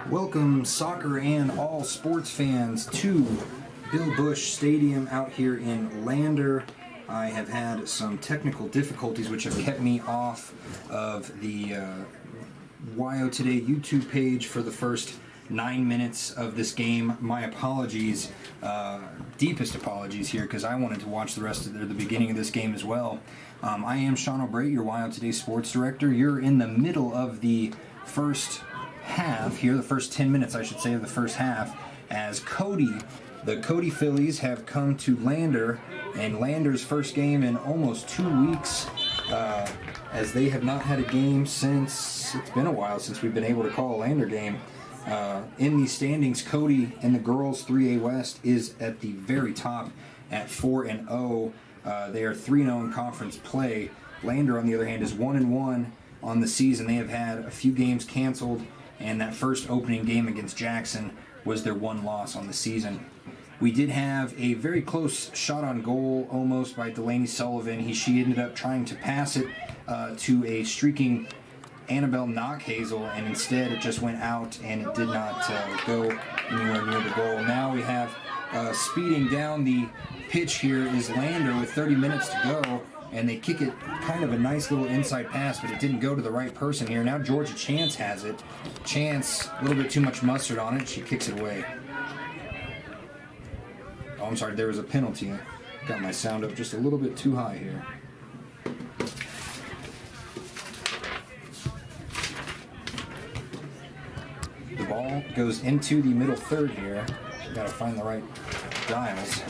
Welcome, soccer and all sports fans, to Bill Bush Stadium out here in Lander. I have had some technical difficulties which have kept me off of the WyoToday YouTube page for the first 9 minutes of this game. My apologies, deepest apologies here, because I wanted to watch the rest of the beginning of this game as well. I am Sean O'Bray, your WyoToday sports director. You're in the middle of the first half here, the first 10 minutes, I should say, of the first half, as the Cody Fillies have come to Lander, and Lander's first game in almost 2 weeks, as they have not had a game since, it's been a while since we've been able to call a Lander game. In these standings, Cody in the girls 3A West is at the very top at 4-0. They are 3-0 in conference play. Lander, on the other hand, is 1-1 on the season. They have had a few games canceled, and that first opening game against Jackson was their one loss on the season. We did have a very close shot on goal almost by Delaney Sullivan. She ended up trying to pass it to a streaking Annabelle Knockhazel, and instead it just went out and it did not go anywhere near the goal. Now we have speeding down the pitch here is Lander with 30 minutes to go, and they kick it kind of a nice little inside pass, but it didn't go to the right person here. Now Georgia Chance has it. Chance, a little bit too much mustard on it. She kicks it away. Oh, I'm sorry, there was a penalty. Got my sound up just a little bit too high here. The ball goes into the middle third here. Got to find the right dials.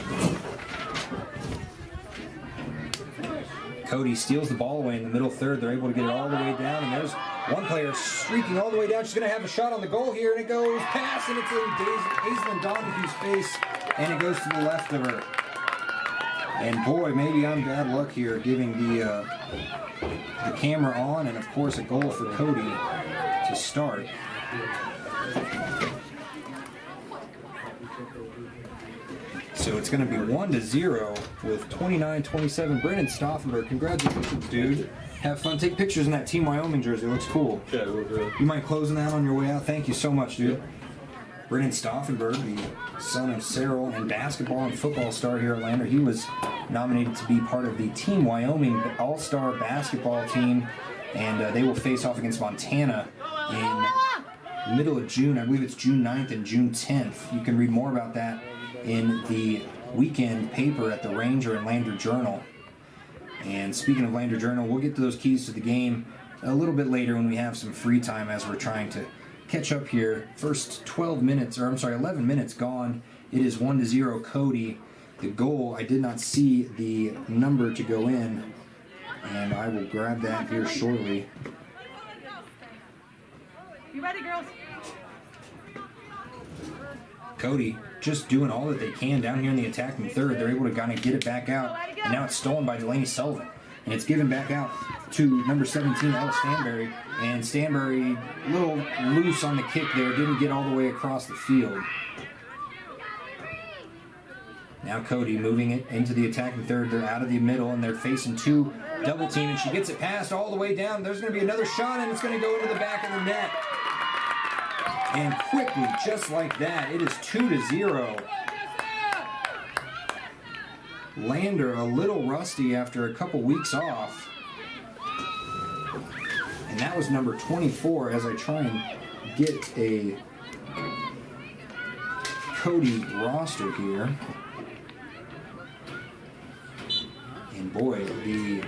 Cody steals the ball away in the middle third. They're able to get it all the way down, and there's one player streaking all the way down. She's going to have a shot on the goal here, and it goes past, and it's in Aislinn Donahue's face, and it goes to the left of her. And boy, maybe I'm bad luck here, giving the camera on, and of course a goal for Cody to start. So it's going to be 1-0 with 29-27. Brennan Stauffenberg, congratulations, dude. Have fun. Take pictures in that Team Wyoming jersey. It looks cool. Yeah, we'll do it. You mind closing that on your way out? Thank you so much, dude. Brennan Stauffenberg, the son of Cyril and basketball and football star here at Lander. He was nominated to be part of the Team Wyoming All-Star basketball team, and they will face off against Montana in the middle of June. I believe it's June 9th and June 10th. You can read more about that in the weekend paper at the Ranger and Lander Journal. And speaking of Lander Journal, we'll get to those keys to the game a little bit later when we have some free time, as we're trying to catch up here. First 11 minutes gone. It is 1-0 Cody. The goal, I did not see the number to go in, and I will grab that here shortly. You ready, girls? Cody just doing all that they can down here in the attacking third. They're able to kind of get it back out, and now it's stolen by Delaney Sullivan. And it's given back out to number 17, Ella Stanberry. And Stanberry, a little loose on the kick there, didn't get all the way across the field. Now Cody moving it into the attacking third. They're out of the middle, and they're facing two double team, and she gets it passed all the way down. There's going to be another shot, and it's going to go into the back of the net. And quickly, just like that, it is 2-0. Lander a little rusty after a couple weeks off. And that was number 24, as I try and get a Cody roster here. And boy, the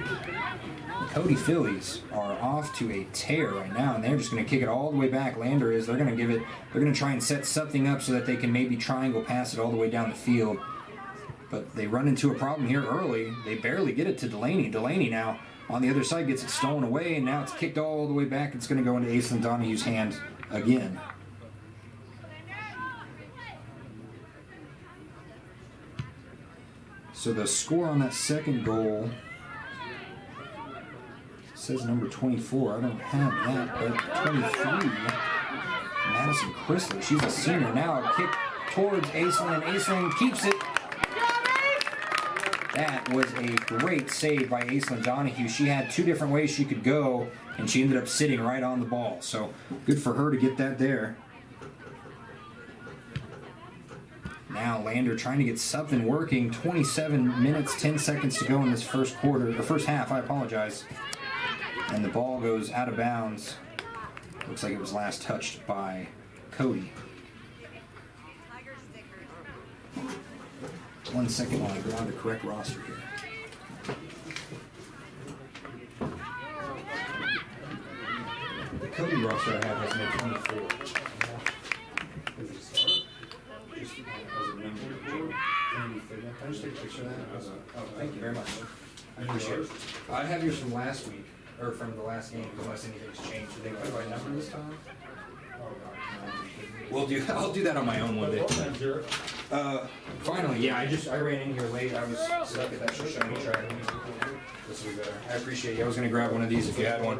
Cody Fillies are off to a tear right now, and they're just going to kick it all the way back. Lander is. They're going to try and set something up so that they can maybe triangle pass it all the way down the field. But they run into a problem here early. They barely get it to Delaney. Delaney now on the other side gets it stolen away, and now it's kicked all the way back. It's going to go into Aislinn Donahue's hand again. So the score on that second goal, says number 24. I don't have that, but 23. Madison Chrisley. She's a senior now. A kick towards Aislinn, and Aislinn keeps it. That was a great save by Aislinn Donahue. She had two different ways she could go, and she ended up sitting right on the ball. So good for her to get that there. Now Lander trying to get something working. 27 minutes, 10 seconds to go in this first quarter, or first half, I apologize. And the ball goes out of bounds. Looks like it was last touched by Cody. 1 second while I grab the correct roster here. The Cody roster I have has no 24. Can I just take a picture of that? Oh, thank you very much. I appreciate it. I have yours from last week, or from the last game, unless anything's changed. Did they put my number this time? I'll do that on my own one day. Finally, yeah, I ran in here late. I was stuck at that Shoshone track. This will be better. I appreciate you. I was going to grab one of these if you had one.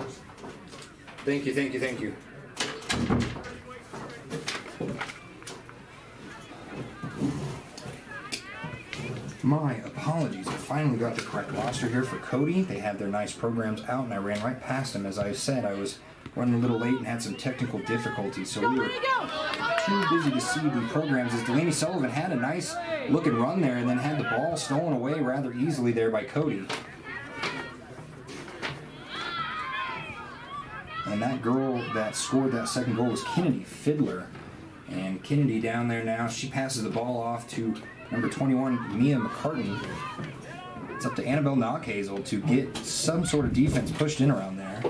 Thank you, thank you, thank you. My apologies. I finally got the correct roster here for Cody. They had their nice programs out, and I ran right past them. As I said, I was running a little late and had some technical difficulties, so we were too busy to see the programs. As Delaney Sullivan had a nice looking run there and then had the ball stolen away rather easily there by Cody. And that girl that scored that second goal was Kennedy Fiddler. And Kennedy down there now, she passes the ball off to number 21, Mia McCartney. It's up to Annabelle Knockhazel to get some sort of defense pushed in around there.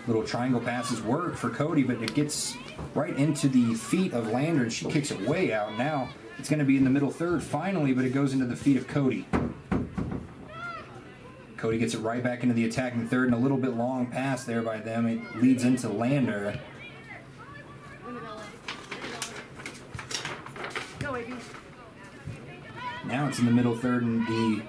Little triangle passes work for Cody, but it gets right into the feet of Lander, and she kicks it way out. Now it's going to be in the middle third finally, but it goes into the feet of Cody. Cody gets it right back into the attacking third, and a little bit long pass there by them. It leads into Lander. Now it's in the middle third, and the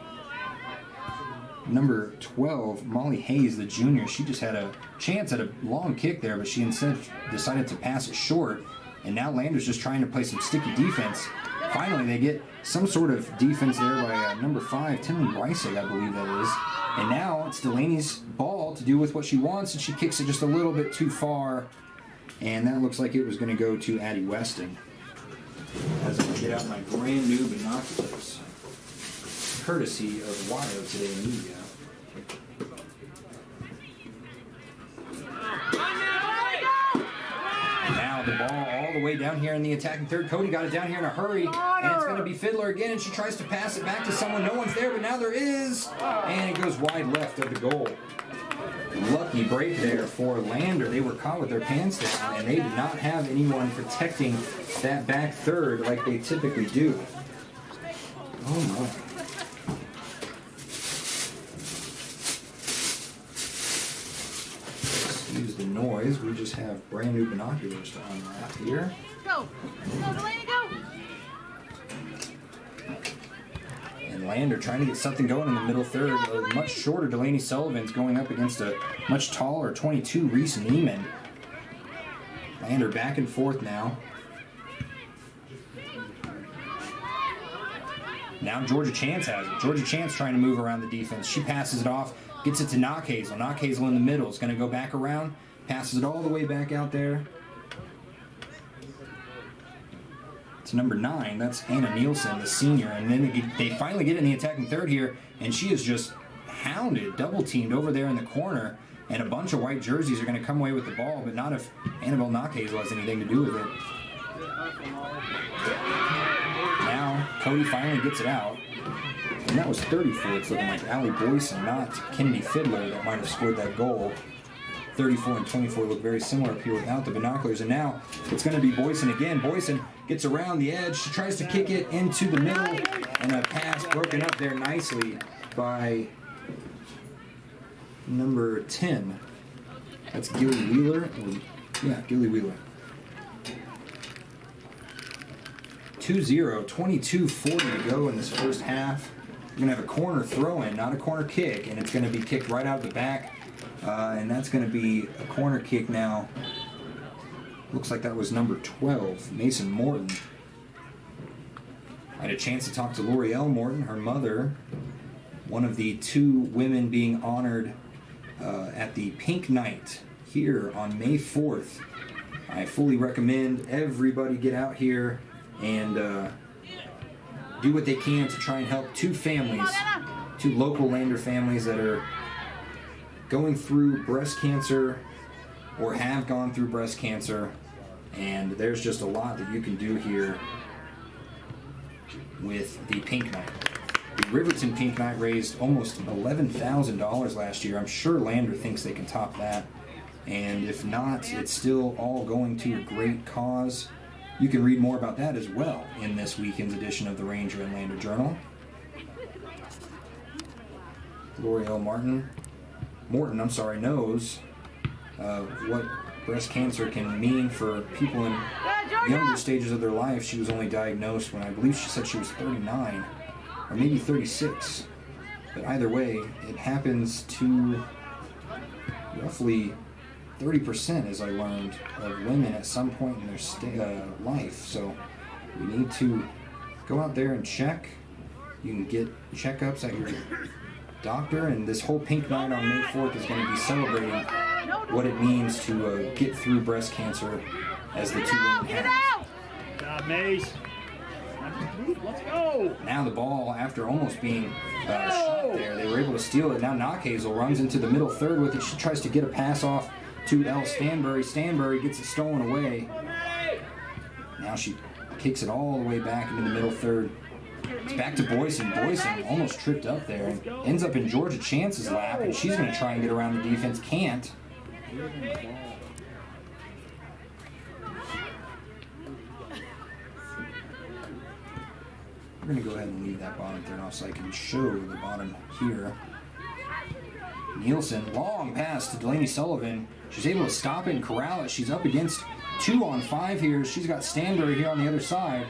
number 12, Molly Hayes, the junior, she just had a chance at a long kick there, but she instead decided to pass it short. And now Lander's just trying to play some sticky defense. Finally, they get some sort of defense there by number 5, Timmy Weissig, I believe that is. And now it's Delaney's ball to do with what she wants, and she kicks it just a little bit too far. And that looks like it was going to go to Addie Weston. As I get out my brand new binoculars, courtesy of WyoToday Media. Now the ball all the way down here in the attacking third. Cody got it down here in a hurry, and it's going to be Fiddler again, and she tries to pass it back to someone. No one's there, but now there is, and it goes wide left of the goal. Lucky break there for Lander. They were caught with their pants down, and they did not have anyone protecting that back third like they typically do. Oh my. Excuse the noise. We just have brand new binoculars to unwrap here. Go! Go, Delaney, go! And Lander trying to get something going in the middle third. A much shorter Delaney Sullivan's going up against a much taller 22 Reese Neiman. Lander back and forth now. Now Georgia Chance has it. Georgia Chance trying to move around the defense. She passes it off, gets it to Knockhazel. Knockhazel in the middle is going to go back around, passes it all the way back out there. To number 9, that's Anna Nielsen, the senior, and then they finally get in the attacking third here, and she is just hounded, double-teamed over there in the corner, and a bunch of white jerseys are going to come away with the ball, but not if Annabelle Knockhazel has anything to do with it. Now, Cody finally gets it out, and that was 34. It's looking like Allie Boyson, not Kennedy Fiddler, that might have scored that goal. 34 and 24 look very similar up here without the binoculars, and now it's going to be Boyson again. Boyson gets around the edge. She tries to kick it into the middle, and a pass broken up there nicely by number 10. That's Gilly Wheeler. Yeah, Gilly Wheeler. 2-0, 22:40 to go in this first half. We're going to have a corner throw-in, not a corner kick, and it's going to be kicked right out of the back, and that's going to be a corner kick now. Looks like that was number 12, Mason Morton. I had a chance to talk to L'Oreal Morton, her mother, one of the 2 women being honored at the Pink Night here on May 4th. I fully recommend everybody get out here and do what they can to try and help 2 families, 2 local Lander families that are going through breast cancer or have gone through breast cancer. And there's just a lot that you can do here with the Pink Night. The Riverton Pink Night raised almost $11,000 last year. I'm sure Lander thinks they can top that. And if not, it's still all going to a great cause. You can read more about that as well in this weekend's edition of the Ranger and Lander Journal. L'Oreal Morton, knows what breast cancer can mean for people in younger stages of their life. She was only diagnosed when I believe she said she was 39 or maybe 36. But either way, it happens to roughly 30%, as I learned, of women at some point in their life. So we need to go out there and check. You can get checkups at your doctor, and this whole Pink Night on May 4th is going to be celebrating what it means to get through breast cancer as the 2 women have. Good job, Mace. Let's go. Now the ball, after almost being shot there, they were able to steal it. Now Knockhazel runs into the middle third with it. She tries to get a pass off to Elle Stanbury. Stanbury gets it stolen away. Now she kicks it all the way back into the middle third. It's back to Boyson. Boyson almost tripped up there and ends up in Georgia Chance's lap, and she's going to try and get around the defense. Can't. We're going to go ahead and leave that bottom third off so I can show the bottom here. Nielsen, long pass to Delaney Sullivan. She's able to stop it and corral it. She's up against 2 on 5 here. She's got Stanbury here on the other side.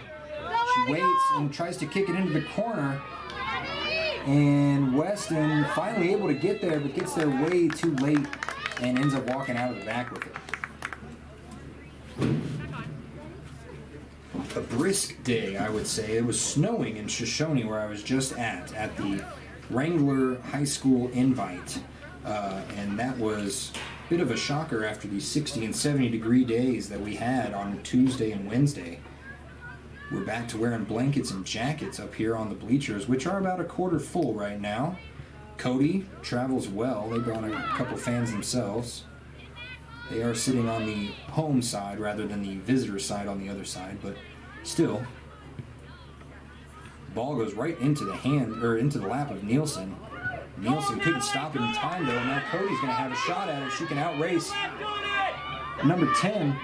She waits and tries to kick it into the corner. And Weston finally able to get there, but gets there way too late and ends up walking out of the back with it. A brisk day, I would say. It was snowing in Shoshone, where I was just at the Wrangler High School Invite. And that was a bit of a shocker after the 60 and 70 degree days that we had on Tuesday and Wednesday. We're back to wearing blankets and jackets up here on the bleachers, which are about a quarter full right now. Cody travels well. They brought a couple fans themselves. They are sitting on the home side rather than the visitor side on the other side, but still. The ball goes right into the lap of Nielsen. Nielsen couldn't stop it in time though, and now Cody's going to have a shot at it. She can outrace number 10.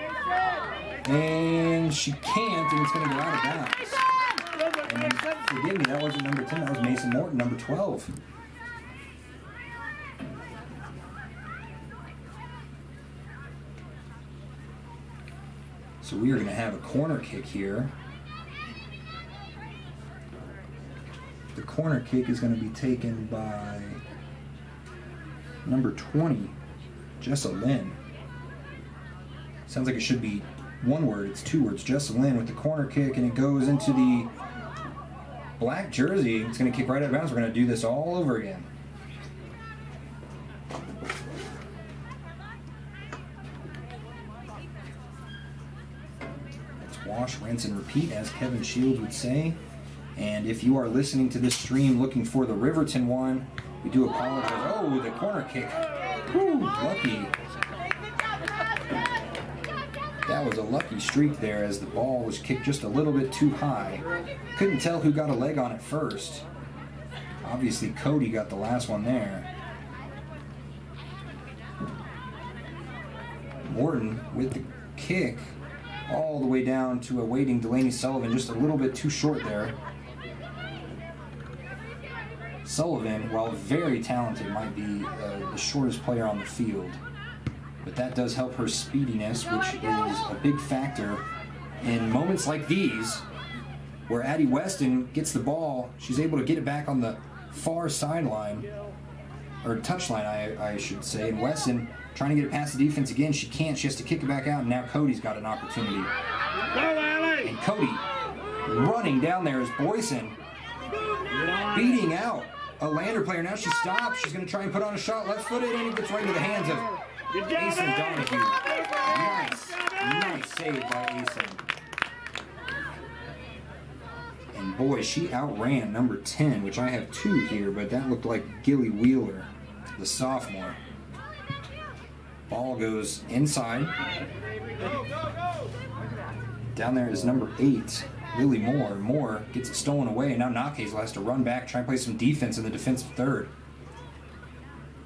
And she can't, and it's going to go out of bounds. And forgive me, that wasn't number 10, that was Mason Morton, number 12. So we are going to have a corner kick here. The corner kick is going to be taken by number 20, Jessa Lynn. Sounds like it should be one word, it's 2 words. Jessa Lynn with the corner kick, and it goes into the black jersey. It's going to kick right out of bounds. We're going to do this all over again. Let's wash, rinse, and repeat, as Kevin Shields would say. And if you are listening to this stream looking for the Riverton one, we do apologize. Oh, the corner kick. Whew, lucky. That was a lucky streak there, as the ball was kicked just a little bit too high. Couldn't tell who got a leg on it first. Obviously, Cody got the last one there. Morton with the kick all the way down to a waiting Delaney Sullivan, just a little bit too short there. Sullivan, while very talented, might be the shortest player on the field. But that does help her speediness, which is a big factor in moments like these, where Addie Weston gets the ball. She's able to get it back on the far sideline, or touchline, I should say. And Wesson trying to get it past the defense again. She can't. She has to kick it back out, and now Cody's got an opportunity. Go, Allie! And Cody running down there is Boyson beating out a Lander player. Now she stops. She's going to try and put on a shot left-footed, and it gets right into the hands of Asen Donahue. Nice save by Asen. And boy, she outran number 10, which I have 2 here, but that looked like Gilly Wheeler, the sophomore. Ball goes inside. Down there is number 8, Lily Moore. Moore gets it stolen away, and now Knockhazel has to run back, try and play some defense in the defensive third.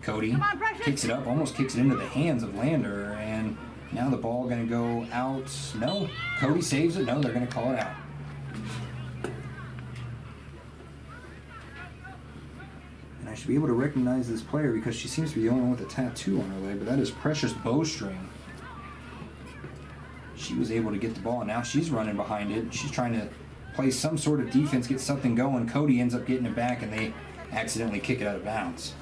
Cody kicks it up, almost kicks it into the hands of Lander, and now the ball going to go out. No, Cody saves it. No, they're going to call it out. And I should be able to recognize this player because she seems to be the only one with a tattoo on her leg, but that is Precious Bowstring. She was able to get the ball, and now she's running behind it. She's trying to play some sort of defense, get something going. Cody ends up getting it back, and they accidentally kick it out of bounds.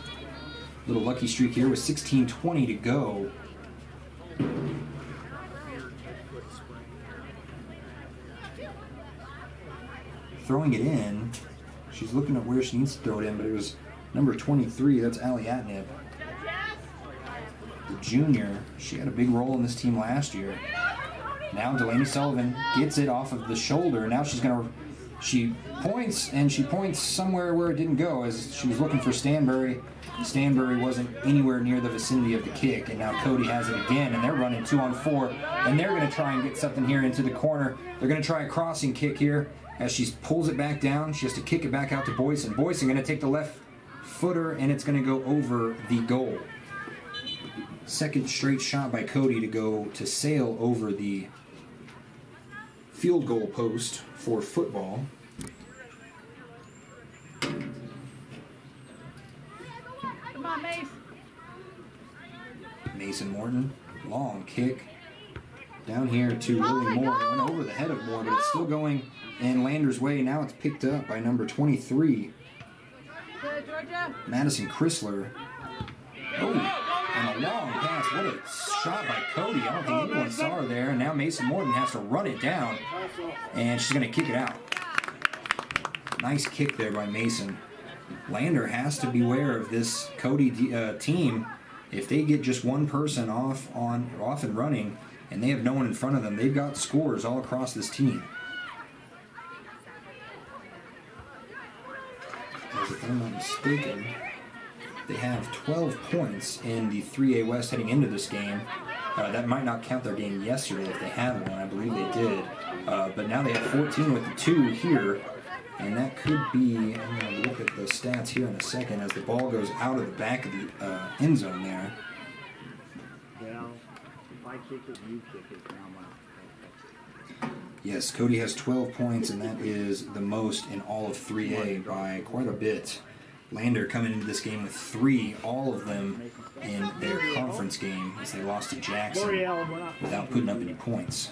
Little lucky streak here with 16:20 to go. Throwing it in. She's looking at where she needs to throw it in, but it was number 23. That's Allie Atnip, the junior. She had a big role in this team last year. Now Delaney Sullivan gets it off of the shoulder. Now she points somewhere where it didn't go, as she was looking for Stanbury. Stanbury wasn't anywhere near the vicinity of the kick, and now Cody has it again, and they're running 2-on-4, and they're going to try and get something here into the corner. They're going to try a crossing kick here. As she pulls it back down, she has to kick it back out to Boyson. Boyson going to take the left footer, and it's going to go over the goal. Second straight shot by Cody to sail over the field goal post for football. Come on, Mace. Mason Morton, long kick down here to Lily Moore. It went over the head of Moore, but it's still going in Lander's way. Now it's picked up by number 23, Georgia. Madison Chrysler. Oh, and a long pass. What a shot by Cody. I don't think anyone saw her there. And now Mason Morton has to run it down, and she's going to kick it out. Nice kick there by Mason. Lander has to beware of this Cody team. If they get just one person off and running, and they have no one in front of them, they've got scores all across this team. As if I'm not mistaken, they have 12 points in the 3A West heading into this game. That might not count their game yesterday if they had one. I believe they did. But now they have 14 with the 2 here. And that could be, I'm going to look at the stats here in a second as the ball goes out of the back of the end zone there. Well, if I kick it, you kick it. Now Yes, Cody has 12 points, and that is the most in all of 3A by quite a bit. Lander coming into this game with 3, all of them in their conference game as they lost to Jackson without putting up any points.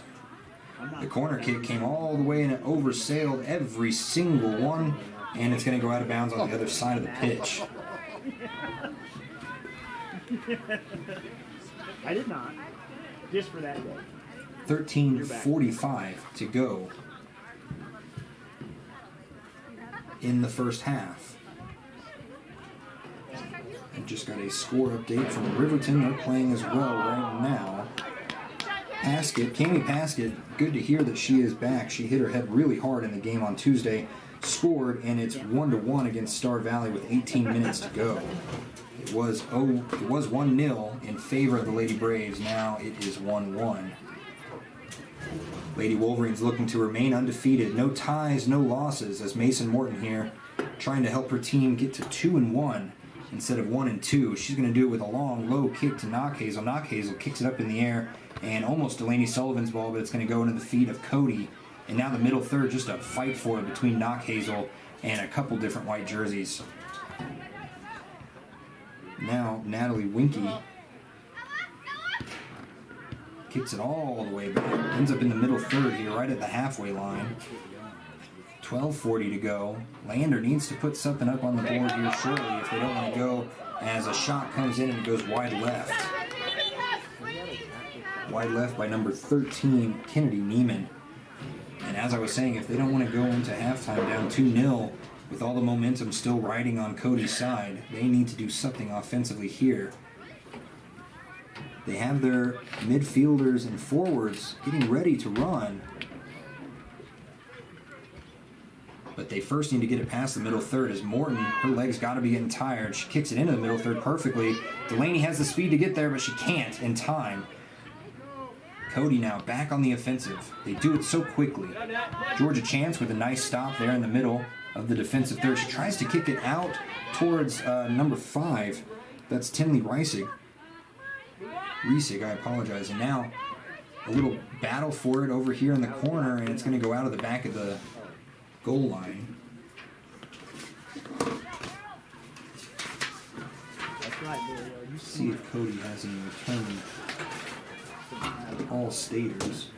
The corner kick came all the way and it oversailed every single one, and it's going to go out of bounds on the other side of the pitch. I did not. Just for that day. 13:45 to go in the first half. I just got a score update from Riverton. They're playing as well right now. Cami Paskett, good to hear that she is back. She hit her head really hard in the game on Tuesday, scored, and it's 1-1 against Star Valley with 18 minutes to go. It was 1-0 in favor of the Lady Braves. Now it is 1-1. Lady Wolverines looking to remain undefeated. No ties, no losses, as Mason Morton here trying to help her team get to 2-1 instead of 1-2. She's going to do it with a long, low kick to Knockhazel. Knockhazel kicks it up in the air, and almost Delaney Sullivan's ball, but it's going to go into the feet of Cody. And now the middle third, just a fight for it between Knockhazel and a couple different white jerseys. Now Natalie Winky kicks it all the way back. Ends up in the middle third here, right at the halfway line. 12:40 to go. Lander needs to put something up on the board here shortly if they don't want to go as a shot comes in and it goes wide left. Wide left by number 13, Kennedy Neiman. And as I was saying, if they don't want to go into halftime down 2-0 with all the momentum still riding on Cody's side, they need to do something offensively here. They have their midfielders and forwards getting ready to run. But they first need to get it past the middle third as Morton, her legs got to be getting tired. She kicks it into the middle third perfectly. Delaney has the speed to get there, but she can't in time. Cody now back on the offensive. They do it so quickly. Georgia Chance with a nice stop there in the middle of the defensive third. She tries to kick it out towards number 5. That's Tinley Reisig, I apologize. And now a little battle for it over here in the corner, and it's going to go out of the back of the goal line. That's right, boy. See if Cody has any return. All staters.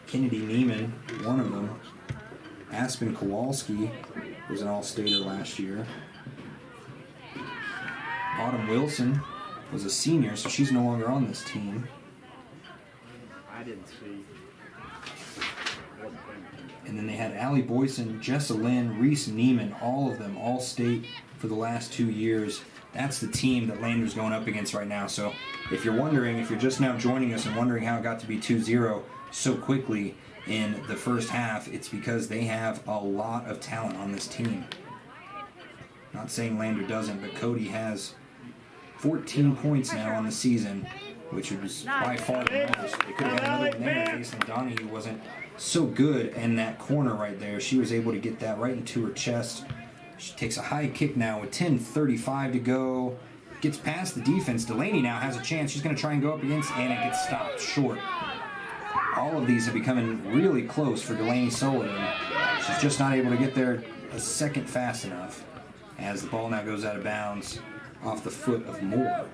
Kennedy Neiman, one of them. Aspen Kowalski was an all-stater last year. Autumn Wilson was a senior, so she's no longer on this team. I didn't see. And then they had Allie Boyson, Jessa Lynn, Reese Neiman, all of them all-state for the last 2 years. That's the team that Lander's going up against right now. So if you're wondering, if you're just now joining us and wondering how it got to be 2-0 so quickly in the first half, it's because they have a lot of talent on this team. Not saying Lander doesn't, but Cody has 14 points now on the season, which was by far the most. They could have had another one there if Aislinn Donahue wasn't so good in that corner right there. She was able to get that right into her chest. She takes a high kick now with 10:35 to go. Gets past the defense. Delaney now has a chance. She's going to try and go up against, and it gets stopped short. All of these are becoming really close for Delaney Sullivan. She's just not able to get there a second fast enough as the ball now goes out of bounds off the foot of Moore.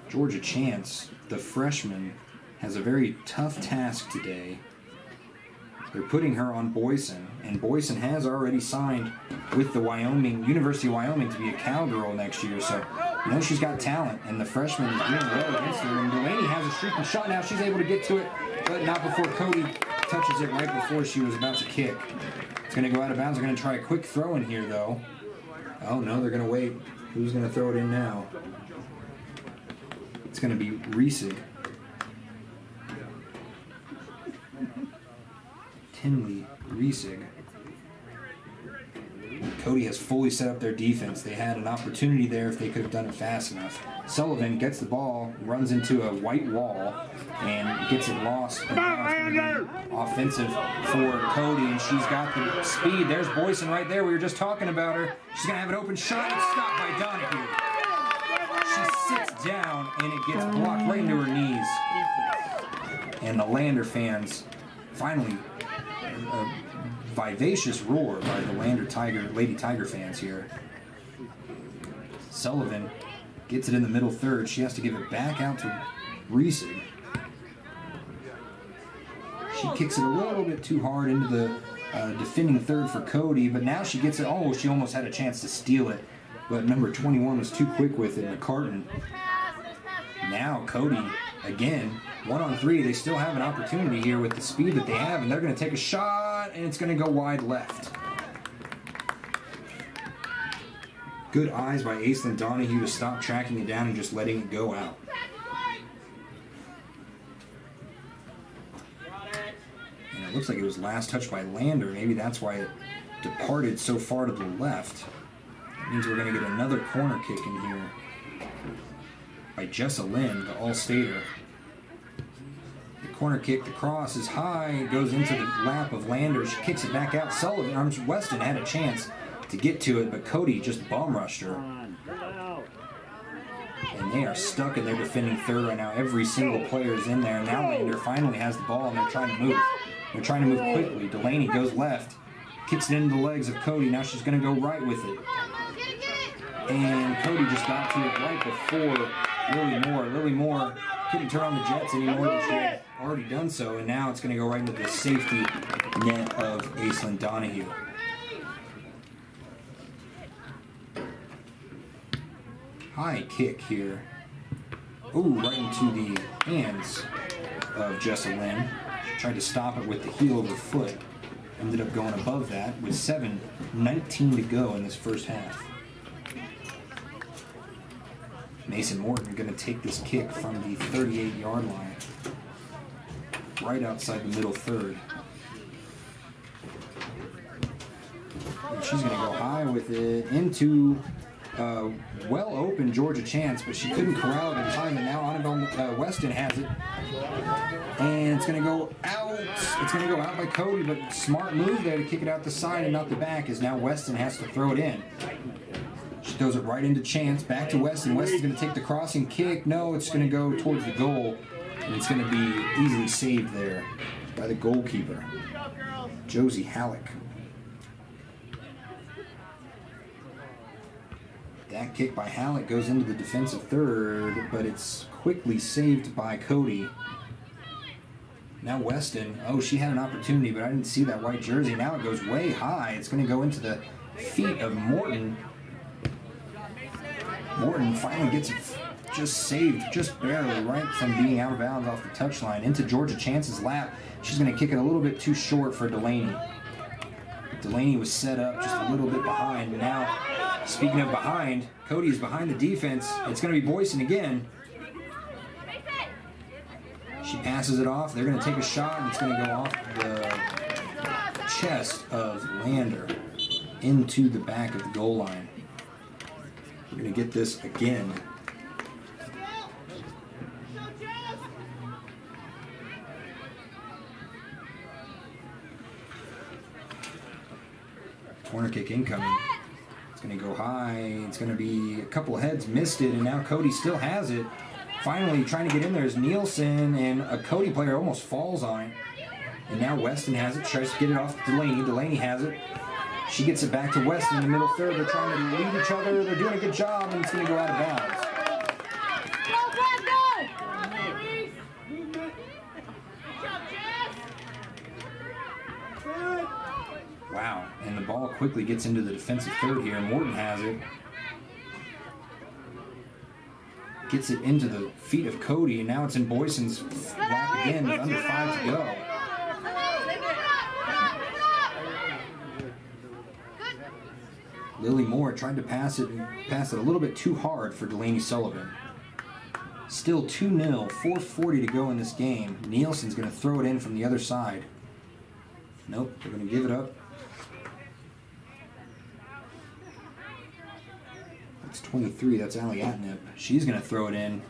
Georgia Chance, the freshman, has a very tough task today. They're putting her on Boyson, and Boyson has already signed with the University of Wyoming to be a cowgirl next year, so you know she's got talent, and the freshman is doing well against her, and Delaney has a streaking shot now. She's able to get to it, but not before Cody touches it right before she was about to kick. It's going to go out of bounds. They're going to try a quick throw in here, though. Oh, no, they're going to wait. Who's going to throw it in now? It's going to be Reisig. Tinley Reisig. Cody has fully set up their defense. They had an opportunity there if they could have done it fast enough. Sullivan gets the ball, runs into a white wall, and gets it lost. Offensive for Cody, and she's got the speed. There's Boyson right there. We were just talking about her. She's going to have an open shot and stopped by Donahue. She sits down, and it gets blocked right into her knees. And the Lander fans finally, a vivacious roar by the Lady Tiger fans here. Sullivan gets it in the middle third. She has to give it back out to Reisig. She kicks it a little bit too hard into the defending third for Cody, but now she gets it. Oh, she almost had a chance to steal it, but number 21 was too quick with it, McCartan. Now Cody, again, 1-on-3. They still have an opportunity here with the speed that they have, and they're going to take a shot, and it's going to go wide left. Good eyes by Aislinn Donahue to stop tracking it down and just letting it go out. And it looks like it was last touched by Lander. Maybe that's why it departed so far to the left. That means we're going to get another corner kick in here by Jessa Lynn, the all-stater. The corner kick, the cross is high, it goes into the lap of Lander. She kicks it back out. Sullivan, Weston had a chance to get to it, but Cody just bomb rushed her. And they are stuck in their defending third right now. Every single player is in there. Now Lander finally has the ball, and they're trying to move. They're trying to move quickly. Delaney goes left, kicks it into the legs of Cody. Now she's going to go right with it. And Cody just got to it right before Lily Moore couldn't turn on the Jets anymore than she had already done so, and now it's going to go right into the safety net of Aislinn Donahue. High kick here. Ooh, right into the hands of Jessa Lynn. She tried to stop it with the heel of her foot. Ended up going above that with 7:19 to go in this first half. Mason Morton going to take this kick from the 38-yard line, right outside the middle third. And she's going to go high with it into well-open Georgia chance, but she couldn't corral it in time, and now Annabelle Weston has it. And it's going to go out. It's going to go out by Cody, but smart move there to kick it out the side and not the back, as now Weston has to throw it in. She throws it right into Chance, back to Weston. Weston's going to take the crossing kick. No, it's going to go towards the goal, and it's going to be easily saved there by the goalkeeper, Josie Halleck. That kick by Halleck goes into the defensive third, but it's quickly saved by Cody. Now Weston, oh, she had an opportunity, but I didn't see that white jersey. Now it goes way high. It's going to go into the feet of Morton. Morton finally gets it just saved, just barely, right from being out of bounds off the touchline into Georgia Chance's lap. She's going to kick it a little bit too short for Delaney. Delaney was set up just a little bit behind. Now, speaking of behind, Cody is behind the defense. It's going to be Boyson again. She passes it off. They're going to take a shot, and it's going to go off the chest of Lander into the back of the goal line. We're going to get this again. Corner kick incoming. It's going to go high. It's going to be a couple of heads missed it, and now Cody still has it. Finally, trying to get in there is Nielsen, and a Cody player almost falls on it. And now Weston has it, tries to get it off to Delaney. Delaney has it. She gets it back to Weston in the middle third. They're trying to lead each other. They're doing a good job, and it's going to go out of bounds. Wow, and the ball quickly gets into the defensive third here. Morton has it. Gets it into the feet of Cody, and now it's in Boyson's lap again with under 5 to go. Lily Moore tried to pass it a little bit too hard for Delaney Sullivan. Still 2-0, 4:40 to go in this game. Nielsen's going to throw it in from the other side. Nope, they're going to give it up. That's 23, that's Allie Atnip. She's going to throw it in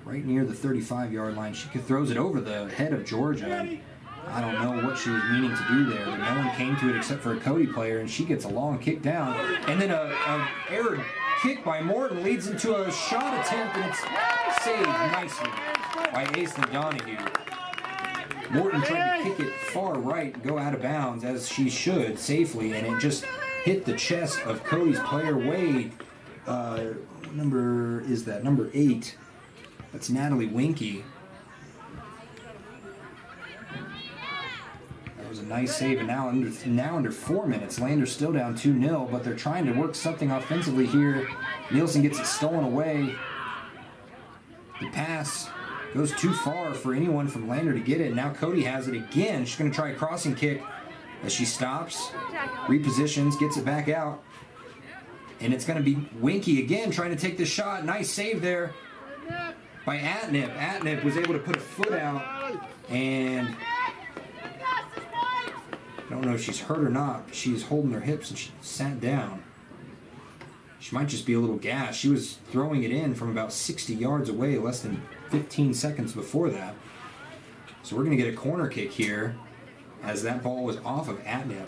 right near the 35-yard line. She throws it over the head of Georgia. And I don't know what she was meaning to do there, but no one came to it except for a Cody player, and she gets a long kick down. And then a errant kick by Morton leads into a shot attempt, and it's saved nicely by Aislinn Donahue. Morton tried to kick it far right, go out of bounds, as she should, safely, and it just hit the chest of Cody's player, Wade. What number is that? Number 8. That's Natalie Winky. That was a nice save, and now under 4 minutes. Lander's still down 2-0, but they're trying to work something offensively here. Nielsen gets it stolen away. The pass goes too far for anyone from Lander to get it. Now Cody has it again. She's going to try a crossing kick as she stops, repositions, gets it back out. And it's going to be Winky again trying to take the shot. Nice save there by Atnip. Atnip was able to put a foot out, and I don't know if she's hurt or not, but she's holding her hips and she sat down. She might just be a little gassed. She was throwing it in from about 60 yards away, less than 15 seconds before that. So we're going to get a corner kick here as that ball was off of Atnip.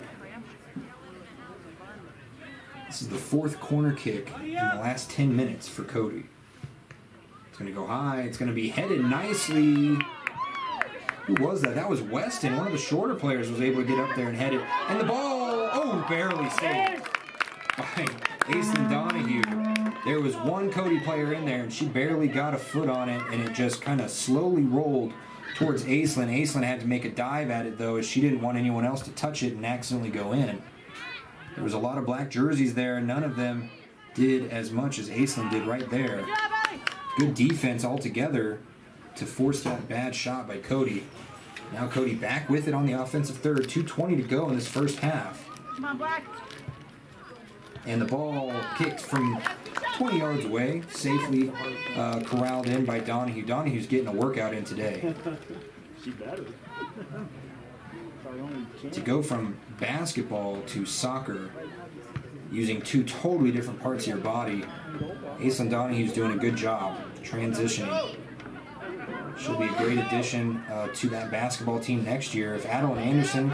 This is the 4th corner kick in the last 10 minutes for Cody. It's going to go high. It's going to be headed nicely. Who was that? That was Weston. One of the shorter players was able to get up there and head it. And the ball, oh, barely saved by Aislinn Donahue. There was one Cody player in there, and she barely got a foot on it, and it just kind of slowly rolled towards Aislinn. Aislinn had to make a dive at it, though, as she didn't want anyone else to touch it and accidentally go in. There was a lot of black jerseys there, and none of them did as much as Aislinn did right there. Good defense altogether to force that bad shot by Cody. Now Cody back with it on the offensive third. 2:20 to go in this first half. Come on, Black. And the ball kicked from 20 yards away, safely corralled in by Donahue. Donahue's getting a workout in today. She better. To go from basketball to soccer using two totally different parts of your body, Aislinn Donahue's doing a good job transitioning. She'll be a great addition to that basketball team next year. If Adeline Anderson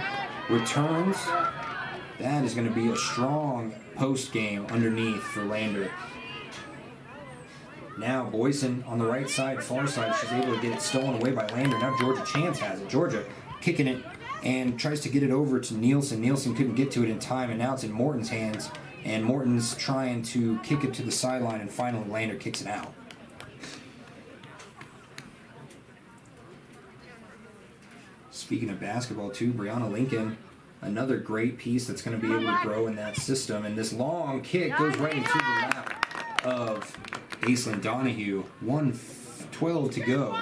returns, that is going to be a strong post game underneath for Lander. Now Boyson on the right side, far side, she's able to get it stolen away by Lander. Now Georgia Chance has it. Georgia kicking it and tries to get it over to Nielsen. Nielsen couldn't get to it in time, and now it's in Morton's hands. And Morton's trying to kick it to the sideline, and finally Lander kicks it out. Speaking of basketball too, Brianna Lincoln, another great piece that's going to be able to grow in that system. And this long kick goes right into the lap of Aislinn Donahue. 1:12 to go.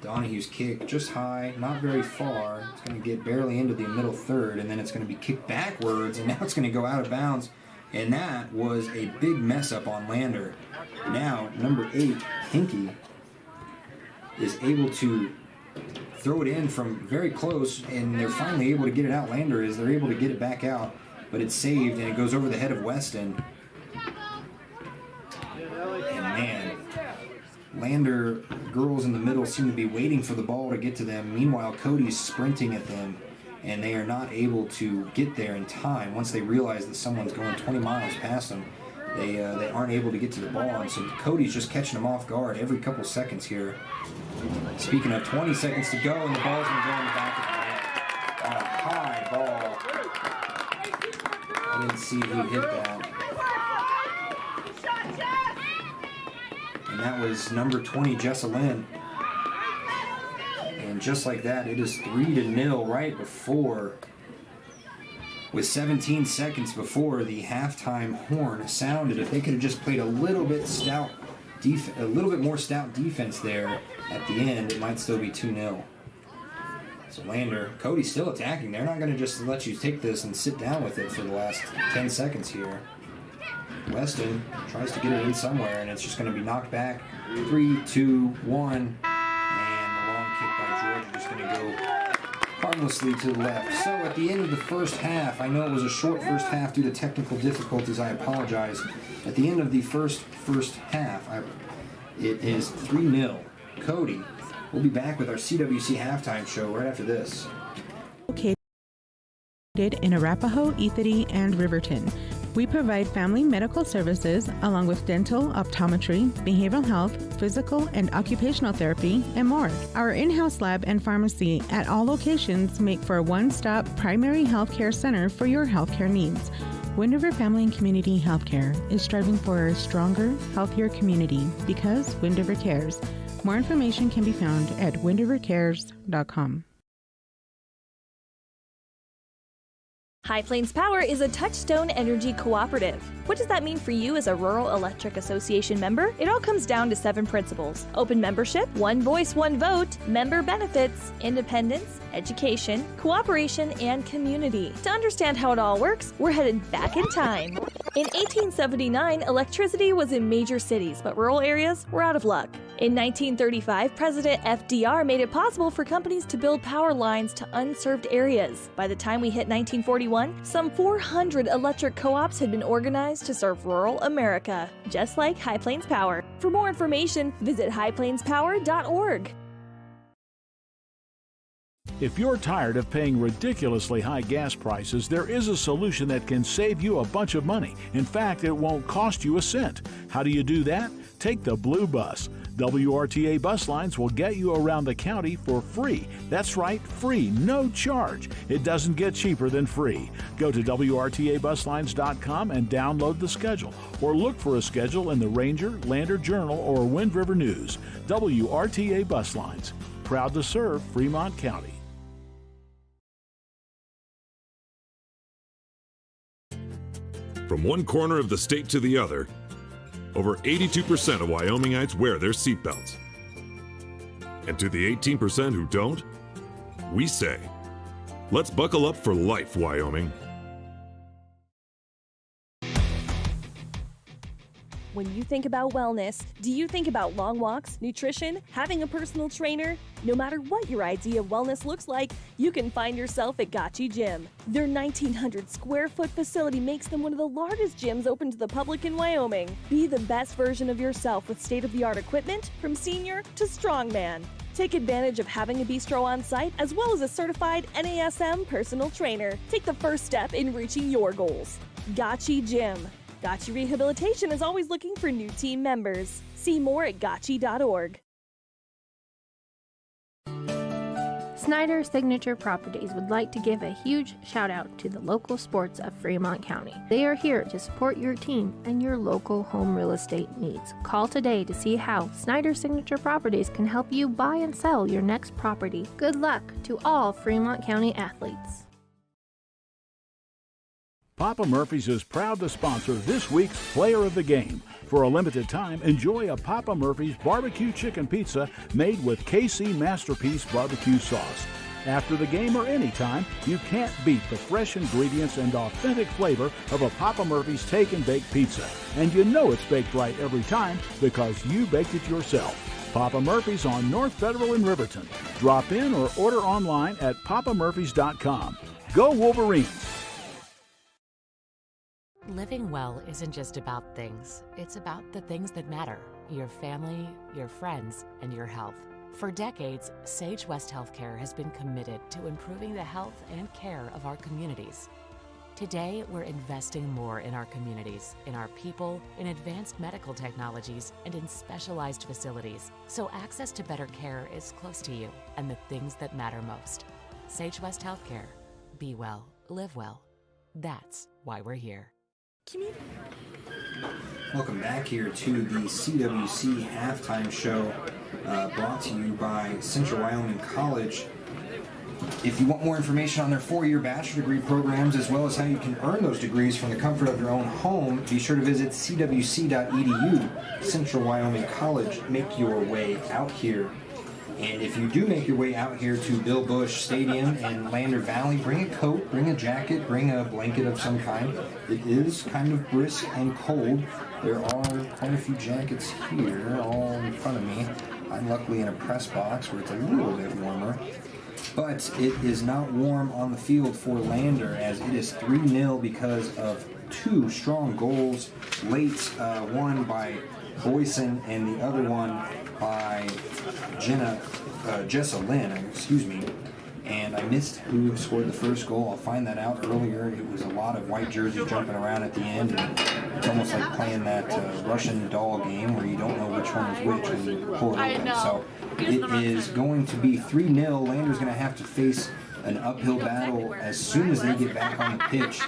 Donahue's kick just high, not very far. It's going to get barely into the middle third, and then it's going to be kicked backwards, and now it's going to go out of bounds. And that was a big mess up on Lander. Now, number 8, Hinkie, is able to throw it in from very close, and they're finally able to get it out. Lander is, they're able to get it back out, but it's saved, and it goes over the head of Weston. And man, Lander girls in the middle seem to be waiting for the ball to get to them. Meanwhile, Cody's sprinting at them, and they are not able to get there in time. Once they realize that someone's going 20 miles past them, they aren't able to get to the ball, and so Cody's just catching them off guard every couple seconds here. Speaking of 20 seconds to go, and the ball's going to go in the back of the net. On a high ball. I didn't see who hit that. And that was number 20, Jessa Lynn. And just like that, it is 3-0 right before, with 17 seconds before the halftime horn sounded. If they could have just played a little bit more stout defense there at the end, it might still be 2-0. So Lander, Cody's still attacking. They're not going to just let you take this and sit down with it for the last 10 seconds here. Weston tries to get it in somewhere, and it's just going to be knocked back. 3, 2, 1, and the long kick by Georgia just going to go harmlessly to the left. So at the end of the first half, I know it was a short first half due to technical difficulties, I apologize. At the end of the first half, it is 3-0. Cody, we'll be back with our CWC halftime show right after this. Located in Arapahoe, Ethity, and Riverton. We provide family medical services along with dental, optometry, behavioral health, physical and occupational therapy, and more. Our in-house lab and pharmacy at all locations make for a one-stop primary healthcare center for your healthcare needs. Wind River Family and Community Healthcare is striving for a stronger, healthier community because Wind River cares. More information can be found at windrivercares.com. High Plains Power is a Touchstone Energy cooperative. What does that mean for you as a Rural Electric Association member? It all comes down to 7 principles: open membership, one voice, one vote, member benefits, independence, education, cooperation, and community. To understand how it all works, we're headed back in time. In 1879, electricity was in major cities, but rural areas were out of luck. In 1935, President FDR made it possible for companies to build power lines to unserved areas. By the time we hit 1941, some 400 electric co-ops had been organized to serve rural America, just like High Plains Power. For more information, visit highplainspower.org. If you're tired of paying ridiculously high gas prices, there is a solution that can save you a bunch of money. In fact, it won't cost you a cent. How do you do that? Take the Blue Bus. WRTA bus lines will get you around the county for free. That's right, free, no charge. It doesn't get cheaper than free. Go to WRTAbuslines.com and download the schedule, or look for a schedule in the Ranger, Lander Journal, or Wind River News. WRTA Bus Lines, proud to serve Fremont County. From one corner of the state to the other, over 82% of Wyomingites wear their seatbelts. And to the 18% who don't, we say, let's buckle up for life, Wyoming. When you think about wellness, do you think about long walks, nutrition, having a personal trainer? No matter what your idea of wellness looks like, you can find yourself at Gotchi Gym. Their 1,900 square foot facility makes them one of the largest gyms open to the public in Wyoming. Be the best version of yourself with state-of-the-art equipment from senior to strongman. Take advantage of having a bistro on site as well as a certified NASM personal trainer. Take the first step in reaching your goals. Gotchi Gym. Gotchi Rehabilitation is always looking for new team members. See more at gotchi.org. Snyder Signature Properties would like to give a huge shout out to the local sports of Fremont County. They are here to support your team and your local home real estate needs. Call today to see how Snyder Signature Properties can help you buy and sell your next property. Good luck to all Fremont County athletes. Papa Murphy's is proud to sponsor this week's Player of the Game. For a limited time, enjoy a Papa Murphy's barbecue chicken pizza made with KC Masterpiece barbecue sauce. After the game or anytime, you can't beat the fresh ingredients and authentic flavor of a Papa Murphy's Take and Bake pizza. And you know it's baked right every time because you baked it yourself. Papa Murphy's on North Federal in Riverton. Drop in or order online at papamurphys.com. Go Wolverines! Living well isn't just about things. It's about the things that matter. Your family, your friends, and your health. For decades, Sage West Healthcare has been committed to improving the health and care of our communities. Today, we're investing more in our communities, in our people, in advanced medical technologies, and in specialized facilities, so access to better care is close to you and the things that matter most. Sage West Healthcare. Be well, live well. That's why we're here. Welcome back here to the CWC halftime show, brought to you by Central Wyoming College. If you want more information on their 4-year bachelor degree programs, as well as how you can earn those degrees from the comfort of your own home, be sure to visit cwc.edu. Central Wyoming College, make your way out here. And if you do make your way out here to Bill Bush Stadium in Lander Valley, bring a coat, bring a jacket, bring a blanket of some kind. It is kind of brisk and cold. There are quite a few jackets here all in front of me. I'm luckily in a press box where it's a little bit warmer. But it is not warm on the field for Lander, as it is 3-0 because of 2 strong goals late, one by Boyson and the other one by Jessa Lynn, excuse me. And I missed who scored the first goal. I'll find that out earlier. It was a lot of white jerseys jumping around at the end. And it's almost like playing that Russian doll game where you don't know which one is which when you pull it open. So it is going to be 3-0. Lander's going to have to face an uphill battle as soon as they get back on the pitch.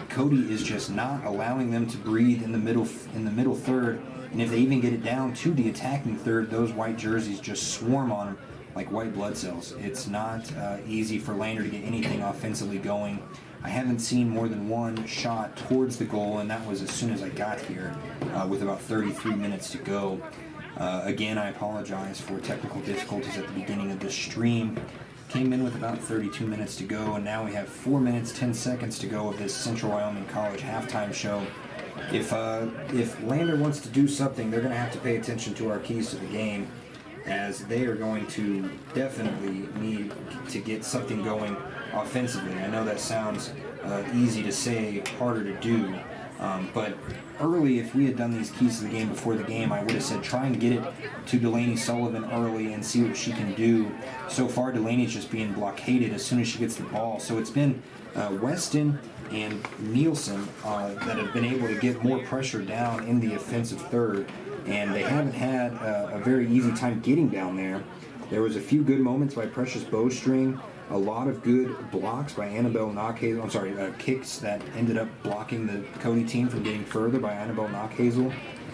Cody is just not allowing them to breathe in the middle third. And if they even get it down to the attacking third, those white jerseys just swarm on them like white blood cells. It's not easy for Lander to get anything offensively going. I haven't seen more than one shot towards the goal, and that was as soon as I got here with about 33 minutes to go. Again, I apologize for technical difficulties at the beginning of this stream. Came in with about 32 minutes to go, and now we have 4 minutes, 10 seconds to go of this Central Wyoming College halftime show. If Lander wants to do something, they're going to have to pay attention to our keys to the game, as they are going to definitely need to get something going offensively. I know that sounds easy to say, harder to do, But early, if we had done these keys to the game before the game, I would have said try and get it to Delaney Sullivan early and see what she can do. So far, Delaney's just being blockaded as soon as she gets the ball. So it's been Weston and Nielsen that have been able to get more pressure down in the offensive third, and they haven't had a very easy time getting down there. There was a few good moments by Precious Bowstring, a lot of good blocks by Annabelle Knockhazel. Kicks that ended up blocking the Cody team from getting further by Annabelle Knockhazel.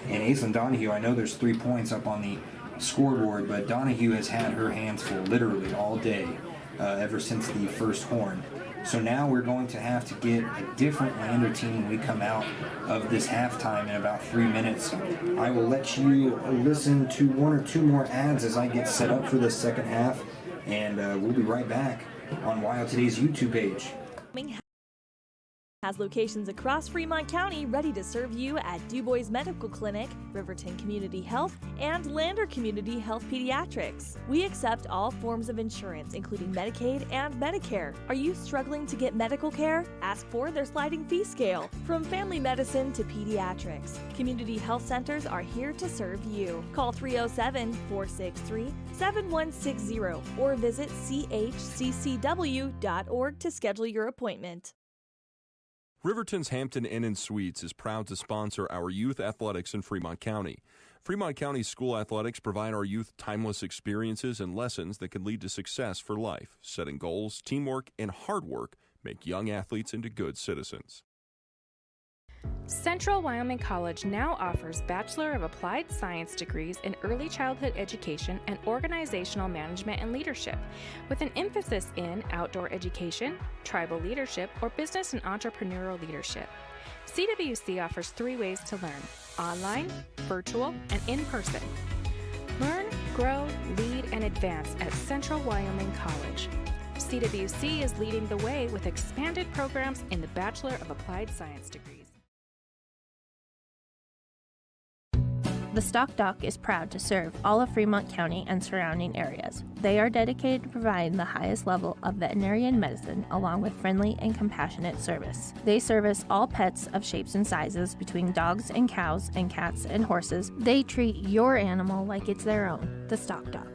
And Aislinn Donahue, I know there's 3 points up on the scoreboard, but Donahue has had her hands full literally all day ever since the first horn. So now we're going to have to get a different Lander team when we come out of this halftime in about 3 minutes. I will let you listen to 1 or 2 more ads as I get set up for this second half, and we'll be right back on WyoToday's YouTube page. Has locations across Fremont County ready to serve you at DuBois Medical Clinic, Riverton Community Health, and Lander Community Health Pediatrics. We accept all forms of insurance, including Medicaid and Medicare. Are you struggling to get medical care? Ask for their sliding fee scale. From family medicine to pediatrics, community health centers are here to serve you. Call 307-463-7160 or visit chccw.org to schedule your appointment. Riverton's Hampton Inn & Suites is proud to sponsor our youth athletics in Fremont County. Fremont County school athletics provide our youth timeless experiences and lessons that can lead to success for life. Setting goals, teamwork, and hard work make young athletes into good citizens. Central Wyoming College now offers Bachelor of Applied Science degrees in Early Childhood Education and Organizational Management and Leadership, with an emphasis in outdoor education, tribal leadership, or business and entrepreneurial leadership. CWC offers 3 ways to learn: online, virtual, and in person. Learn, grow, lead, and advance at Central Wyoming College. CWC is leading the way with expanded programs in the Bachelor of Applied Science degrees. The Stock Dock is proud to serve all of Fremont County and surrounding areas. They are dedicated to providing the highest level of veterinarian medicine along with friendly and compassionate service. They service all pets of shapes and sizes between dogs and cows and cats and horses. They treat your animal like it's their own. The Stock Dock.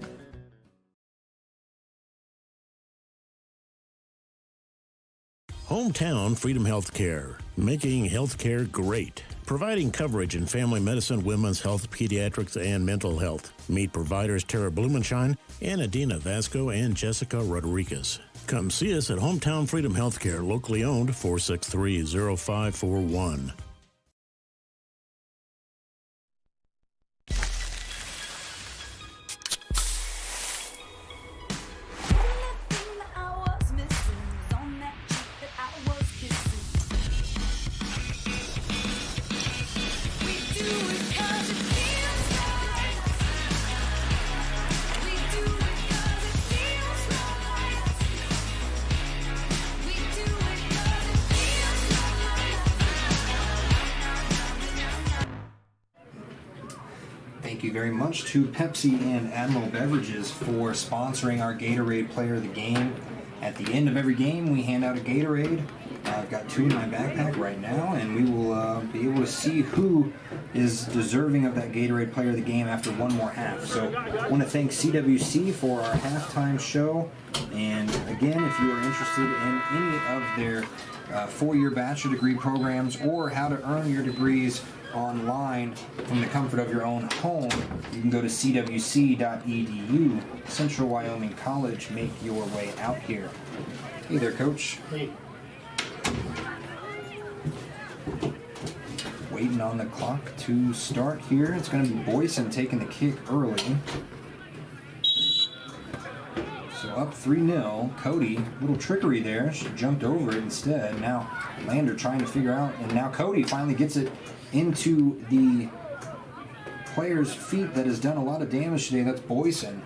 Hometown Freedom Healthcare, making healthcare great. Providing coverage in family medicine, women's health, pediatrics, and mental health. Meet providers Tara Blumenshine and Adina Vasco and Jessica Rodriguez. Come see us at Hometown Freedom Healthcare, locally owned, 463-0541. Thank you very much to Pepsi and Admiral Beverages for sponsoring our Gatorade Player of the Game. At the end of every game, we hand out a Gatorade. I've got 2 in my backpack right now, and we will be able to see who is deserving of that Gatorade Player of the Game after 1 more half. So I want to thank CWC for our halftime show. And again, if you are interested in any of their 4-year bachelor degree programs or how to earn your degrees online from the comfort of your own home, you can go to cwc.edu. Central Wyoming College, make your way out here. Hey there, Coach. Hey. Waiting on the clock to start here. It's going to be Boyson taking the kick early. So up 3-0. Cody, little trickery there. She jumped over it instead. Now Lander trying to figure out, and now Cody finally gets it into the player's feet that has done a lot of damage today. That's Boyson.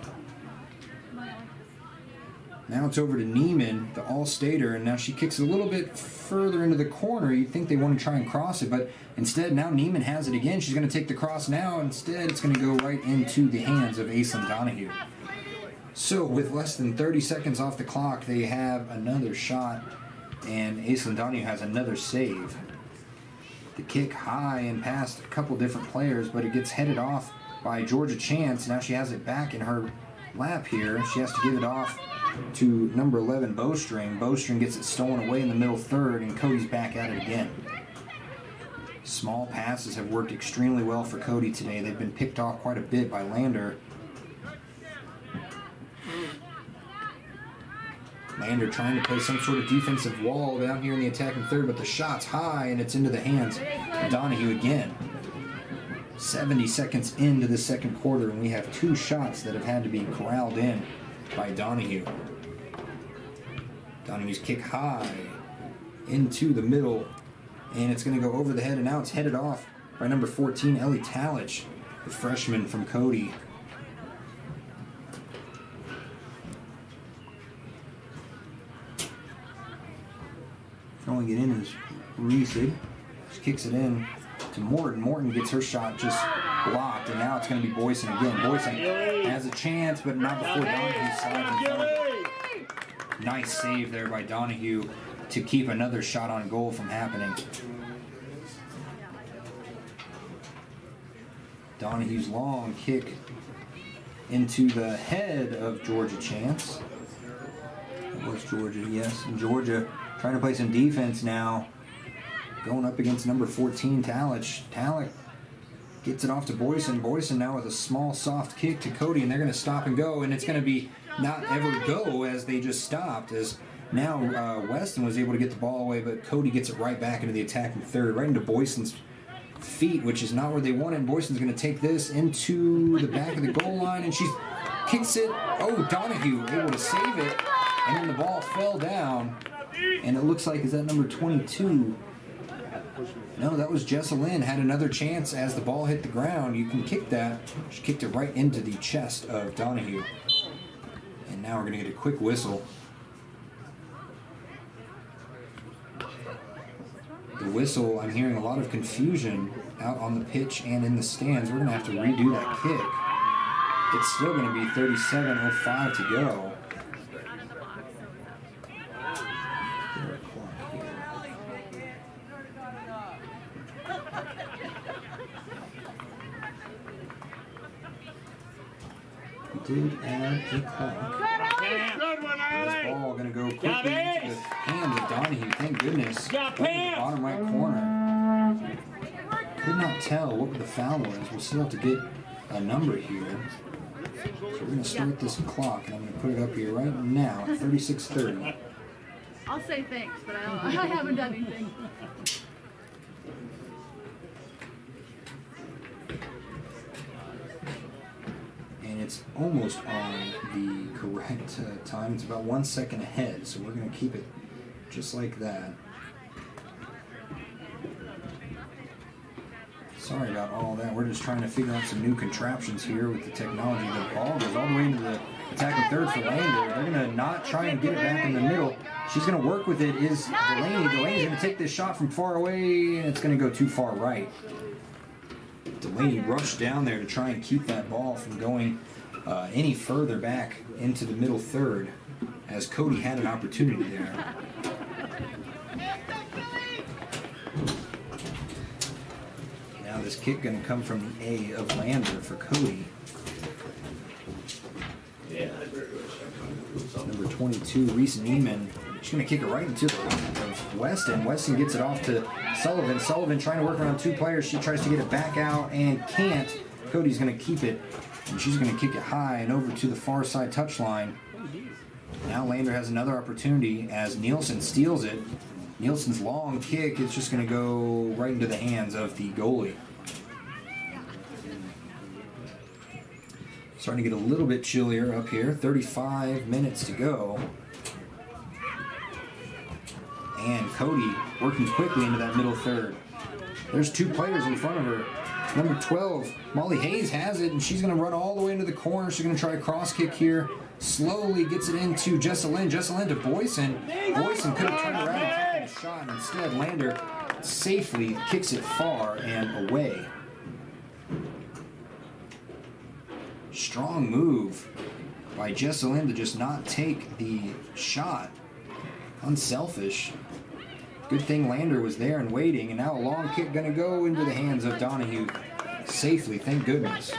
Now it's over to Neiman, the All-Stater, and now she kicks it a little bit further into the corner. You'd think they want to try and cross it, but instead now Neiman has it again. She's going to take the cross now. Instead, it's going to go right into the hands of Aislinn Donahue. So with less than 30 seconds off the clock, they have another shot, and Aislinn Donahue has another save. the kick high and past a couple different players, but it gets headed off by Georgia Chance. Now she has it back in her lap here. She has to give it off to number 11, Bowstring. Bowstring gets it stolen away in the middle third, and Cody's back at it again. Small passes have worked extremely well for Cody today. They've been picked off quite a bit by Lander. Lander trying to play some sort of defensive wall down here in the attacking third, but the shot's high and it's into the hands of Donahue again. 70 seconds into the second quarter, and we have 2 shots that have had to be corralled in by Donahue. Donahue's kick high into the middle, and it's going to go over the head, and now it's headed off by number 14, Ellie Talich, the freshman from Cody. Throwing it in is Reese. She kicks it in to Morton. Morton gets her shot just blocked, and now it's going to be Boyson again. Boyson has a chance, but not before Donahue slides in front. Nice save there by Donahue to keep another shot on goal from happening. Donahue's long kick into the head of Georgia Chance. It was Georgia, yes. And Georgia trying to play some defense now. Going up against number 14, Talich. Talich gets it off to Boyson. Boyson now with a small, soft kick to Cody, and they're going to stop and go, and it's going to be not ever go as they just stopped, as now Weston was able to get the ball away, but Cody gets it right back into the attacking third, right into Boyson's feet, which is not where they want it. And Boyson's going to take this into the back of the goal line, and she kicks it. Oh, Donahue able to save it, and then the ball fell down, and it looks like, is that number 22? No, that was Jessalyn. Had another chance as the ball hit the ground. You can kick that. She kicked it right into the chest of Donahue. And now we're going to get a quick whistle. The whistle, I'm hearing a lot of confusion out on the pitch and in the stands. We're going to have to redo that kick. It's still going to be 37:05 to go. Did add a clock. This ball going to go quickly into the hands of Donahue. Thank goodness. Right in the bottom right corner. Could not tell what the foul was. We'll still have to get a number here. So we're going to start this clock, and I'm going to put it up here right now at 36:30. I'll say thanks, but I haven't done anything. It's almost on the correct time. It's about 1 second ahead, so we're going to keep it just like that. Sorry about all that. We're just trying to figure out some new contraptions here with the technology. The ball goes all the way into the attacking third for Lander. They're going to not try and get it back in the middle. She's going to work with it is Delaney. Delaney's going to take this shot from far away, and it's going to go too far right. Delaney rushed down there to try and keep that ball from going any further back into the middle third, as Cody had an opportunity there. Now this kick going to come from the A of Lander for Cody. Number 22, Reese Neiman. She's going to kick it right into the lap of Weston. Weston gets it off to Sullivan. Sullivan trying to work around 2 players. She tries to get it back out and can't. Cody's going to keep it, and she's going to kick it high and over to the far side touchline. Now Lander has another opportunity as Nielsen steals it. Nielsen's long kick is just going to go right into the hands of the goalie. Starting to get a little bit chillier up here. 35 minutes to go. And Cody working quickly into that middle third. There's 2 players in front of her. Number 12, Molly Hayes has it, and she's going to run all the way into the corner. She's going to try a cross kick here. Slowly gets it into Jessalyn. Jessalyn to Boyson. Boyson could have turned around and taken a shot. Instead, Lander safely kicks it far and away. Strong move by Jessalyn to just not take the shot. Unselfish. Good thing Lander was there and waiting, and now a long kick going to go into the hands of Donahue safely, thank goodness.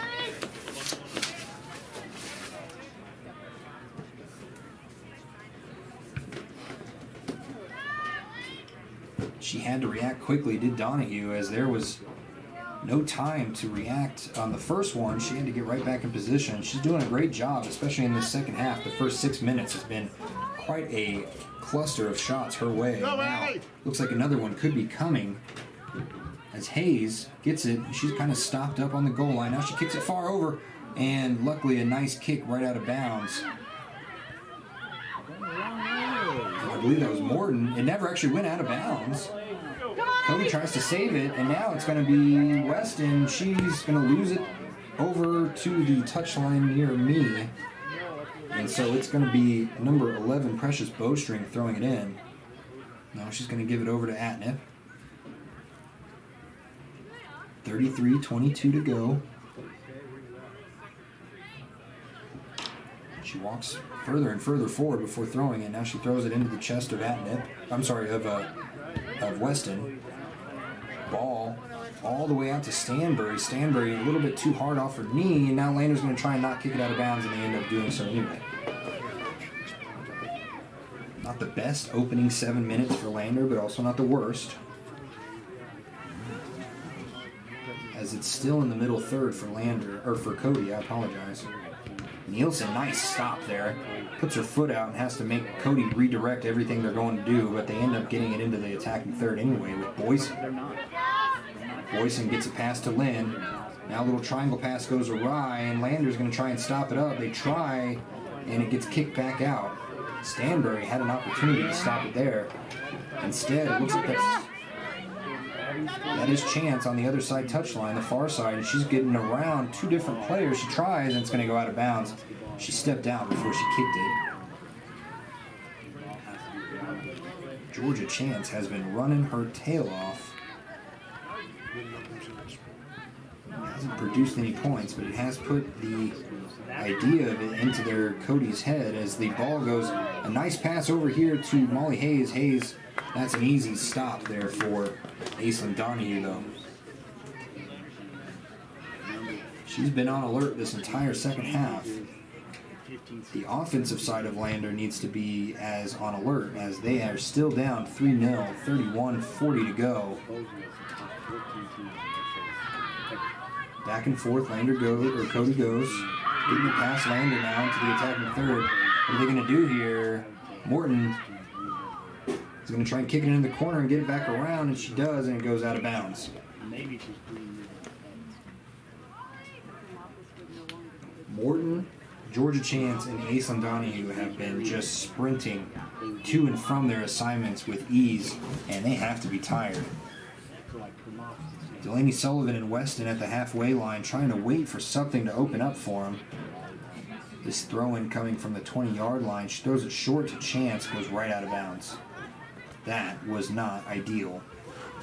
She had to react quickly, did Donahue, as there was no time to react on the first one. She had to get right back in position. She's doing a great job, especially in the second half. The first 6 minutes has been quite a cluster of shots her way. Now, looks like another one could be coming as Hayes gets it. She's kind of stopped up on the goal line. Now she kicks it far over, and luckily a nice kick right out of bounds. I believe that was Morton. It never actually went out of bounds. Cody tries to save it, and now it's going to be Weston. She's going to lose it over to the touchline near me. And so it's going to be number 11, Precious Bowstring, throwing it in. Now she's going to give it over to Atnip. 33-22 to go. She walks further and further forward before throwing it. Now she throws it into the chest of Atnip. I'm sorry, of Weston. Ball all the way out to Stanbury. Stanbury a little bit too hard off her knee, and now Lander's going to try and not kick it out of bounds, and they end up doing so anyway. Not the best opening 7 minutes for Lander, but also not the worst. As it's still in the middle third for Lander, or for Cody, I apologize. Nielsen, nice stop there. Puts her foot out and has to make Cody redirect everything they're going to do, but they end up getting it into the attacking third anyway with Boyson. Boyson gets a pass to Lynn. Now a little triangle pass goes awry, and Lander's going to try and stop it up. They try, and it gets kicked back out. Stanbury had an opportunity to stop it there. Instead, it looks like that is Chance on the other side touchline, the far side, and she's getting around two different players. She tries, and it's going to go out of bounds. She stepped out before she kicked it. Georgia Chance has been running her tail off. Hasn't produced any points, but it has put the idea of it into their Cody's head as the ball goes. A nice pass over here to Molly Hayes. Hayes, that's an easy stop there for Aislinn Donahue, though. She's been on alert this entire second half. The offensive side of Lander needs to be as on alert, as they are still down 3-0, 31-40 to go. Back and forth, Lander goes, or Cody goes, getting it past Lander now into the attacking third. What are they going to do here? Morton is going to try and kick it in the corner and get it back around, and she does, and it goes out of bounds. Morton, Georgia Chance, and Aislinn Donahue have been just sprinting to and from their assignments with ease, and they have to be tired. Delaney Sullivan and Weston at the halfway line trying to wait for something to open up for them. This throw-in coming from the 20-yard line. She throws it short to Chance, goes right out of bounds. That was not ideal.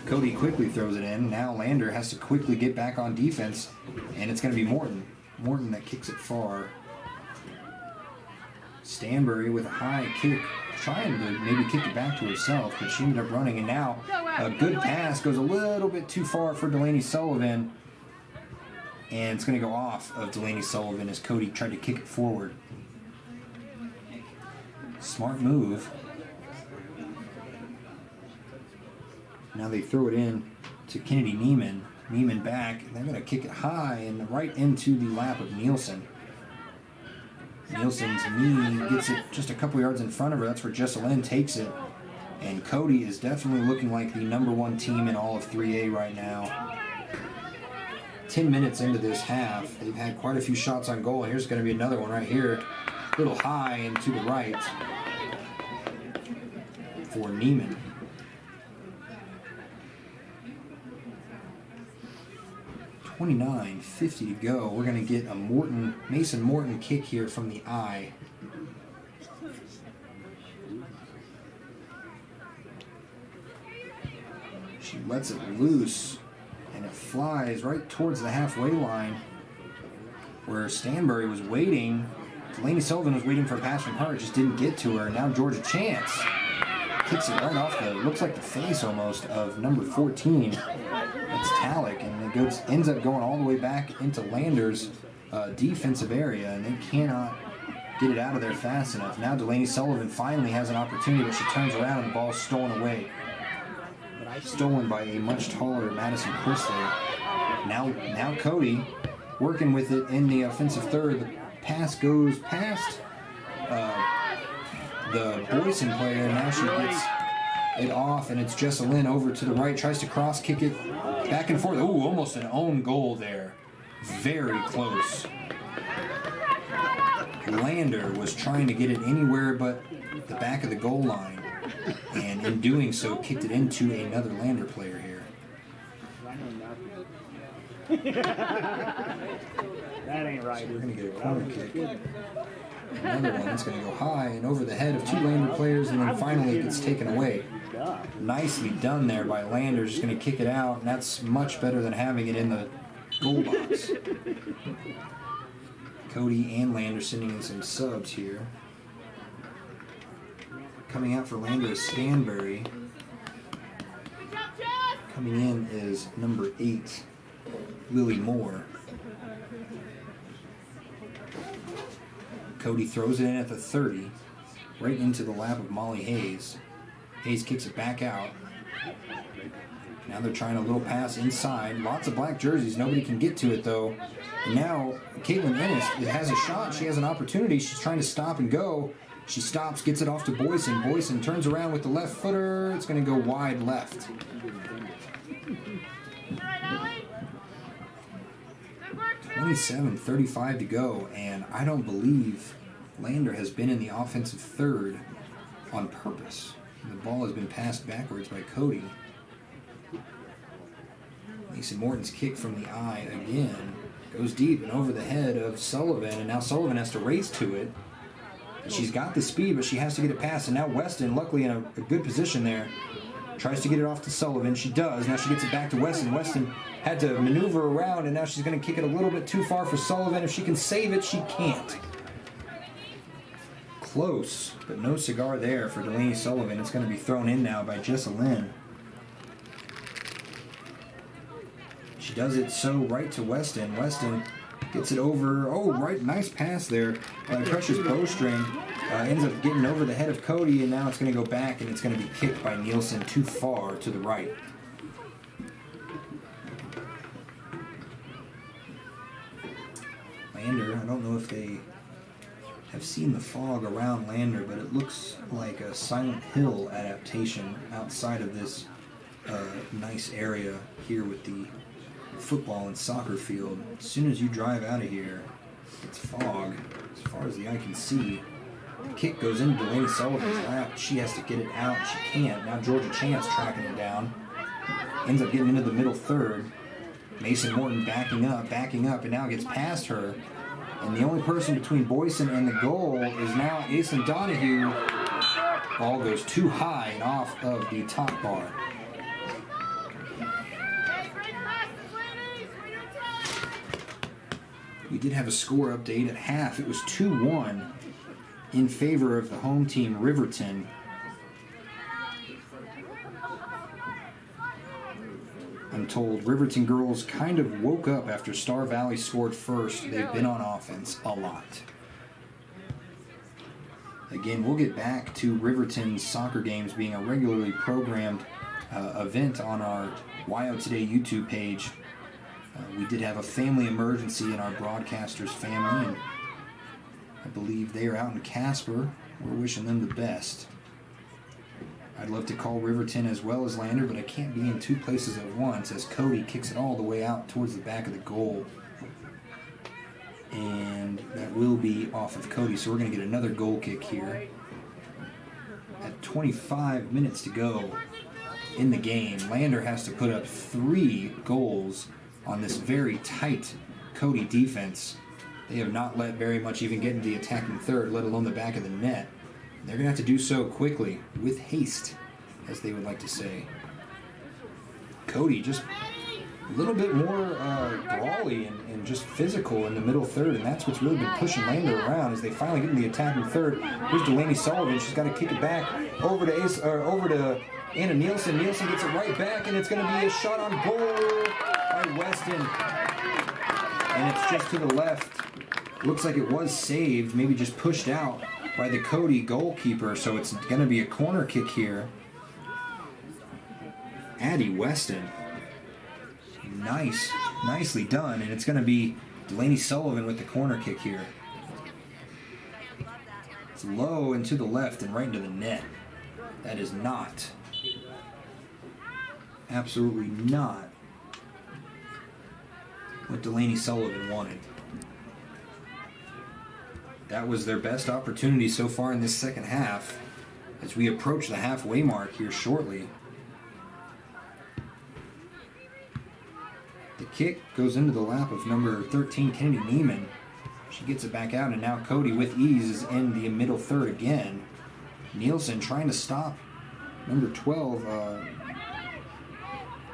Cody quickly throws it in. Now Lander has to quickly get back on defense, and it's going to be Morton. Morton that kicks it far. Stanbury with a high kick, trying to maybe kick it back to herself, but she ended up running, and now a good pass goes a little bit too far for Delaney Sullivan, and it's going to go off of Delaney Sullivan as Cody tried to kick it forward. Smart move. Now they throw it in to Kennedy Neiman. Neiman back, and they're going to kick it high and right into the lap of Nielsen. Nielsen's knee gets it just a couple yards in front of her. That's where Jessalyn takes it. And Cody is definitely looking like the #1 team in all of 3A right now. 10 minutes into this half, they've had quite a few shots on goal. Here's going to be another one right here. A little high and to the right for Neiman. $29.50 to go. We're going to get a Mason Morton kick here from the eye. She lets it loose, and it flies right towards the halfway line where Stanbury was waiting. Delaney Sullivan was waiting for a pass from her. It just didn't get to her. Now Georgia Chance kicks it right off the, looks like the face almost, of number 14. That's Talik, and it ends up going all the way back into Lander's defensive area, and they cannot get it out of there fast enough. Now Delaney Sullivan finally has an opportunity, but she turns around and the ball's stolen away. Stolen by a much taller Madison Chrysler. Now Cody working with it in the offensive third. The pass goes past the Boyson player, and now she gets it off, and it's Jessalyn over to the right, tries to cross kick it back and forth. Ooh, almost an own goal there. Very close. Lander was trying to get it anywhere but the back of the goal line, and in doing so kicked it into another Lander player here. That ain't right. So we're going to get a corner kick. Another one that's going to go high and over the head of two Lander players, and then finally it gets taken away. Nicely done there by Lander. Just going to kick it out, and that's much better than having it in the goal box. Cody and Lander sending in some subs here. Coming out for Lander is Stanbury. Coming in is number 8, Lily Moore. Cody throws it in at the 30, right into the lap of Molly Hayes. Hayes kicks it back out. Now they're trying a little pass inside. Lots of black jerseys. Nobody can get to it, though. And now Caitlin Ennis has a shot. She has an opportunity. She's trying to stop and go. She stops, gets it off to Boyson. Boyson turns around with the left footer. It's going to go wide left. 27:35 to go, and I don't believe Lander has been in the offensive third on purpose. The ball has been passed backwards by Cody. Mason Morton's kick from the eye again goes deep and over the head of Sullivan, and now Sullivan has to race to it. And she's got the speed, but she has to get it past, and now Weston, luckily in a good position there, tries to get it off to Sullivan. She does. Now she gets it back to Weston. Weston had to maneuver around, and now she's going to kick it a little bit too far for Sullivan. If she can save it, she can't. Close, but no cigar there for Delaney Sullivan. It's going to be thrown in now by Jessalyn. She does it so right to Weston. Weston gets it over. Oh, right, nice pass there by Precious Bowstring. Ends up getting over the head of Cody, and now it's going to go back, and it's going to be kicked by Nielsen too far to the right. Lander, I don't know if they have seen the fog around Lander, but it looks like a Silent Hill adaptation outside of this nice area here with the football and soccer field. As soon as you drive out of here, it's fog as far as the eye can see. The kick goes into Delaney Sullivan's lap. She has to get it out. She can't. Now Georgia Chance tracking it down. Ends up getting into the middle third. Mason Morton backing up, and now gets past her. And the only person between Boyson and the goal is now Asen Donahue. Ball goes too high and off of the top bar. We did have a score update at half. It was 2-1 in favor of the home team, Riverton. I'm told Riverton girls kind of woke up after Star Valley scored first. They've been on offense a lot. Again, we'll get back to Riverton's soccer games being a regularly programmed event on our WyoToday YouTube page. We did have a family emergency in our broadcaster's family, and I believe they are out in Casper. We're wishing them the best. I'd love to call Riverton as well as Lander, but I can't be in two places at once as Cody kicks it all the way out towards the back of the goal. And that will be off of Cody, so we're going to get another goal kick here. At 25 minutes to go in the game, Lander has to put up 3 goals on this very tight Cody defense. They have not let very much even get into the attacking third, let alone the back of the net. They're going to have to do so quickly, with haste, as they would like to say. Cody just a little bit more brawly and just physical in the middle third, and that's what's really been pushing Lander around as they finally get in the attacking third. Here's Delaney Sullivan. She's got to kick it back over to Anna Nielsen. Nielsen gets it right back, and it's going to be a shot on goal by Weston. And it's just to the left. Looks like it was saved, maybe just pushed out by the Cody goalkeeper, so it's going to be a corner kick here. Addie Weston. Nicely done, and it's going to be Delaney Sullivan with the corner kick here. It's low and to the left and right into the net. That is not, absolutely not what Delaney Sullivan wanted. That was their best opportunity so far in this second half as we approach the halfway mark here shortly. The kick goes into the lap of number 13, Kennedy Neiman. She gets it back out, and now Cody with ease is in the middle third again. Nielsen trying to stop number 12,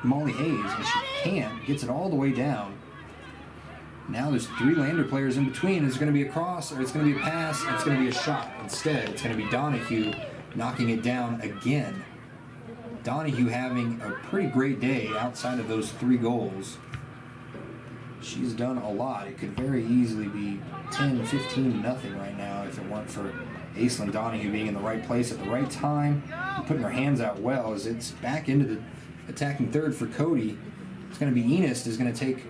Molly Hayes, and she can't. Gets it all the way down. Now there's 3 Lander players in between. Is it going to be a cross, or it's going to be a pass, and it's going to be a shot? Instead, it's going to be Donahue knocking it down again. Donahue having a pretty great day outside of those 3 goals. She's done a lot. It could very easily be 10, 15 nothing right now if it weren't for Aislinn Donahue being in the right place at the right time and putting her hands out well as it's back into the attacking third for Cody. It's going to be Enos is going to take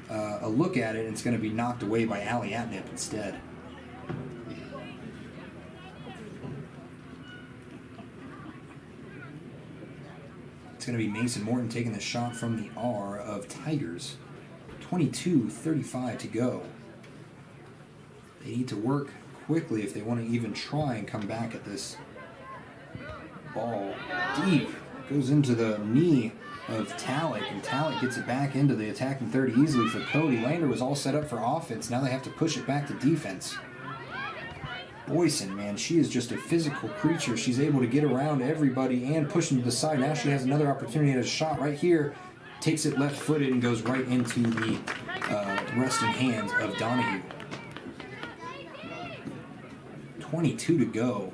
a look at it, and it's going to be knocked away by Allie Atnip instead. It's going to be Mason Morton taking the shot from the R of Tigers. 22:35 to go. They need to work quickly if they want to even try and come back at this ball. Deep. Goes into the knee of Talik, and Talik gets it back into the attacking third easily for Cody. Lander was all set up for offense. Now they have to push it back to defense. Boyson, man, she is just a physical creature. She's able to get around everybody and push them to the side. Now she has another opportunity at a shot right here. Takes it left-footed and goes right into the resting hands of Donahue. 22 to go.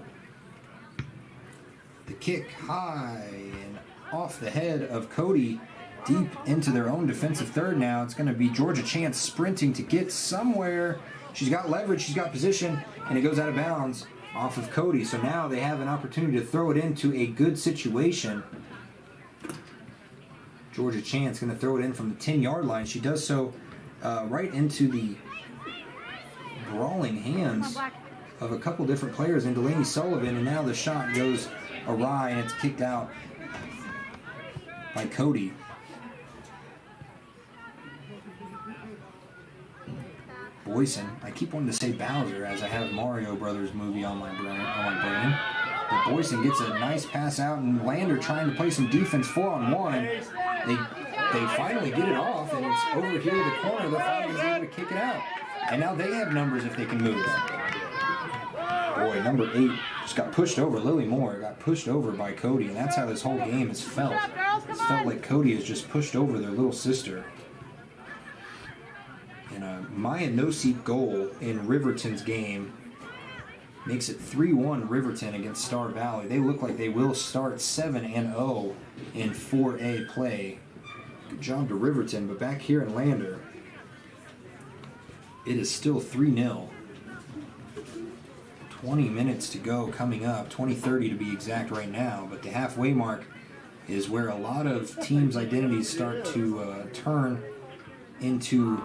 The kick high and off the head of Cody, deep into their own defensive third now. It's going to be Georgia Chance sprinting to get somewhere. She's got leverage, she's got position, and it goes out of bounds off of Cody. So now they have an opportunity to throw it into a good situation. Georgia Chance going to throw it in from the 10-yard line. She does so right into the brawling hands of a couple different players in Delaney Sullivan, and now the shot goes awry and it's kicked out by Cody. Boyson, I keep wanting to say Bowser as I have Mario Brothers movie on my brain. But Boyson gets a nice pass out, and Lander trying to play some defense 4-on-1. They finally get it off, and it's over here to the corner. The Fillies are able to kick it out. And now they have numbers if they can move. Boy, number 8 just got pushed over. Lily Moore got pushed over by Cody, and that's how this whole game has felt. It's felt like Cody has just pushed over their little sister. And a Maya No-Seat goal in Riverton's game makes it 3-1 Riverton against Star Valley. They look like they will start 7-0 in 4A play. Good job to Riverton, but back here in Lander, it is still 3-0. 20 minutes to go coming up, 20:30 to be exact right now, but the halfway mark is where a lot of teams' identities start to turn into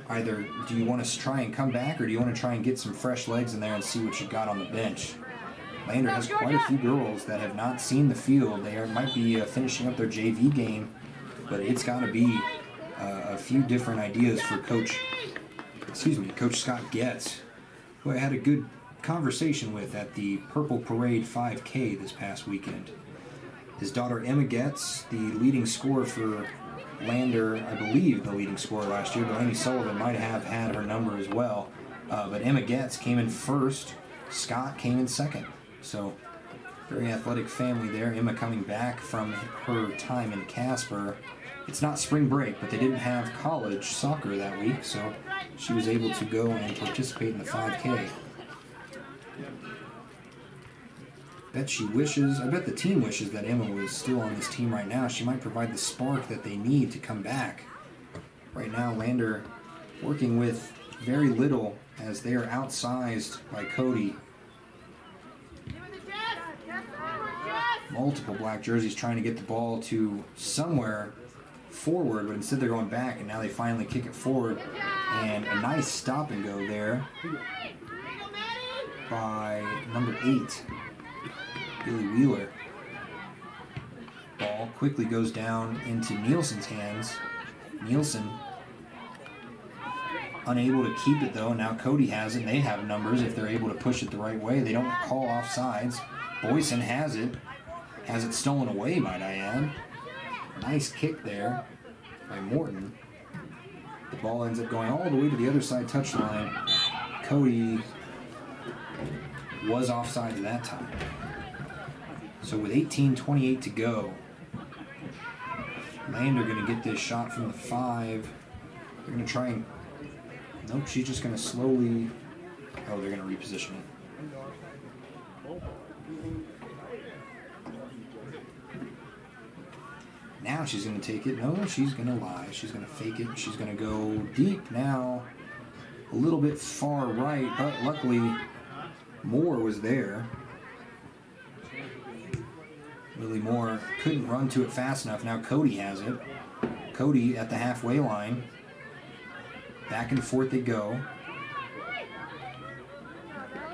either do you want to try and come back or do you want to try and get some fresh legs in there and see what you got on the bench. Lander has quite a few girls that have not seen the field. They might be finishing up their JV game, but it's got to be a few different ideas for Coach Scott Getz, who I had a good conversation with at the Purple Parade 5K this past weekend. His daughter Emma Getz, the leading scorer for Lander, I believe the leading scorer last year. Delaney Sullivan might have had her number as well. But Emma Getz came in first. Scott came in second. So, very athletic family there. Emma coming back from her time in Casper. it's not spring break, but they didn't have college soccer that week, so she was able to go and participate in the 5K. I bet the team wishes that Emma was still on this team right now. She might provide the spark that they need to come back. Right now, Lander working with very little as they are outsized by Cody. Multiple black jerseys trying to get the ball to somewhere forward, but instead they're going back, and now they finally kick it forward. And a nice stop and go there by number 8. Billy Wheeler. Ball quickly goes down into Nielsen's hands. Nielsen unable to keep it though. Now Cody has it. And they have numbers if they're able to push it the right way. They don't call offsides. Boyson has it. Has it stolen away, might I add. Nice kick there by Morton. The ball ends up going all the way to the other side touchline. Cody was offside that time. So with 18:28 to go, Lander going to get this shot from the 5. They're going to try and... Nope, she's just going to slowly... Oh, they're going to reposition it. Now she's going to take it. No, she's going to lie. She's going to fake it. She's going to go deep now. A little bit far right, but luckily Moore was there. Lily Moore couldn't run to it fast enough. Now Cody has it. Cody at the halfway line. Back and forth they go.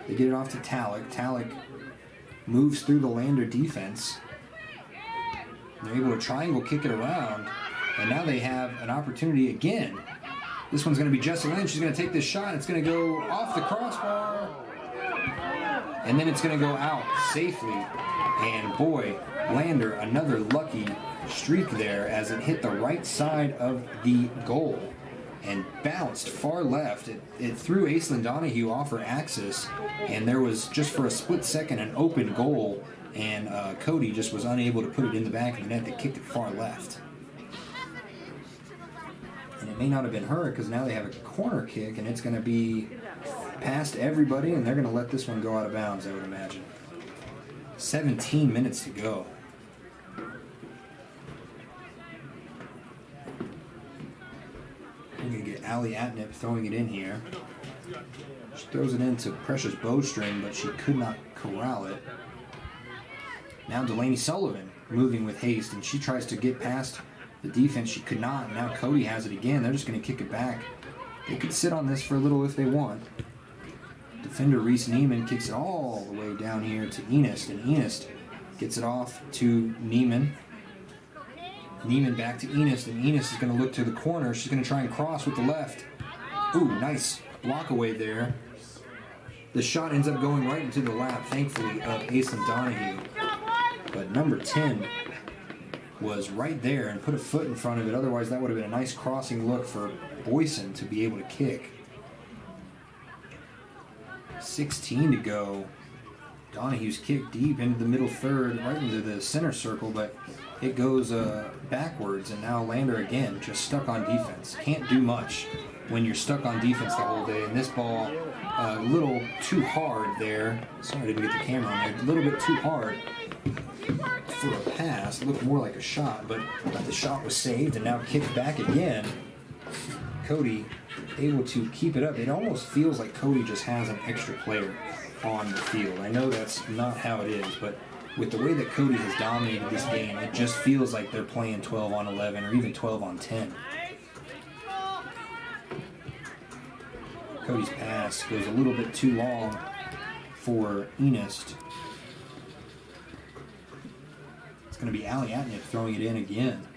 They get it off to Talick. Talick moves through the Lander defense. They're able to triangle kick it around. And now they have an opportunity again. This one's going to be Jessica Lynn. She's going to take this shot. It's going to go off the crossbar. And then it's going to go out safely. And boy, Lander, another lucky streak there as it hit the right side of the goal and bounced far left. It threw Aislinn Donahue off her axis, and there was just for a split second an open goal, and Cody just was unable to put it in the back of the net. They kicked it far left. And it may not have been her because now they have a corner kick, and it's going to be past everybody, and they're going to let this one go out of bounds, I would imagine. 17 minutes to go. We're going to get Allie Atnip throwing it in here. She throws it into Precious Bowstring, but she could not corral it. Now Delaney Sullivan moving with haste, and she tries to get past the defense. She could not. Now Cody has it again. They're just going to kick it back. They could sit on this for a little if they want. Defender Reese Neiman kicks it all the way down here to Enist, and Enist gets it off to Neiman. Neiman back to Enist, and Enist is going to look to the corner. She's going to try and cross with the left. Ooh, nice block away there. The shot ends up going right into the lap, thankfully, of Aislinn Donahue. But number 10 was right there and put a foot in front of it. Otherwise, that would have been a nice crossing look for Boyson to be able to kick. 16 to go. Donahue's kick deep into the middle third, right into the center circle, but it goes backwards, and now Lander again just stuck on defense. Can't do much when you're stuck on defense the whole day, and this ball a little too hard there. Sorry I didn't get the camera on there. A little bit too hard for a pass. It looked more like a shot, but the shot was saved and now kicked back again. Cody able to keep it up. It almost feels like Cody just has an extra player on the field. I know that's not how it is, but with the way that Cody has dominated this game, it just feels like they're playing 12 on 11 or even 12 on 10. Cody's pass goes a little bit too long for Enist. It's going to be Allie Atnip throwing it in again.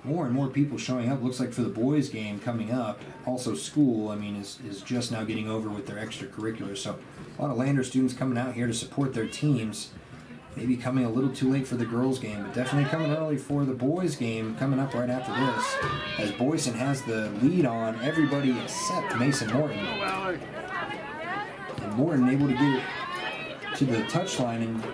More and more people showing up. Looks like for the boys game coming up. Also school, I mean, is just now getting over with their extracurriculars. So a lot of Lander students coming out here to support their teams. Maybe coming a little too late for the girls game, but definitely coming early for the boys game coming up right after this. As Boyson has the lead on everybody except Mason Morton. And Morton able to get it to the touchline, and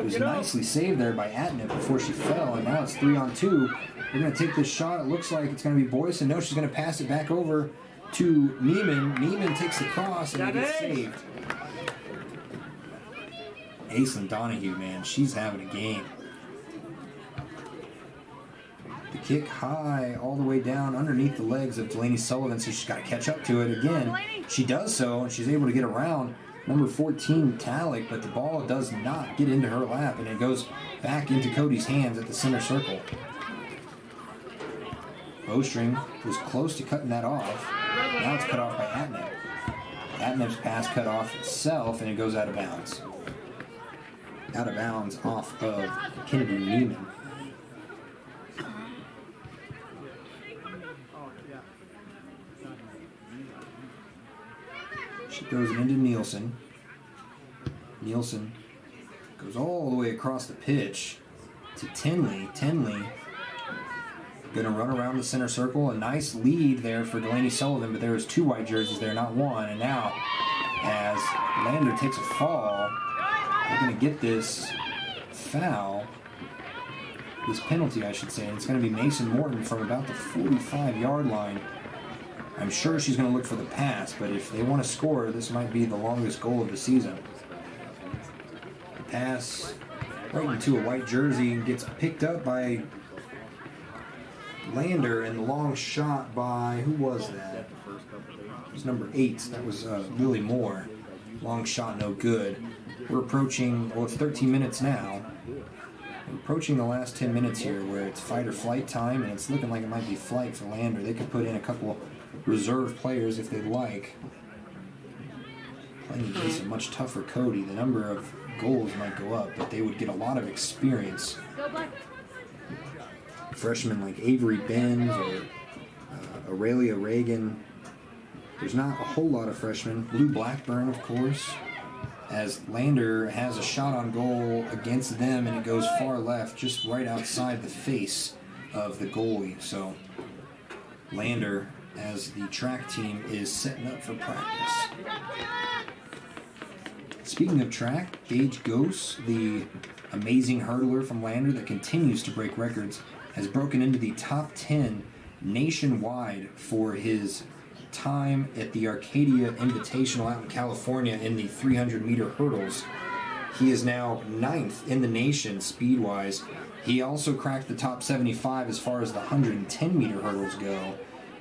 It was nicely saved there by Atnip before she fell, and now it's 3-on-2. They're going to take this shot. It looks like it's going to be Boyce, and no, she's going to pass it back over to Neiman. Neiman takes the cross, and it gets saved. Aislinn Donahue, man, she's having a game. The kick high all the way down underneath the legs of Delaney Sullivan, so she's got to catch up to it again. She does so, and she's able to get around number 14, Talik, but the ball does not get into her lap, and it goes back into Cody's hands at the center circle. Bowstring was close to cutting that off. Now it's cut off by Atnip. Atnip's pass cut off itself, and it goes out of bounds. Out of bounds off of Kennedy Neiman. She throws it into Nielsen. Nielsen goes all the way across the pitch to Tinley. Tinley going to run around the center circle. A nice lead there for Delaney Sullivan, but there was 2 white jerseys there, not 1. And now, as Lander takes a fall, they're going to get this foul, this penalty, I should say. And it's going to be Mason Morton from about the 45-yard line. I'm sure she's going to look for the pass, but if they want to score, this might be the longest goal of the season. The pass right into a white jersey gets picked up by Lander, and the long shot by, who was that? It was number 8. That was Lily Moore. Long shot, no good. We're approaching, well, it's 13 minutes now. We're approaching the last 10 minutes here where it's fight or flight time, and it's looking like it might be flight for Lander. They could put in a couple reserve players if they'd like. Playing against a much tougher Cody, the number of goals might go up, but they would get a lot of experience. Freshmen like Avery Benz or Aurelia Reagan. There's not a whole lot of freshmen. Blue Blackburn, of course, as Lander has a shot on goal against them, and it goes far left, just right outside the face of the goalie. So Lander, as the track team, is setting up for practice. Speaking of track, Gage Gose, the amazing hurdler from Lander that continues to break records, has broken into the top 10 nationwide for his time at the Arcadia Invitational out in California in the 300-meter hurdles. He is now 9th in the nation speed-wise. He also cracked the top 75 as far as the 110-meter hurdles go.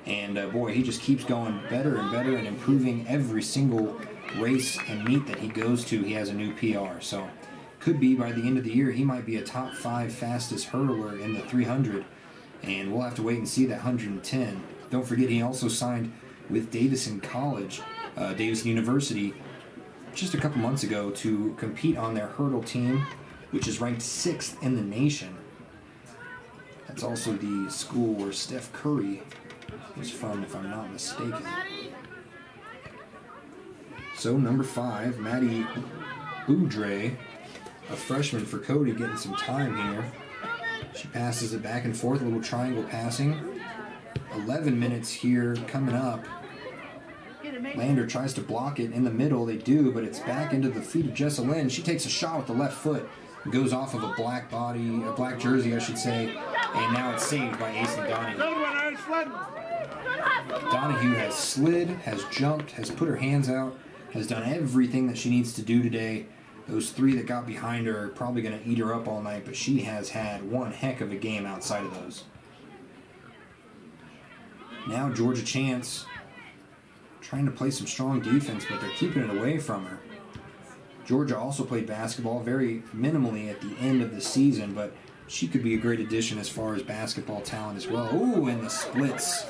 And boy, he just keeps going better and better and improving every single race and meet that he goes to. He has a new PR. So could be by the end of the year he might be a top 5 fastest hurdler in the 300. And we'll have to wait and see that 110. Don't forget he also signed with Davison College, Davison University, just a couple months ago to compete on their hurdle team, which is ranked 6th in the nation. That's also the school where Steph Curry is from, if I'm not mistaken. So number 5, Maddie Boudre, a freshman for Cody, getting some time here. She passes it back and forth, a little triangle passing. 11 minutes here coming up. Lander tries to block it in the middle. They do, but it's back into the feet of Jessa Lynn. She takes a shot with the left foot. Goes off of a black body, a black jersey, I should say. And now it's saved by Aislinn Donahue. Donahue has slid, has jumped, has put her hands out, has done everything that she needs to do today. Those 3 that got behind her are probably going to eat her up all night, but she has had one heck of a game outside of those. Now Georgia Chance trying to play some strong defense, but they're keeping it away from her. Georgia also played basketball very minimally at the end of the season, but she could be a great addition as far as basketball talent as well. Ooh, and the splits.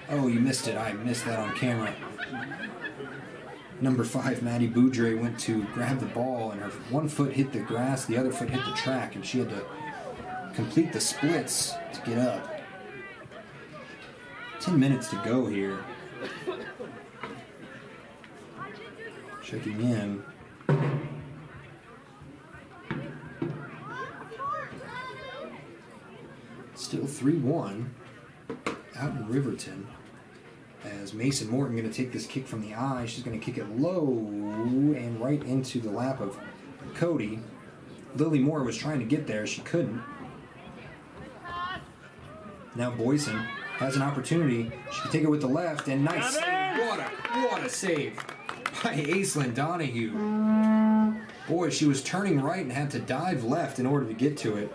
Oh, you missed it. I missed that on camera. Number 5, Maddie Boudre, went to grab the ball, and her one foot hit the grass, the other foot hit the track, and she had to complete the splits to get up. 10 minutes to go here. Checking in. Still 3-1 out in Riverton. As Mason Morton going to take this kick from the eye. She's going to kick it low and right into the lap of Cody. Lily Moore was trying to get there. She couldn't. Now Boyson has an opportunity. She can take it with the left, and nice save. What a save by Aislinn Donahue. Boy, she was turning right and had to dive left in order to get to it.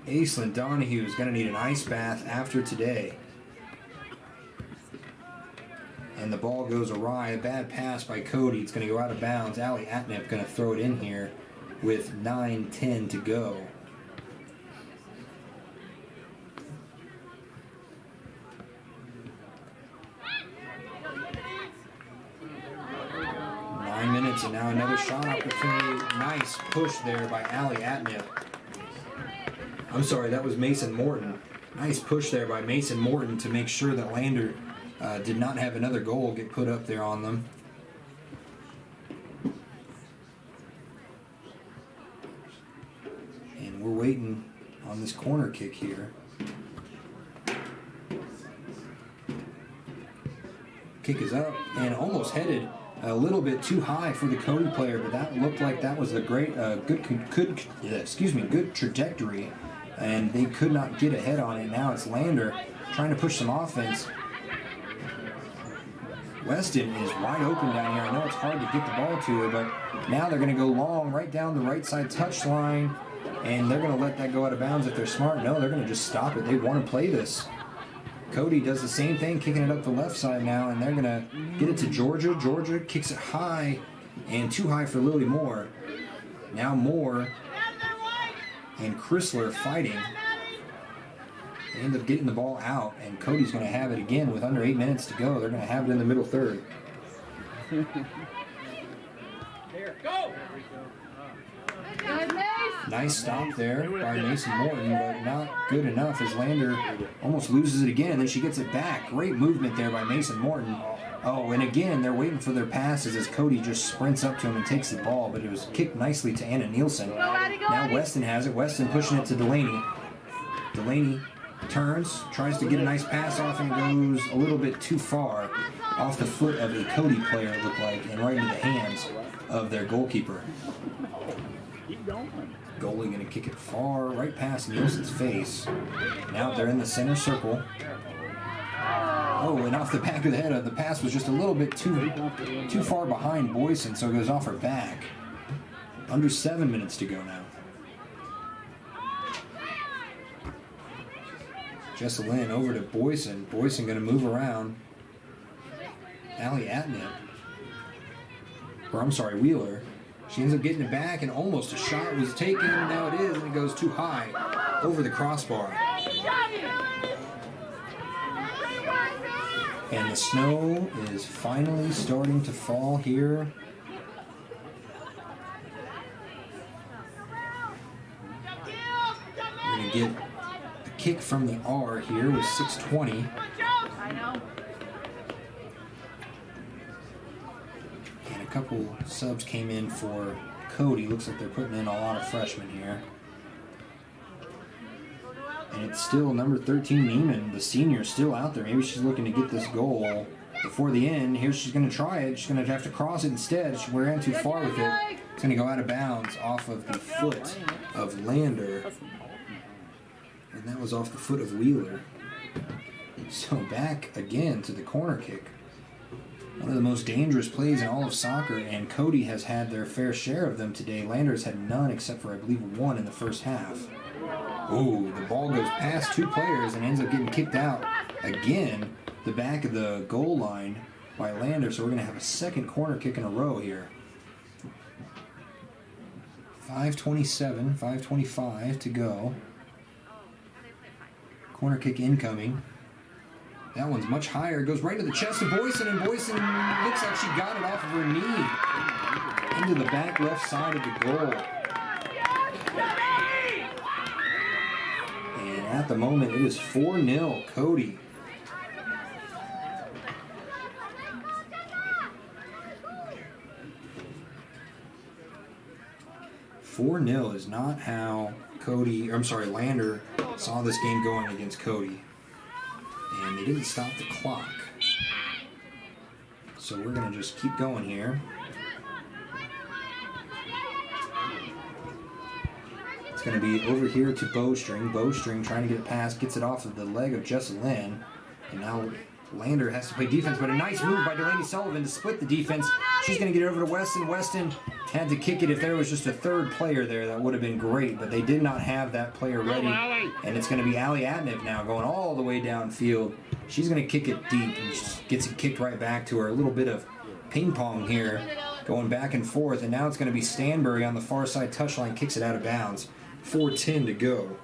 Aislinn Donahue is going to need an ice bath after today. And the ball goes awry. A bad pass by Cody. It's going to go out of bounds. Allie Atnip going to throw it in here with 9:10 to go. And now another shot opportunity. Nice push there by Allie Atnip. I'm sorry, that was Mason Morton. Nice push there by Mason Morton to make sure that Lander did not have another goal get put up there on them. And we're waiting on this corner kick here. Kick is up and almost headed a little bit too high for the Cody player, but that looked like that was a great, good trajectory, and they could not get ahead on it. Now it's Lander trying to push some offense. Weston is wide open down here. I know it's hard to get the ball to her, but now they're going to go long right down the right side touch line, and they're going to let that go out of bounds if they're smart. No, they're going to just stop it. They want to play this. Cody does the same thing, kicking it up the left side now, and they're going to get it to Georgia. Georgia kicks it high, and too high for Lily Moore. Now Moore and Chrysler fighting. They end up getting the ball out, and Cody's going to have it again with under 8 minutes to go. They're going to have it in the middle third. Here, go! Nice stop there by Mason Morton, but not good enough as Lander almost loses it again. Then she gets it back. Great movement there by Mason Morton. Oh, and again, they're waiting for their passes as Cody just sprints up to him and takes the ball, but it was kicked nicely to Anna Nielsen. Now Weston has it. Weston pushing it to Delaney. Delaney turns, tries to get a nice pass off, and goes a little bit too far off the foot of a Cody player, it looked like, and right into the hands of their goalkeeper. Goalie going to kick it far, right past Nielsen's face. Now they're in the center circle. Oh, and off the back of the head, the pass was just a little bit too far behind Boyson, so it goes off her back. Under 7 minutes to go now. Jessalyn over to Boyson. Boyson going to move around. Allie Atnip. Or I'm sorry, Wheeler. She ends up getting it back, and almost a shot was taken. Now it is, and it goes too high over the crossbar. And the snow is finally starting to fall here. We're going to get a kick from the R here with 6:20. And a couple subs came in for Cody. Looks like they're putting in a lot of freshmen here. And it's still number 13, Neiman, the senior, still out there. Maybe she's looking to get this goal before the end. Here she's going to try it. She's going to have to cross it instead. She ran too far with it. It's going to go out of bounds off of the foot of Lander. And that was off the foot of Wheeler. So back again to the corner kick. One of the most dangerous plays in all of soccer, and Cody has had their fair share of them today. Lander's had none except for, I believe, one in the first half. Ooh, the ball goes past two players and ends up getting kicked out again, the back of the goal line by Lander. So we're going to have a second corner kick in a row here. 5:27, 5:25 to go. Corner kick incoming. That one's much higher. It goes right to the chest of Boyson, and Boyson looks like she got it off of her knee into the back left side of the goal. And at the moment, it is 4-0 Cody. "4-0 is not how Lander saw this game going against Cody. And they didn't stop the clock. So we're going to just keep going here. It's going to be over here to Bowstring. Bowstring trying to get it past, gets it off of the leg of Jessalyn. And now Lander has to play defense, but a nice move by Delaney Sullivan to split the defense. She's going to get it over to Weston. Weston had to kick it. If there was just a third player there, that would have been great, but they did not have that player ready. And it's going to be Allie Adnev now going all the way downfield. She's going to kick it deep and just gets it kicked right back to her. A little bit of ping pong here, going back and forth, and now it's going to be Stanbury on the far side touchline, kicks it out of bounds. 4:10 to go.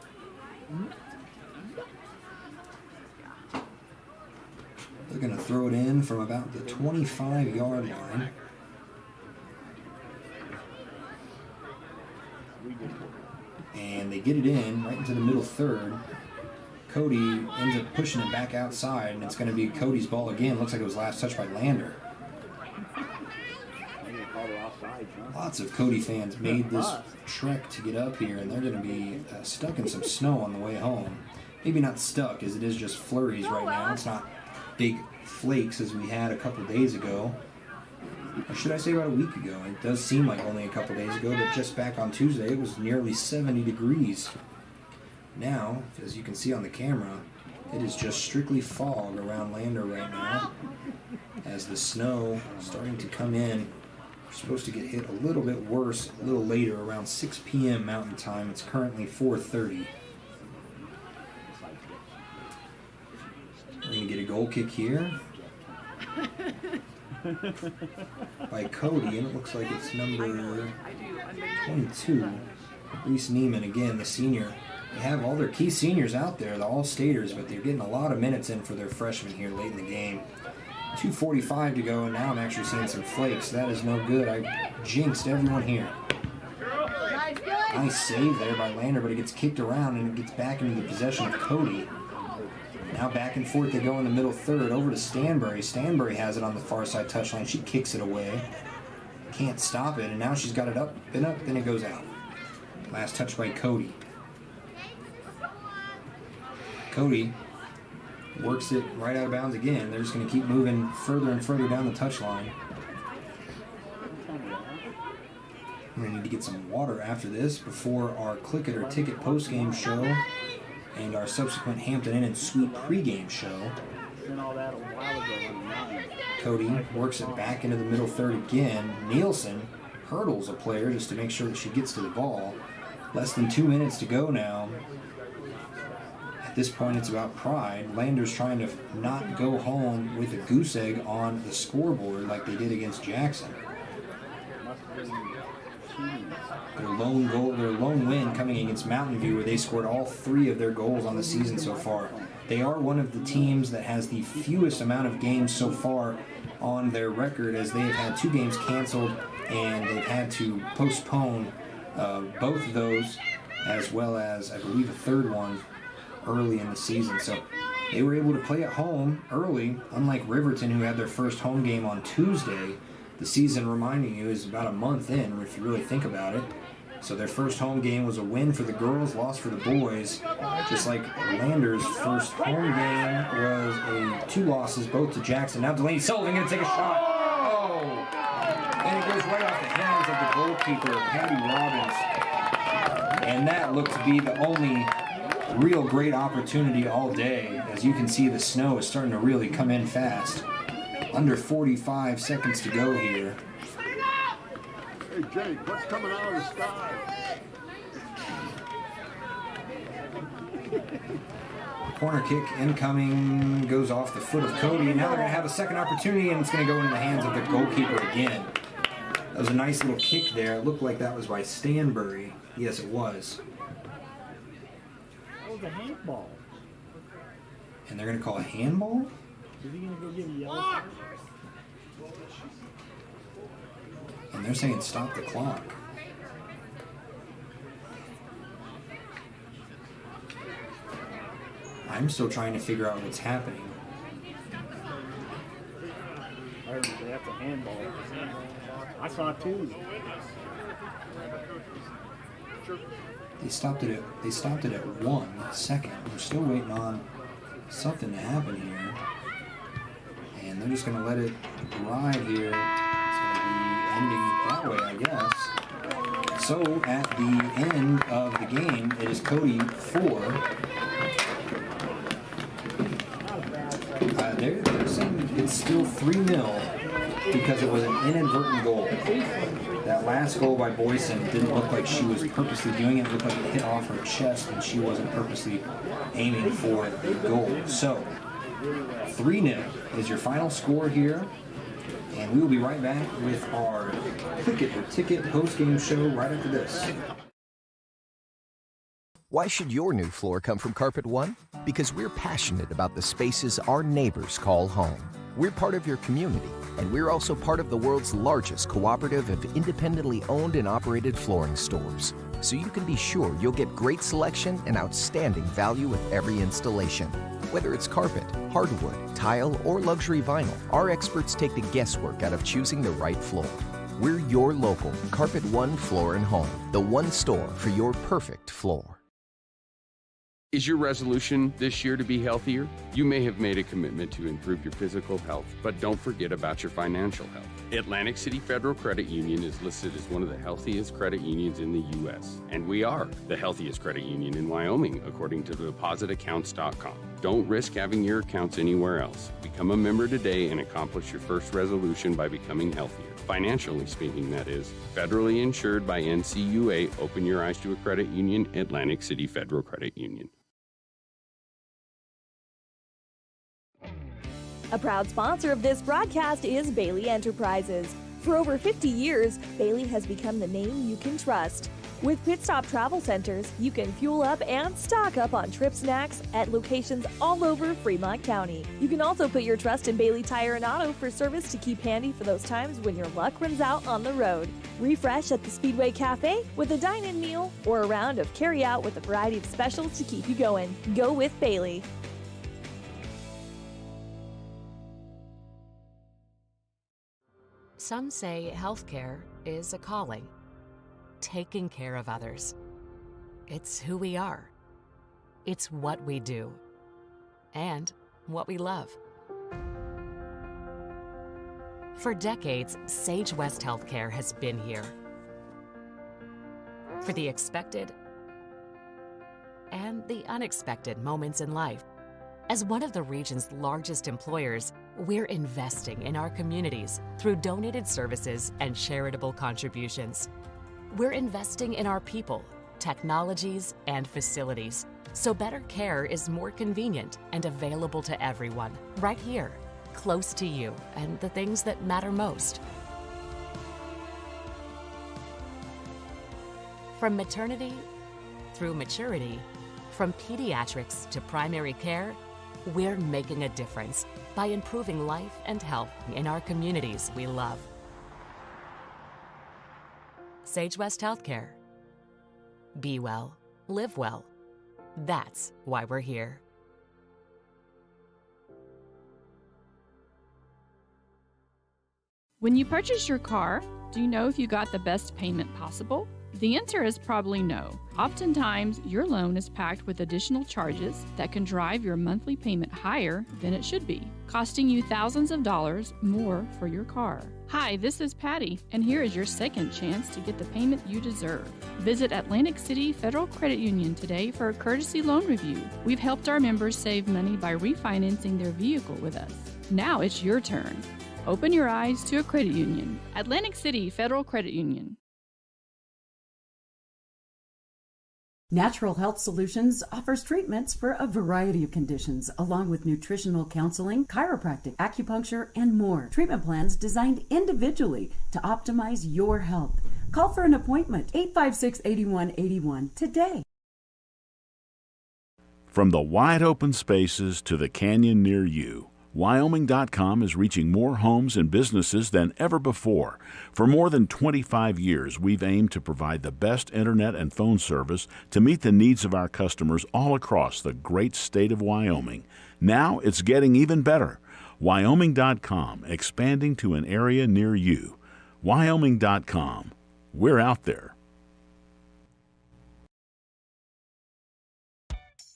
They're going to throw it in from about the 25-yard line. And they get it in right into the middle third. Cody ends up pushing it back outside, and it's going to be Cody's ball again. Looks like it was last touched by Lander. Lots of Cody fans made this trek to get up here, and they're going to be stuck in some snow on the way home. Maybe not stuck, as it is just flurries right now. It's not big flakes as we had a couple days ago. Or should I say about a week ago? It does seem like only a couple days ago, but just back on Tuesday it was nearly 70 degrees. Now, as you can see on the camera, it is just strictly fog around Lander right now as the snow is starting to come in. We're supposed to get hit a little bit worse a little later, around 6 p.m. Mountain Time. It's currently 4:30. We're going to get a goal kick here by Cody, and it looks like it's number 22, Reese Neiman, again, the senior. They have all their key seniors out there, the all-staters, but they're getting a lot of minutes in for their freshmen here late in the game. 2:45 to go, and now I'm actually seeing some flakes. That is no good. I jinxed everyone here. Nice save there by Lander, but it gets kicked around, and it gets back into the possession of Cody. Now back and forth they go in the middle third, over to Stanbury. Stanbury has it on the far side touchline. She kicks it away. Can't stop it, and now she's got it up, then it goes out. Last touch by Cody. Cody works it right out of bounds again. They're just going to keep moving further and further down the touchline. We're going to need to get some water after this before our Click It or Ticket postgame show and our subsequent Hampton Inn and Suite pregame show. Cody works it back into the middle third again. Nielsen hurdles a player just to make sure that she gets to the ball. Less than 2 minutes to go now. At this point, it's about pride. Lander's trying to not go home with a goose egg on the scoreboard like they did against Jackson. Their lone win coming against Mountain View, where they scored all 3 of their goals on the season so far. They are one of the teams that has the fewest amount of games so far on their record, as they have had 2 games canceled and they've had to postpone both of those, as well as I believe a third one early in the season. So they were able to play at home early, unlike Riverton, who had their first home game on Tuesday. The season, reminding you, is about a month in, if you really think about it. So their first home game was a win for the girls, loss for the boys. Just like Lander's first home game was 2 losses, both to Jackson. Now Delaney Sullivan going to take a shot. Oh! And it goes right off the hands of the goalkeeper, Patty Robbins. And that looked to be the only real great opportunity all day. As you can see, the snow is starting to really come in fast. Under 45 seconds to go here. Hey, Jake, what's coming out of the sky? Corner kick incoming, goes off the foot of Cody. Now they're going to have a second opportunity, and it's going to go into the hands of the goalkeeper again. That was a nice little kick there. It looked like that was by Stanbury. Yes, it was. That was a handball. And they're going to call a handball? Is he going to go get a yellow card? And they're saying stop the clock. I'm still trying to figure out what's happening. I heard they have to handball. I saw it too. They stopped it at 1 second. We're still waiting on something to happen here. And they're just going to let it ride here. It's going to be ending that way, I guess. So at the end of the game, it is Cody 4. They're saying it's still 3-0 because it was an inadvertent goal. That last goal by Boyson didn't look like she was purposely doing it. It looked like it hit off her chest and she wasn't purposely aiming for the goal. So 3-0 is your final score here. And we will be right back with our Click It or Ticket post-game show right after this. Why should your new floor come from Carpet One? Because we're passionate about the spaces our neighbors call home. We're part of your community, and we're also part of the world's largest cooperative of independently owned and operated flooring stores. So you can be sure you'll get great selection and outstanding value with every installation. Whether it's carpet, hardwood, tile, or luxury vinyl, our experts take the guesswork out of choosing the right floor. We're your local Carpet One Floor and Home, the one store for your perfect floor. Is your resolution this year to be healthier? You may have made a commitment to improve your physical health, but don't forget about your financial health. Atlantic City Federal Credit Union is listed as one of the healthiest credit unions in the U.S., and we are the healthiest credit union in Wyoming, according to depositaccounts.com. Don't risk having your accounts anywhere else. Become a member today and accomplish your first resolution by becoming healthier. Financially speaking, that is. Federally insured by NCUA. Open your eyes to a credit union. Atlantic City Federal Credit Union. A proud sponsor of this broadcast is Bailey Enterprises. For over 50 years, Bailey has become the name you can trust. With Pit Stop Travel Centers, you can fuel up and stock up on trip snacks at locations all over Fremont County. You can also put your trust in Bailey Tire and Auto for service to keep handy for those times when your luck runs out on the road. Refresh at the Speedway Cafe with a dine-in meal or a round of carry-out with a variety of specials to keep you going. Go with Bailey. Some say healthcare is a calling. Taking care of others. It's who we are. It's what we do. And what we love. For decades, Sage West Healthcare has been here. For the expected and the unexpected moments in life. As one of the region's largest employers, we're investing in our communities through donated services and charitable contributions. We're investing in our people, technologies, and facilities, so better care is more convenient and available to everyone, right here, close to you and the things that matter most. From maternity through maturity, from pediatrics to primary care, we're making a difference by improving life and health in our communities we love. Sage West Healthcare. Be well, live well. That's why we're here. When you purchase your car, do you know if you got the best payment possible? The answer is probably no. Oftentimes, your loan is packed with additional charges that can drive your monthly payment higher than it should be, costing you thousands of dollars more for your car. Hi, this is Patty, and here is your second chance to get the payment you deserve. Visit Atlantic City Federal Credit Union today for a courtesy loan review. We've helped our members save money by refinancing their vehicle with us. Now it's your turn. Open your eyes to a credit union. Atlantic City Federal Credit Union. Natural Health Solutions offers treatments for a variety of conditions, along with nutritional counseling, chiropractic, acupuncture, and more. Treatment plans designed individually to optimize your health. Call for an appointment, 856-8181 today. From the wide open spaces to the canyon near you, Wyoming.com is reaching more homes and businesses than ever before. For more than 25 years, we've aimed to provide the best internet and phone service to meet the needs of our customers all across the great state of Wyoming. Now it's getting even better. Wyoming.com, expanding to an area near you. Wyoming.com. We're out there.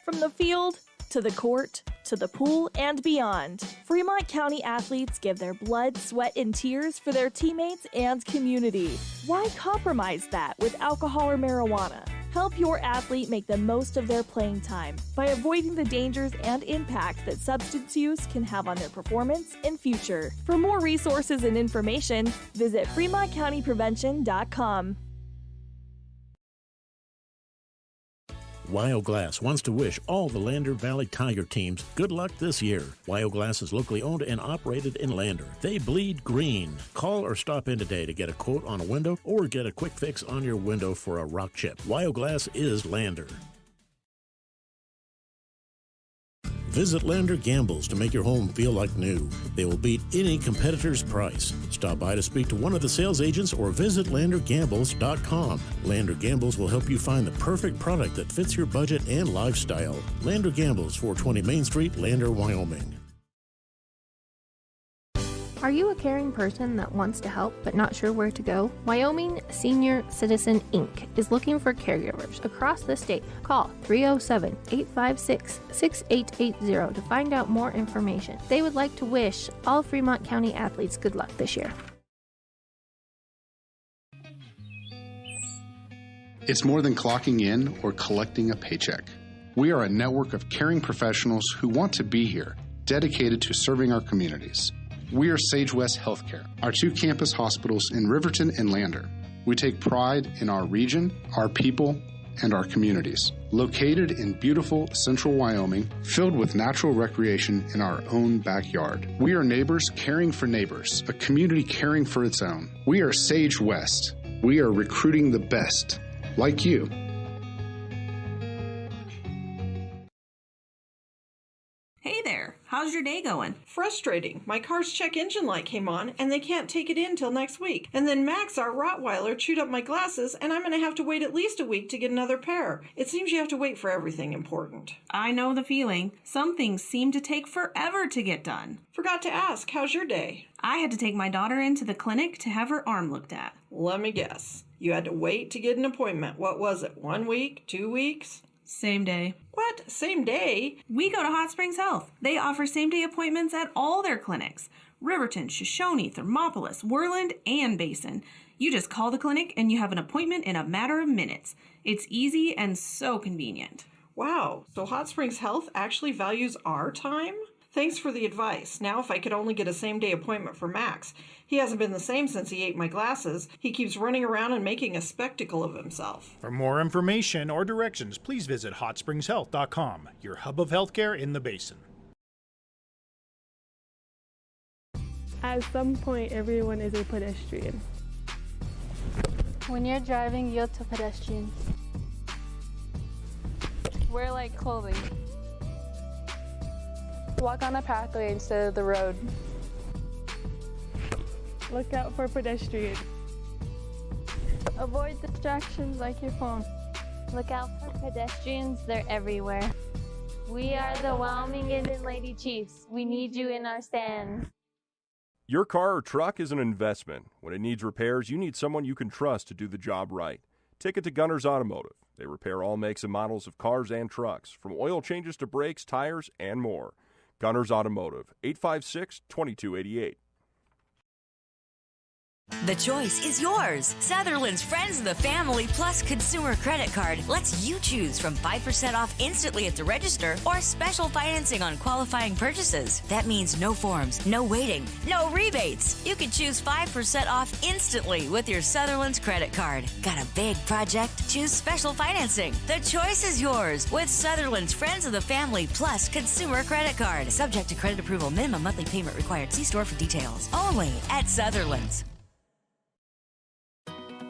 From the field to the court to the pool and beyond. Fremont County athletes give their blood, sweat, and tears for their teammates and community. Why compromise that with alcohol or marijuana? Help your athlete make the most of their playing time by avoiding the dangers and impact that substance use can have on their performance and future. For more resources and information, visit FremontCountyPrevention.com. WyoGlass wants to wish all the Lander Valley Tiger teams good luck this year. WyoGlass is locally owned and operated in Lander. They bleed green. Call or stop in today to get a quote on a window or get a quick fix on your window for a rock chip. WyoGlass is Lander. Visit Lander Gambles to make your home feel like new. They will beat any competitor's price. Stop by to speak to one of the sales agents or visit LanderGambles.com. Lander Gambles will help you find the perfect product that fits your budget and lifestyle. Lander Gambles, 420 Main Street, Lander, Wyoming. Are you a caring person that wants to help but not sure where to go? Wyoming Senior Citizen Inc. is looking for caregivers across the state. Call 307-856-6880 to find out more information. They would like to wish all Fremont County athletes good luck this year. It's more than clocking in or collecting a paycheck. We are a network of caring professionals who want to be here, dedicated to serving our communities. We are Sage West Healthcare, our 2 campus hospitals in Riverton and Lander. We take pride in our region, our people, and our communities. Located in beautiful central Wyoming, filled with natural recreation in our own backyard. We are neighbors caring for neighbors, a community caring for its own. We are Sage West. We are recruiting the best, like you. Hey there, how's your day going? Frustrating. My car's check engine light came on and they can't take it in till next week. And then Max, our Rottweiler, chewed up my glasses and I'm going to have to wait at least a week to get another pair. It seems you have to wait for everything important. I know the feeling. Some things seem to take forever to get done. Forgot to ask, how's your day? I had to take my daughter into the clinic to have her arm looked at. Let me guess. You had to wait to get an appointment. What was it, 1 week, 2 weeks? Same day. What? Same day? We go to Hot Springs Health. They offer same-day appointments at all their clinics. Riverton, Shoshone, Thermopolis, Worland, and Basin. You just call the clinic and you have an appointment in a matter of minutes. It's easy and so convenient. Wow, so Hot Springs Health actually values our time? Thanks for the advice. Now if I could only get a same-day appointment for Max. He hasn't been the same since he ate my glasses. He keeps running around and making a spectacle of himself. For more information or directions, please visit hotspringshealth.com, your hub of healthcare in the Basin. At some point, everyone is a pedestrian. When you're driving, yield to pedestrians. Wear light clothing. Walk on a pathway instead of the road. Look out for pedestrians. Avoid distractions like your phone. Look out for pedestrians, they're everywhere. We are the Wyoming Indian Lady Chiefs. We need you in our stand. Your car or truck is an investment. When it needs repairs, you need someone you can trust to do the job right. Take it to Gunner's Automotive. They repair all makes and models of cars and trucks, from oil changes to brakes, tires, and more. Gunner's Automotive, 856-2288. The choice is yours. Sutherland's Friends of the Family Plus Consumer Credit Card lets you choose from 5% off instantly at the register or special financing on qualifying purchases. That means no forms, no waiting, no rebates. You can choose 5% off instantly with your Sutherland's credit card. Got a big project? Choose special financing. The choice is yours with Sutherland's Friends of the Family Plus Consumer Credit Card. Subject to credit approval. Minimum monthly payment required. See store for details. Only at Sutherland's.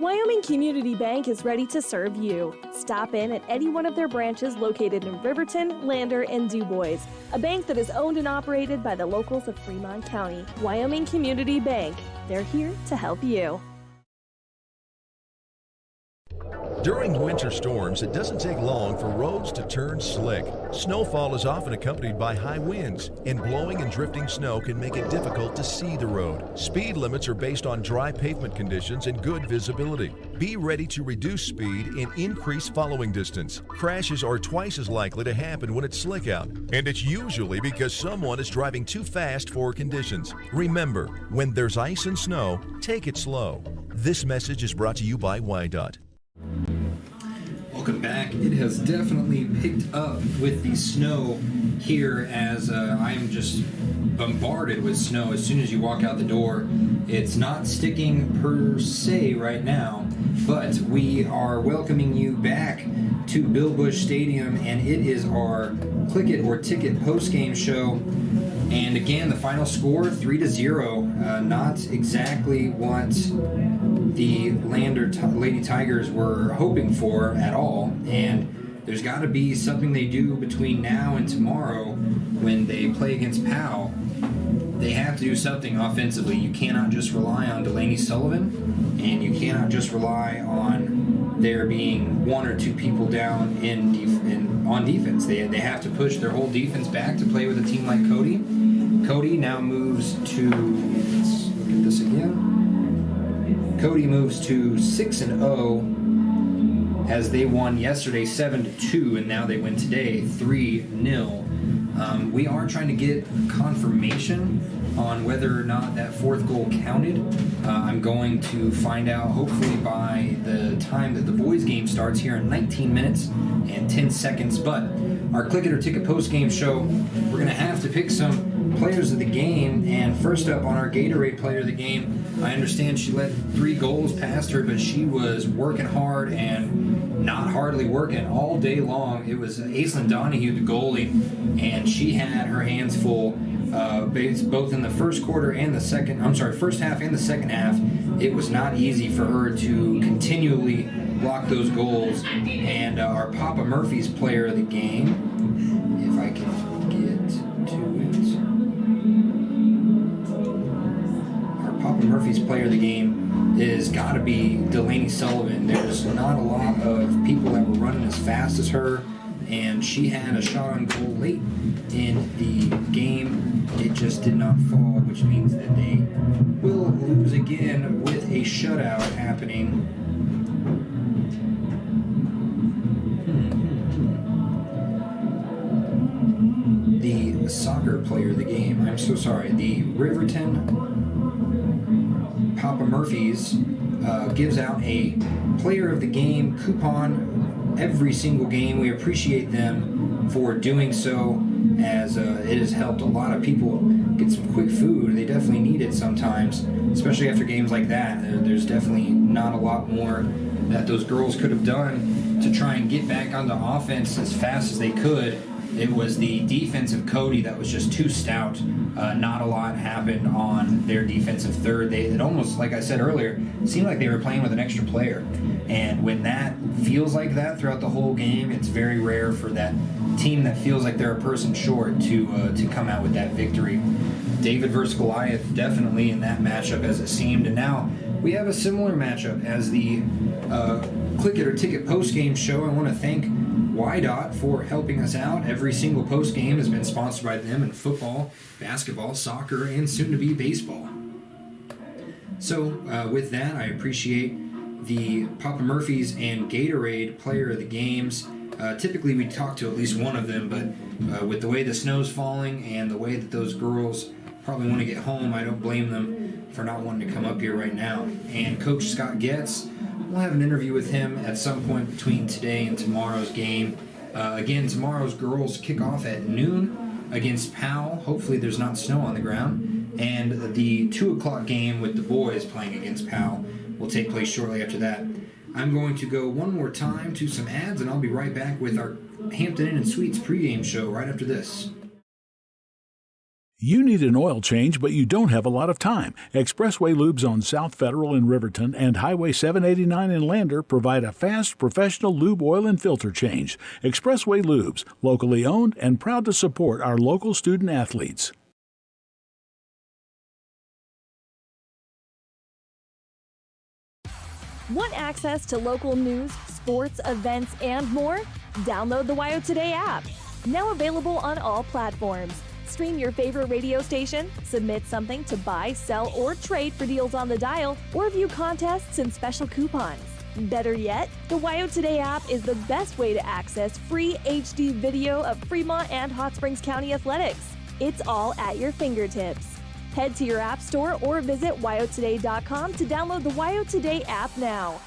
Wyoming Community Bank is ready to serve you. Stop in at any one of their branches located in Riverton, Lander, and DuBois. A bank that is owned and operated by the locals of Fremont County. Wyoming Community Bank. They're here to help you. During winter storms, it doesn't take long for roads to turn slick. Snowfall is often accompanied by high winds, and blowing and drifting snow can make it difficult to see the road. Speed limits are based on dry pavement conditions and good visibility. Be ready to reduce speed and increase following distance. Crashes are twice as likely to happen when it's slick out, and it's usually because someone is driving too fast for conditions. Remember, when there's ice and snow, take it slow. This message is brought to you by WYDOT. Welcome back. It has definitely picked up with the snow here as I am just bombarded with snow as soon as you walk out the door. It's not sticking per se right now, but we are welcoming you back to Bill Busch Stadium, and it is our Click It or Ticket postgame show. And again, the final score 3-0. Not exactly what the Lander Lady Tigers were hoping for at all. And there's got to be something they do between now and tomorrow when they play against Powell. They have to do something offensively. You cannot just rely on Delaney Sullivan, and you cannot just rely on there being one or two people down on defense. They have to push their whole defense back to play with a team like Cody. Cody now moves to, let's look at this again. Cody moves to 6-0 as they won yesterday 7-2, and now they win today 3-0. We are trying to get confirmation on whether or not that fourth goal counted. I'm going to find out hopefully by the time that the boys game starts here in 19 minutes and 10 seconds. But our Click It or Ticket post-game show, we're going to have to pick some players of the game. And first up on our Gatorade player of the game, I understand she let 3 goals past her, but she was working hard and not hardly working all day long. It was Aislinn Donahue, the goalie, and she had her hands full both in the first half and the second half. It was not easy for her to continually block those goals. And our Papa Murphy's player of the game, if I can get to it, our Papa Murphy's player of the game is got to be Delaney Sullivan. There's not a lot of people that were running as fast as her, and she had a shot on goal late in the game. It just did not fall, which means that they will lose again with a shutout happening. The soccer player of the game, I'm so sorry, the Riverton Papa Murphy's gives out a player of the game coupon every single game. We appreciate them for doing so, as it has helped a lot of people get some quick food. They definitely need it sometimes, especially after games like that. There's definitely not a lot more that those girls could have done to try and get back on the offense as fast as they could. It was the defense of Cody that was just too stout. Not a lot happened on their defensive third. It almost, like I said earlier, seemed like they were playing with an extra player. And when that feels like that throughout the whole game, it's very rare for that team that feels like they're a person short to come out with that victory. David versus Goliath definitely in that matchup as it seemed. And now we have a similar matchup as the Click It or Ticket post-game show. I want to thank WYDOT for helping us out. Every single post-game has been sponsored by them in football, basketball, soccer, and soon-to-be baseball. So with that, I appreciate the Papa Murphy's and Gatorade player of the games. Typically we talk to at least one of them, but with the way the snow's falling and the way that those girls probably want to get home, I don't blame them for not wanting to come up here right now. And Coach Scott Getz, we'll have an interview with him at some point between today and tomorrow's game. Again, tomorrow's girls kick off at noon against Powell. Hopefully there's not snow on the ground. And the 2 o'clock game with the boys playing against Powell will take place shortly after that. I'm going to go one more time to some ads, and I'll be right back with our Hampton Inn & Suites pregame show right after this. You need an oil change, but you don't have a lot of time. Expressway Lubes on South Federal in Riverton and Highway 789 in Lander provide a fast, professional lube, oil, and filter change. Expressway Lubes, locally owned and proud to support our local student athletes. Want access to local news, sports, events, and more? Download the WyoToday app. Now available on all platforms. Stream your favorite radio station, submit something to buy, sell, or trade for deals on the dial, or view contests and special coupons. Better yet, the WyoToday app is the best way to access free HD video of Fremont and Hot Springs County athletics. It's all at your fingertips. Head to your app store or visit WyoToday.com to download the WyoToday app now.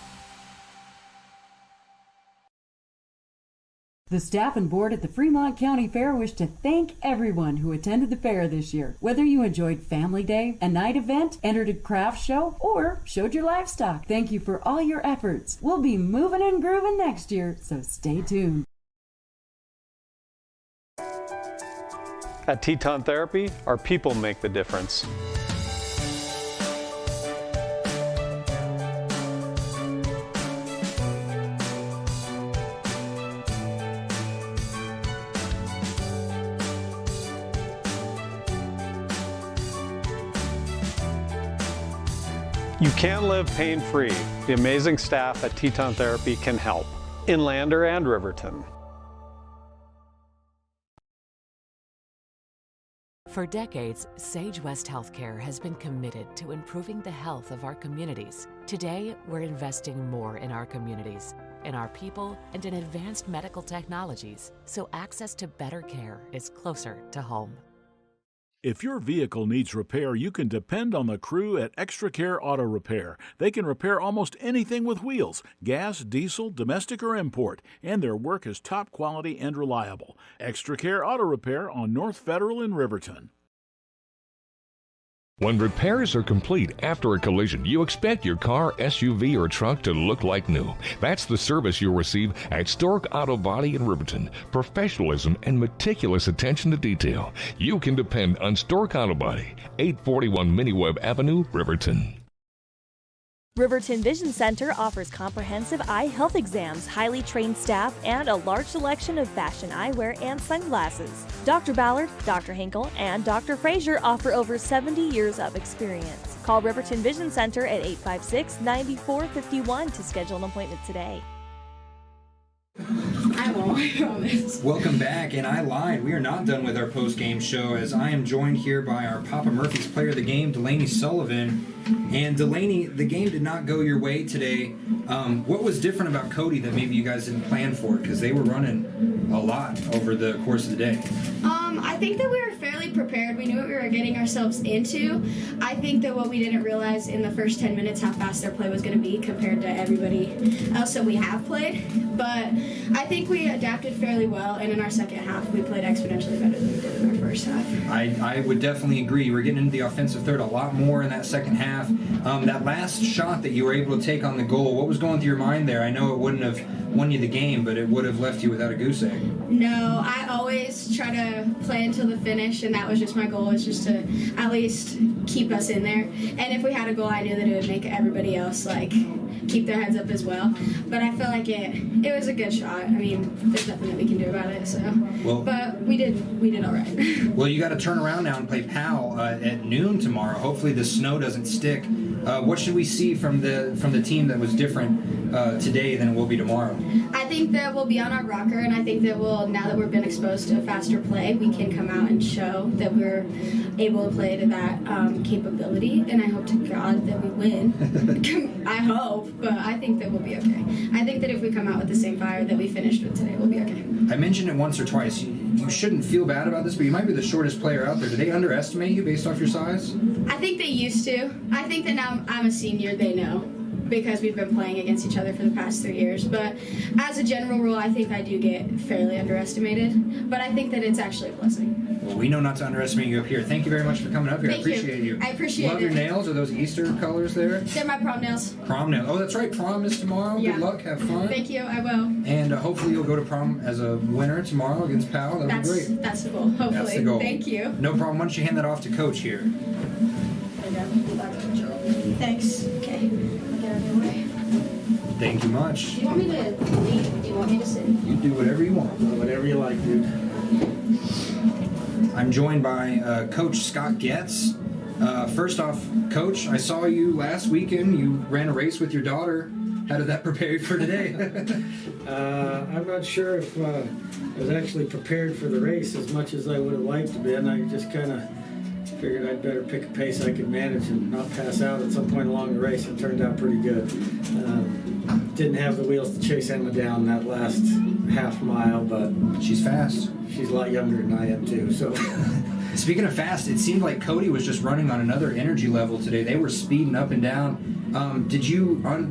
The staff and board at the Fremont County Fair wish to thank everyone who attended the fair this year. Whether you enjoyed Family Day, a night event, entered a craft show, or showed your livestock, thank you for all your efforts. We'll be moving and grooving next year, so stay tuned. At Teton Therapy, our people make the difference. You can live pain-free. The amazing staff at Teton Therapy can help in Lander and Riverton. For decades, Sage West Healthcare has been committed to improving the health of our communities. Today, we're investing more in our communities, in our people, and in advanced medical technologies, so access to better care is closer to home. If your vehicle needs repair, you can depend on the crew at Extra Care Auto Repair. They can repair almost anything with wheels, gas, diesel, domestic, or import, and their work is top quality and reliable. Extra Care Auto Repair on North Federal in Riverton. When repairs are complete after a collision, you expect your car, SUV, or truck to look like new. That's the service you'll receive at Stork Auto Body in Riverton. Professionalism and meticulous attention to detail. You can depend on Stork Auto Body, 841 Miniweb Avenue, Riverton. Riverton Vision Center offers comprehensive eye health exams, highly trained staff, and a large selection of fashion eyewear and sunglasses. Dr. Ballard, Dr. Hinkle, and Dr. Frazier offer over 70 years of experience. Call Riverton Vision Center at 856-9451 to schedule an appointment today. I won't, I promise. Welcome back, and I lied. We are not done with our post-game show, as I am joined here by our Papa Murphy's player of the game, Delaney Sullivan. And Delaney, the game did not go your way today. What was different about Cody that maybe you guys didn't plan for? Because they were running a lot over the course of the day. I think that we were fairly prepared. We knew what we were getting ourselves into. I think that what we didn't realize in the first 10 minutes how fast their play was going to be compared to everybody else that we have played. But I think we adapted fairly well, and in our second half, we played exponentially better than we did in our first half. I would definitely agree. We're getting into the offensive third a lot more in that second half. That last shot that you were able to take on the goal, what was going through your mind there? I know it wouldn't have won you the game, but it would have left you without a goose egg. No, I always try to play until the finish, and that was just my goal, is just to at least keep us in there. And if we had a goal, I knew that it would make everybody else keep their heads up as well. But I feel like it was a good shot. I mean, there's nothing that we can do about it. So, but we did all right. Well, you got to turn around now and play PAL at noon tomorrow. Hopefully the snow doesn't stick. What should we see from the team that was different today than it will be tomorrow? I think that we'll be on our rocker, and I think that now that we've been exposed to faster play, we can come out and show that we're able to play to that capability, and I hope to God that we win. I hope, but I think that we'll be okay. I think that if we come out with the same fire that we finished with today, we'll be okay. I mentioned it once or twice. You shouldn't feel bad about this, but you might be the shortest player out there. Do they underestimate you based off your size? I think they used to. I think that now I'm a senior, they know, because we've been playing against each other for the past 3 years. But as a general rule, I think I do get fairly underestimated. But I think that it's actually a blessing. Well, we know not to underestimate you up here. Thank you very much for coming up here. Thank I appreciate you. I appreciate Love it. your nails. Are those Easter colors there? They're my prom nails. Prom nails. Oh, that's right. Prom is tomorrow. Yeah. Good luck. Have fun. Thank you. I will. And hopefully you'll go to prom as a winner tomorrow against Powell. That would be great. That's the goal. Hopefully. That's the goal. Thank you. No problem. Why don't you hand that off to Coach here? Thanks. Okay. I'll get out of your way. Thank you much. Do you want me to leave? Do you want me to sit? You do whatever you want. Whatever you like, dude. I'm joined by Coach Scott Getz. First off, Coach, I saw you last weekend. You ran a race with your daughter. How did that prepare you for today? I'm not sure if I was actually prepared for the race as much as I would have liked to be, and I just kind of figured I'd better pick a pace I could manage and not pass out at some point along the race. It turned out pretty good. Didn't have the wheels to chase Emma down that last half mile, but she's fast. She's a lot younger than I am too. So, speaking of fast, it seemed like Cody was just running on another energy level today. They were speeding up and down.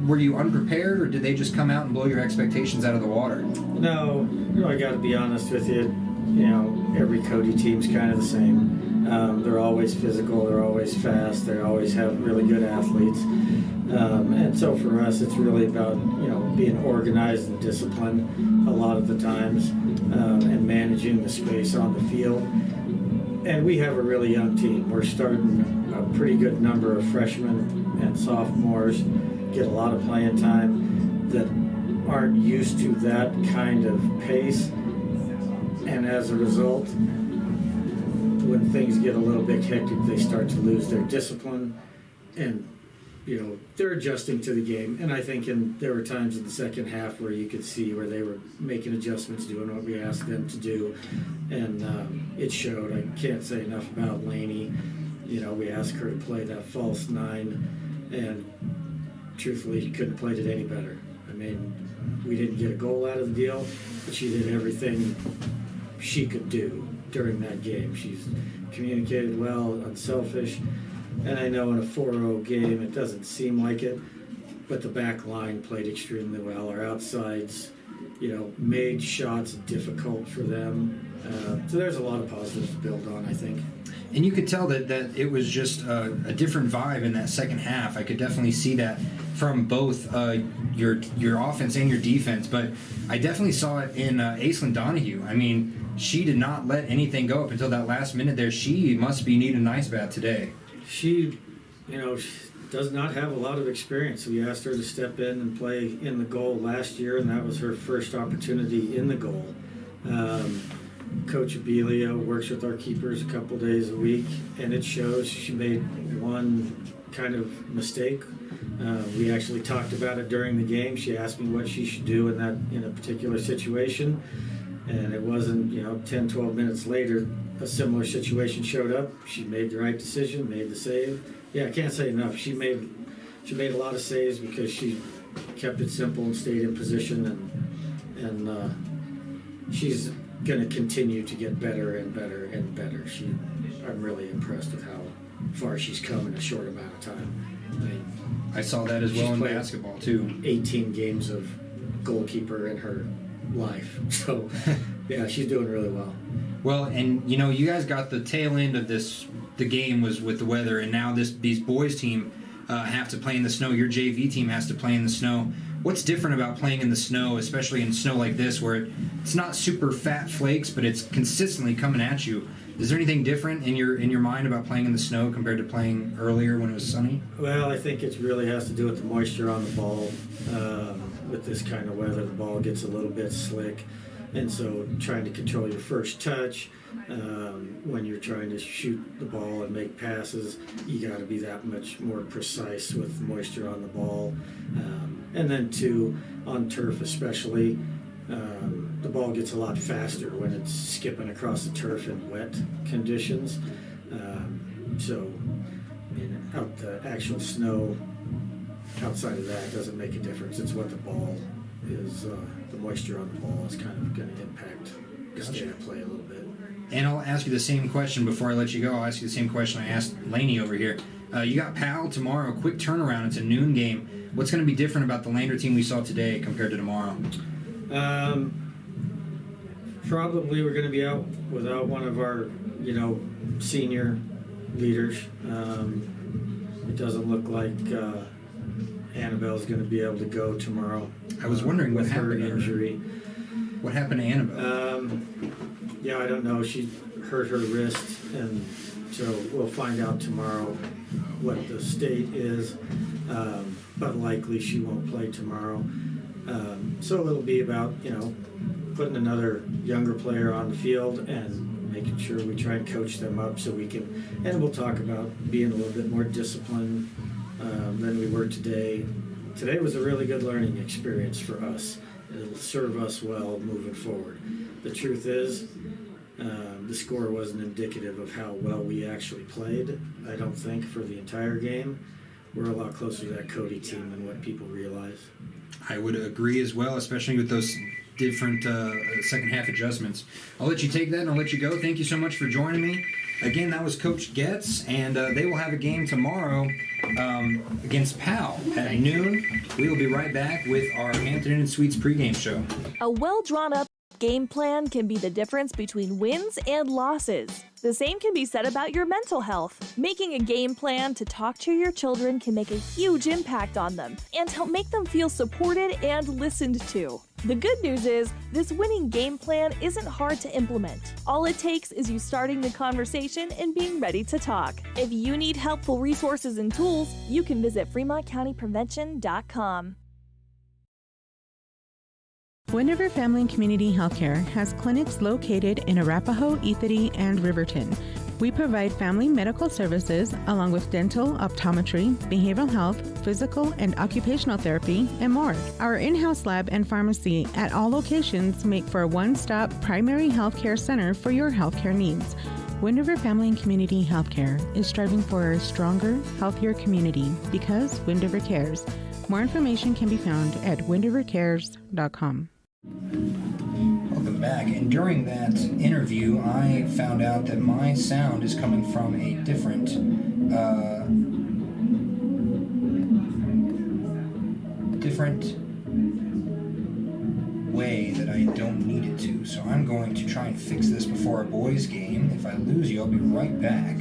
Were you unprepared, or did they just come out and blow your expectations out of the water? No, I got to be honest with you. You know, every Cody team's kind of the same. They're always physical. They're always fast. They always have really good athletes. And so for us, it's really about, being organized and disciplined a lot of the times, and managing the space on the field. And we have a really young team. We're starting a pretty good number of freshmen and sophomores, get a lot of playing time that aren't used to that kind of pace. And as a result, when things get a little bit hectic, they start to lose their discipline, and they're adjusting to the game. And I think there were times in the second half where you could see where they were making adjustments, doing what we asked them to do, and it showed. I can't say enough about Lainey. We asked her to play that false 9, and truthfully, she couldn't have played it any better. I mean, we didn't get a goal out of the deal, but she did everything she could do during that game. She's communicated well, unselfish, and I know in a 4-0 game it doesn't seem like it, but the back line played extremely well. Our outsides, made shots difficult for them. So there's a lot of positives to build on, I think. And you could tell that it was just a different vibe in that second half. I could definitely see that from both your offense and your defense, but I definitely saw it in Aislinn Donahue. I mean, she did not let anything go up until that last minute there. She must be needing an ice bath today. She does not have a lot of experience. We asked her to step in and play in the goal last year, and that was her first opportunity in the goal. Coach Abelia works with our keepers a couple days a week, and it shows. She made one kind of mistake. We actually talked about it during the game. She asked me what she should do in a particular situation, and it wasn't 10, 12 minutes later a similar situation showed up. She made the right decision, made the save. Yeah, I can't say enough. She made a lot of saves because she kept it simple and stayed in position, and she's going to continue to get better and better and better. I'm really impressed with how far she's come in a short amount of time. I saw that as well in basketball too. 18 games of goalkeeper in her life. So yeah, she's doing really well. Well, and you guys got the tail end of this. The game was with the weather, and now these boys team have to play in the snow. Your JV team has to play in the snow. What's different about playing in the snow, especially in snow like this, where it's not super fat flakes, but it's consistently coming at you? Is there anything different in your mind about playing in the snow compared to playing earlier when it was sunny? Well, I think it really has to do with the moisture on the ball. With this kind of weather, the ball gets a little bit slick, and so trying to control your first touch, when you're trying to shoot the ball and make passes, you got to be that much more precise with moisture on the ball. And then too, on turf especially, the ball gets a lot faster when it's skipping across the turf in wet conditions. So out the actual snow, outside of that, doesn't make a difference. It's what the ball is, the moisture on the ball is kind of going to impact the state of play a little bit. And I'll ask you the same question before I let you go. I'll ask you the same question I asked Lainey over here. You got Powell tomorrow, quick turnaround. It's a noon game. What's going to be different about the Lander team we saw today compared to tomorrow? Probably we're going to be out without one of our, senior leaders. It doesn't look like Annabelle's going to be able to go tomorrow. I was wondering what happened to her injury. What happened to Annabelle? Yeah, I don't know. She hurt her wrist, and so we'll find out tomorrow what the state is. But likely she won't play tomorrow. So it'll be about, putting another younger player on the field and making sure we try and coach them up so we can, and we'll talk about being a little bit more disciplined than we were today, today was a really good learning experience for us. It'll serve us well moving forward. The truth is, the score wasn't indicative of how well we actually played, I don't think, for the entire game. We're a lot closer to that Cody team than what people realize. I would agree as well, especially with those different second half adjustments. I'll let you take that and I'll let you go. Thank you so much for joining me. Again, that was Coach Getz, and they will have a game tomorrow against Powell at noon. We will be right back with our Hampton Inn and Suites pregame show. A well-drawn-up game plan can be the difference between wins and losses. The same can be said about your mental health. Making a game plan to talk to your children can make a huge impact on them and help make them feel supported and listened to. The good news is, this winning game plan isn't hard to implement. All it takes is you starting the conversation and being ready to talk. If you need helpful resources and tools, you can visit FremontCountyPrevention.com. Wind River Family and Community Healthcare has clinics located in Arapahoe, Ethity, and Riverton. We provide family medical services along with dental, optometry, behavioral health, physical and occupational therapy, and more. Our in-house lab and pharmacy at all locations make for a one-stop primary healthcare center for your healthcare needs. Wind River Family and Community Healthcare is striving for a stronger, healthier community because Wind River cares. More information can be found at windrivercares.com. Welcome back. And during that interview, I found out that my sound is coming from a different way that I don't need it to. So I'm going to try and fix this before our boys' game. If I lose you, I'll be right back.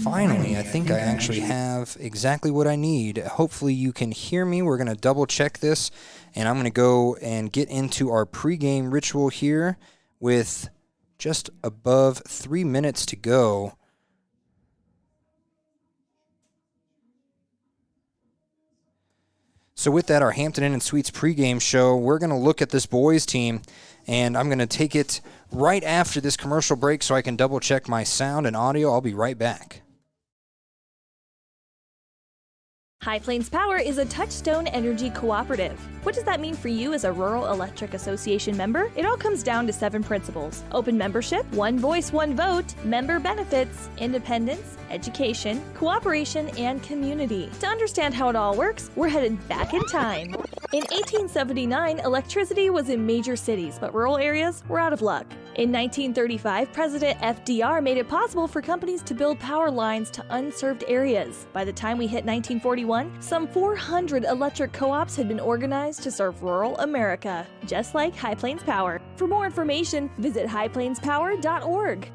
Finally, I think I actually have exactly what I need. Hopefully you can hear me. We're going to double check this, and I'm going to go and get into our pregame ritual here with just above 3 minutes to go. So with that, our Hampton Inn and Suites pregame show, we're going to look at this boys team, and I'm going to take it right after this commercial break so I can double check my sound and audio. I'll be right back. High Plains Power is a Touchstone Energy cooperative. What does that mean for you as a Rural Electric Association member? It all comes down to 7 principles: open membership, one voice, one vote, member benefits, independence, education, cooperation, and community. To understand how it all works, we're headed back in time. In 1879, electricity was in major cities, but rural areas were out of luck. In 1935, President FDR made it possible for companies to build power lines to unserved areas. By the time we hit 1941, some 400 electric co-ops had been organized to serve rural America, just like High Plains Power. For more information, visit highplainspower.org.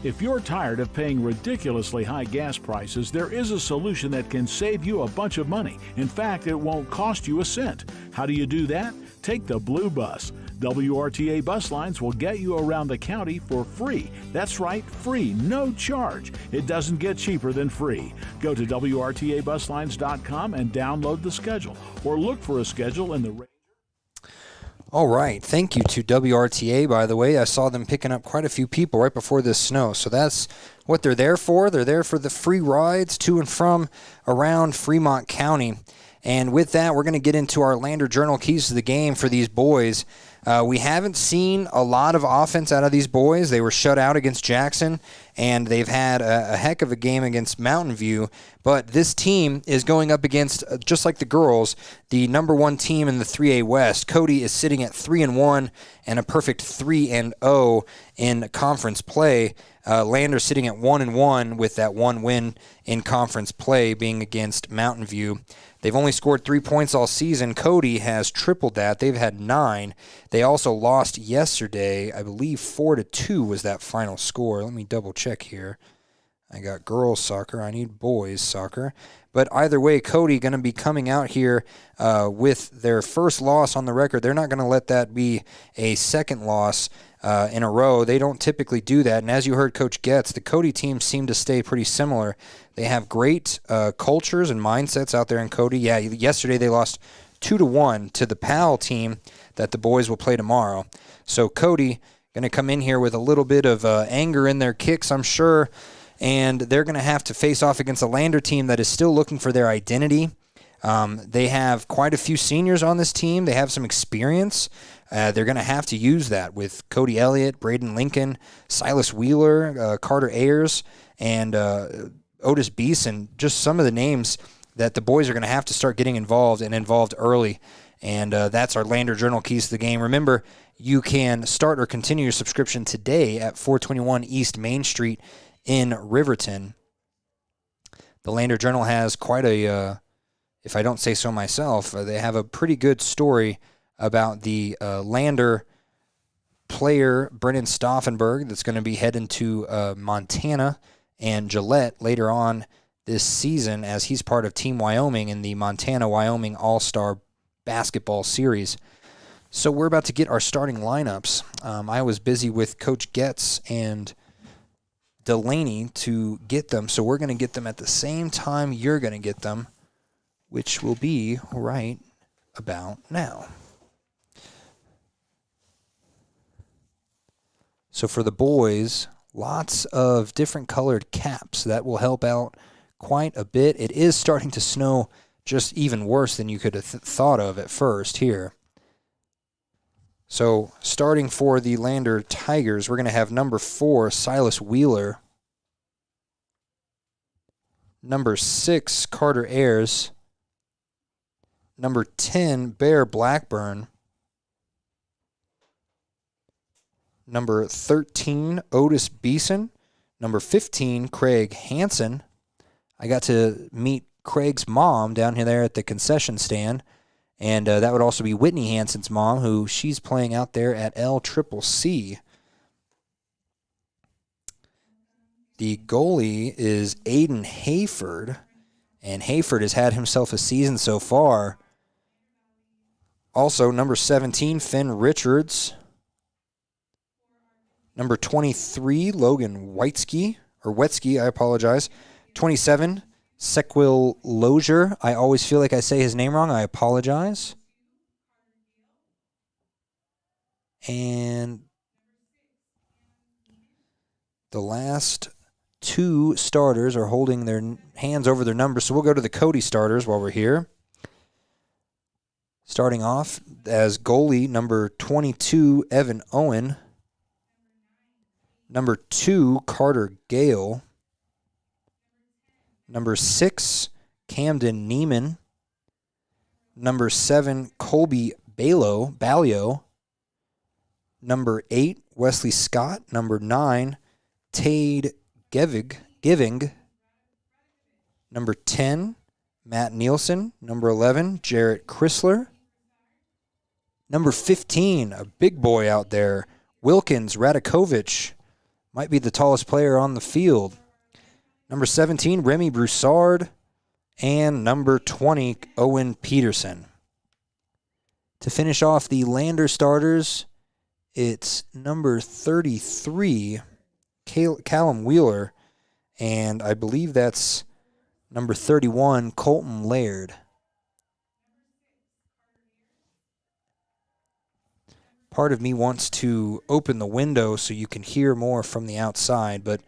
If you're tired of paying ridiculously high gas prices, there is a solution that can save you a bunch of money. In fact, it won't cost you a cent. How do you do that? Take the Blue Bus. WRTA bus lines will get you around the county for free. That's right, free, no charge. It doesn't get cheaper than free. Go to WRTAbuslines.com and download the schedule, or look for a schedule in the... All right. Thank you to WRTA, by the way. I saw them picking up quite a few people right before this snow. So that's what they're there for. They're there for the free rides to and from around Fremont County. And with that, we're going to get into our Lander Journal keys to the game for these boys. We haven't seen a lot of offense out of these boys. They were shut out against Jackson, and they've had a heck of a game against Mountain View. But this team is going up against, just like the girls, the number one team in the 3A West. Cody is sitting at 3-1 and a perfect 3-0 in conference play. Lander sitting at 1-1 with that one win in conference play being against Mountain View. They've only scored 3 points all season. Cody has tripled that. They've had 9. They also lost yesterday. I believe 4-2 was that final score. Let me double check here. I got girls soccer. I need boys soccer. But either way, Cody going to be coming out here with their first loss on the record. They're not going to let that be a second loss in a row. They don't typically do that. And as you heard Coach Getz, the Cody teams seem to stay pretty similar. They have great cultures and mindsets out there in Cody. Yeah, yesterday they lost 2-1 to the PAL team that the boys will play tomorrow. So Cody going to come in here with a little bit of anger in their kicks, I'm sure. And they're going to have to face off against a Lander team that is still looking for their identity. They have quite a few seniors on this team. They have some experience. They're going to have to use that with Cody Elliott, Braden Lincoln, Silas Wheeler, Carter Ayers, and Otis Beeson. Just some of the names that the boys are going to have to start getting involved and involved early. And that's our Lander Journal Keys to the Game. Remember, you can start or continue your subscription today at 421 East Main Street in Riverton. The Lander Journal has quite a, if I don't say so myself, they have a pretty good story about the Lander player, Brennan Stauffenberg, that's going to be heading to Montana and Gillette later on this season as he's part of Team Wyoming in the Montana-Wyoming All-Star Basketball Series. So we're about to get our starting lineups. I was busy with Coach Getz and Delaney to get them, so we're going to get them at the same time you're going to get them, which will be right about now. So for the boys, lots of different colored caps. That will help out quite a bit. It is starting to snow just even worse than you could have thought of at first here. So starting for the Lander Tigers, we're going to have number 4, Silas Wheeler. Number 6, Carter Ayers. Number 10, Bear Blackburn. Number 13, Otis Beeson. Number 15, Craig Hansen. I got to meet Craig's mom down here there at the concession stand. And that would also be Whitney Hansen's mom, who she's playing out there at LCCC. The goalie is Aiden Hayford, and Hayford has had himself a season so far. Also, number 17, Finn Richards. Number 23, Logan Wetsky, I apologize. 27, Sequil Lozier. I always feel like I say his name wrong. I apologize. And the last 2 starters are holding their hands over their numbers, so we'll go to the Cody starters while we're here. Starting off as goalie, number 22, Evan Owen. Number 2, Carter Gale. Number 6, Camden Neiman. Number 7, Colby Ballio. Number 8, Wesley Scott. Number 9, Tade Giving. Number 10, Matt Nielsen. Number 11, Jarrett Chrysler. Number 15, a big boy out there, Wilkins Radakovich. Might be the tallest player on the field. Number 17, Remy Broussard. And number 20, Owen Peterson. To finish off the Lander starters, it's number 33, Callum Wheeler. And I believe that's number 31, Colton Laird. Part of me wants to open the window so you can hear more from the outside, but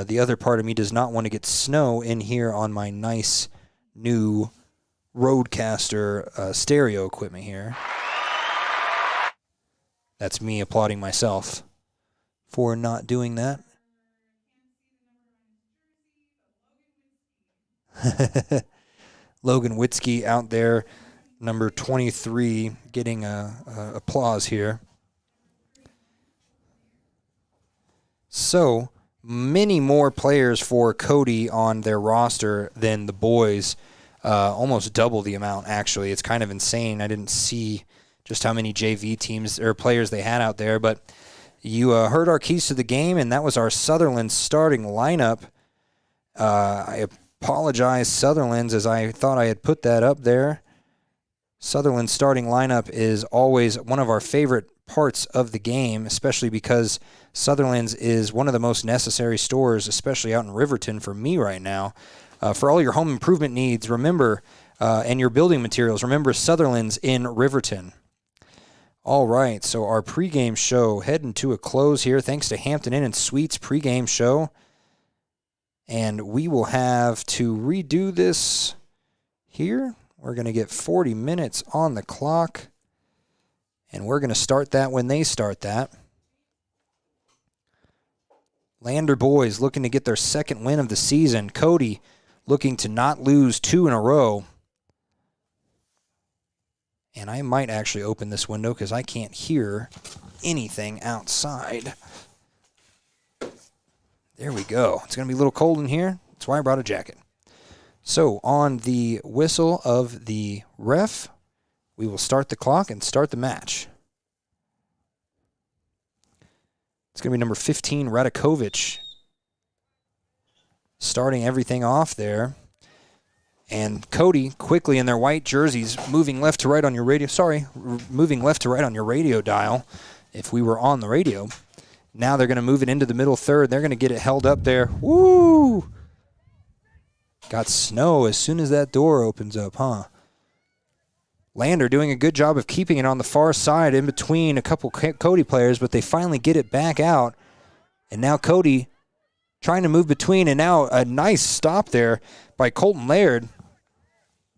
the other part of me does not want to get snow in here on my nice new Roadcaster stereo equipment here. That's me applauding myself for not doing that. Logan Witzke out there, number 23, getting applause here. So many more players for Cody on their roster than the boys. Almost double the amount, actually. It's kind of insane. I didn't see just how many JV teams or players they had out there, but you heard our keys to the game, and that was our Sutherland starting lineup. I apologize, Sutherland's, as I thought I had put that up there. Sutherland's starting lineup is always one of our favorite parts of the game, especially because Sutherland's is one of the most necessary stores, especially out in Riverton for me right now. For all your home improvement needs, remember, and your building materials, remember Sutherland's in Riverton. All right, so our pregame show heading to a close here, thanks to Hampton Inn and Suites pregame show. And we will have to redo this here. We're going to get 40 minutes on the clock, and we're going to start that when they start that. Lander boys looking to get their second win of the season. Cody looking to not lose 2 in a row. And I might actually open this window because I can't hear anything outside. There we go. It's going to be a little cold in here. That's why I brought a jacket. So on the whistle of the ref, we will start the clock and start the match. It's going to be number 15, Radakovic, starting everything off there. And Cody quickly in their white jerseys moving left to right on your radio. Moving left to right on your radio dial if we were on the radio. Now they're going to move it into the middle third. They're going to get it held up there. Woo! Got snow as soon as that door opens up, huh? Lander doing a good job of keeping it on the far side in between a couple Cody players, but they finally get it back out. And now Cody trying to move between, and now a nice stop there by Colton Laird.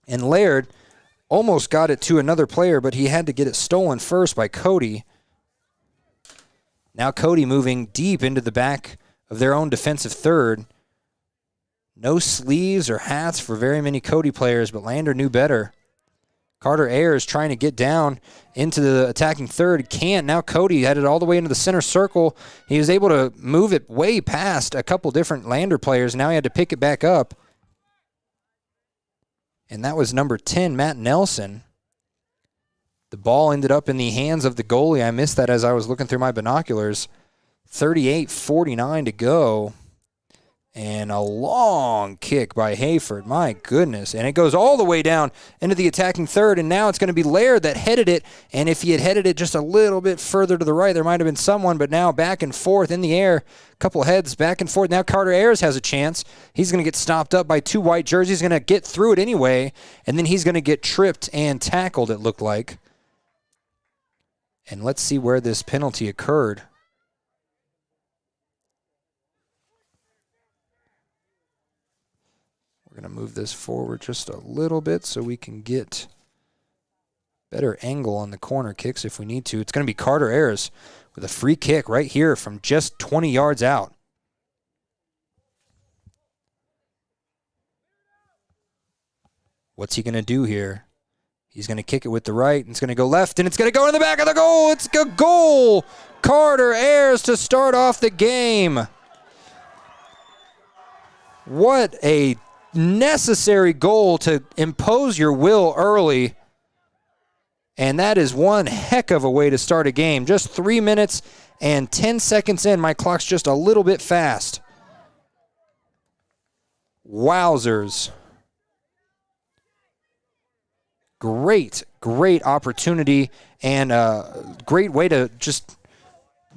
And Laird almost got it to another player, but he had to get it stolen first by Cody. Now Cody moving deep into the back of their own defensive third. No sleeves or hats for very many Cody players, but Lander knew better. Carter Ayers trying to get down into the attacking third. Can't. Now Cody headed all the way into the center circle. He was able to move it way past a couple different Lander players. Now he had to pick it back up. And that was number 10, Matt Nelson. The ball ended up in the hands of the goalie. I missed that as I was looking through my binoculars. 38:49 to go. And a long kick by Hayford. My goodness. And it goes all the way down into the attacking third. And now it's going to be Laird that headed it. And if he had headed it just a little bit further to the right, there might have been someone. But now back and forth in the air. Couple heads back and forth. Now Carter Ayers has a chance. He's going to get stopped up by 2 white jerseys. He's going to get through it anyway. And then he's going to get tripped and tackled, it looked like. And let's see where this penalty occurred. We're going to move this forward just a little bit so we can get better angle on the corner kicks if we need to. It's going to be Carter Ayers with a free kick right here from just 20 yards out. What's he going to do here? He's going to kick it with the right, and it's going to go left, and it's going to go in the back of the goal. It's a goal. Carter Ayers to start off the game. What a necessary goal to impose your will early. And that is one heck of a way to start a game. Just 3 minutes and 10 seconds in. My clock's just a little bit fast. Wowzers. Great opportunity, and a great way to just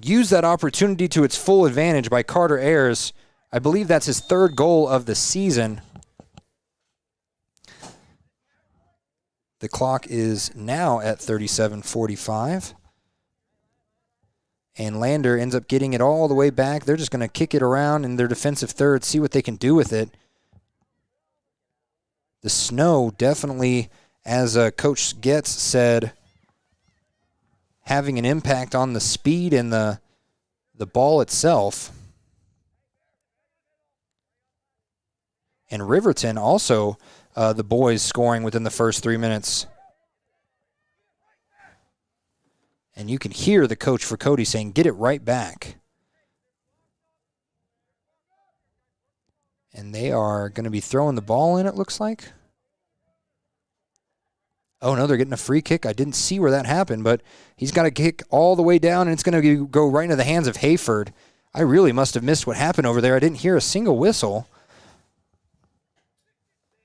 use that opportunity to its full advantage by Carter Ayers. I believe that's his 3rd goal of the season. The clock is now at 37:45. And Lander ends up getting it all the way back. They're just going to kick it around in their defensive third, see what they can do with it. The snow definitely, as Coach Getz said, having an impact on the speed and the ball itself. And Riverton also, the boys scoring within the first 3 minutes. And you can hear the coach for Cody saying, get it right back. And they are going to be throwing the ball in, it looks like. Oh, no, they're getting a free kick. I didn't see where that happened, but he's got a kick all the way down, and it's going to go right into the hands of Hayford. I really must have missed what happened over there. I didn't hear a single whistle.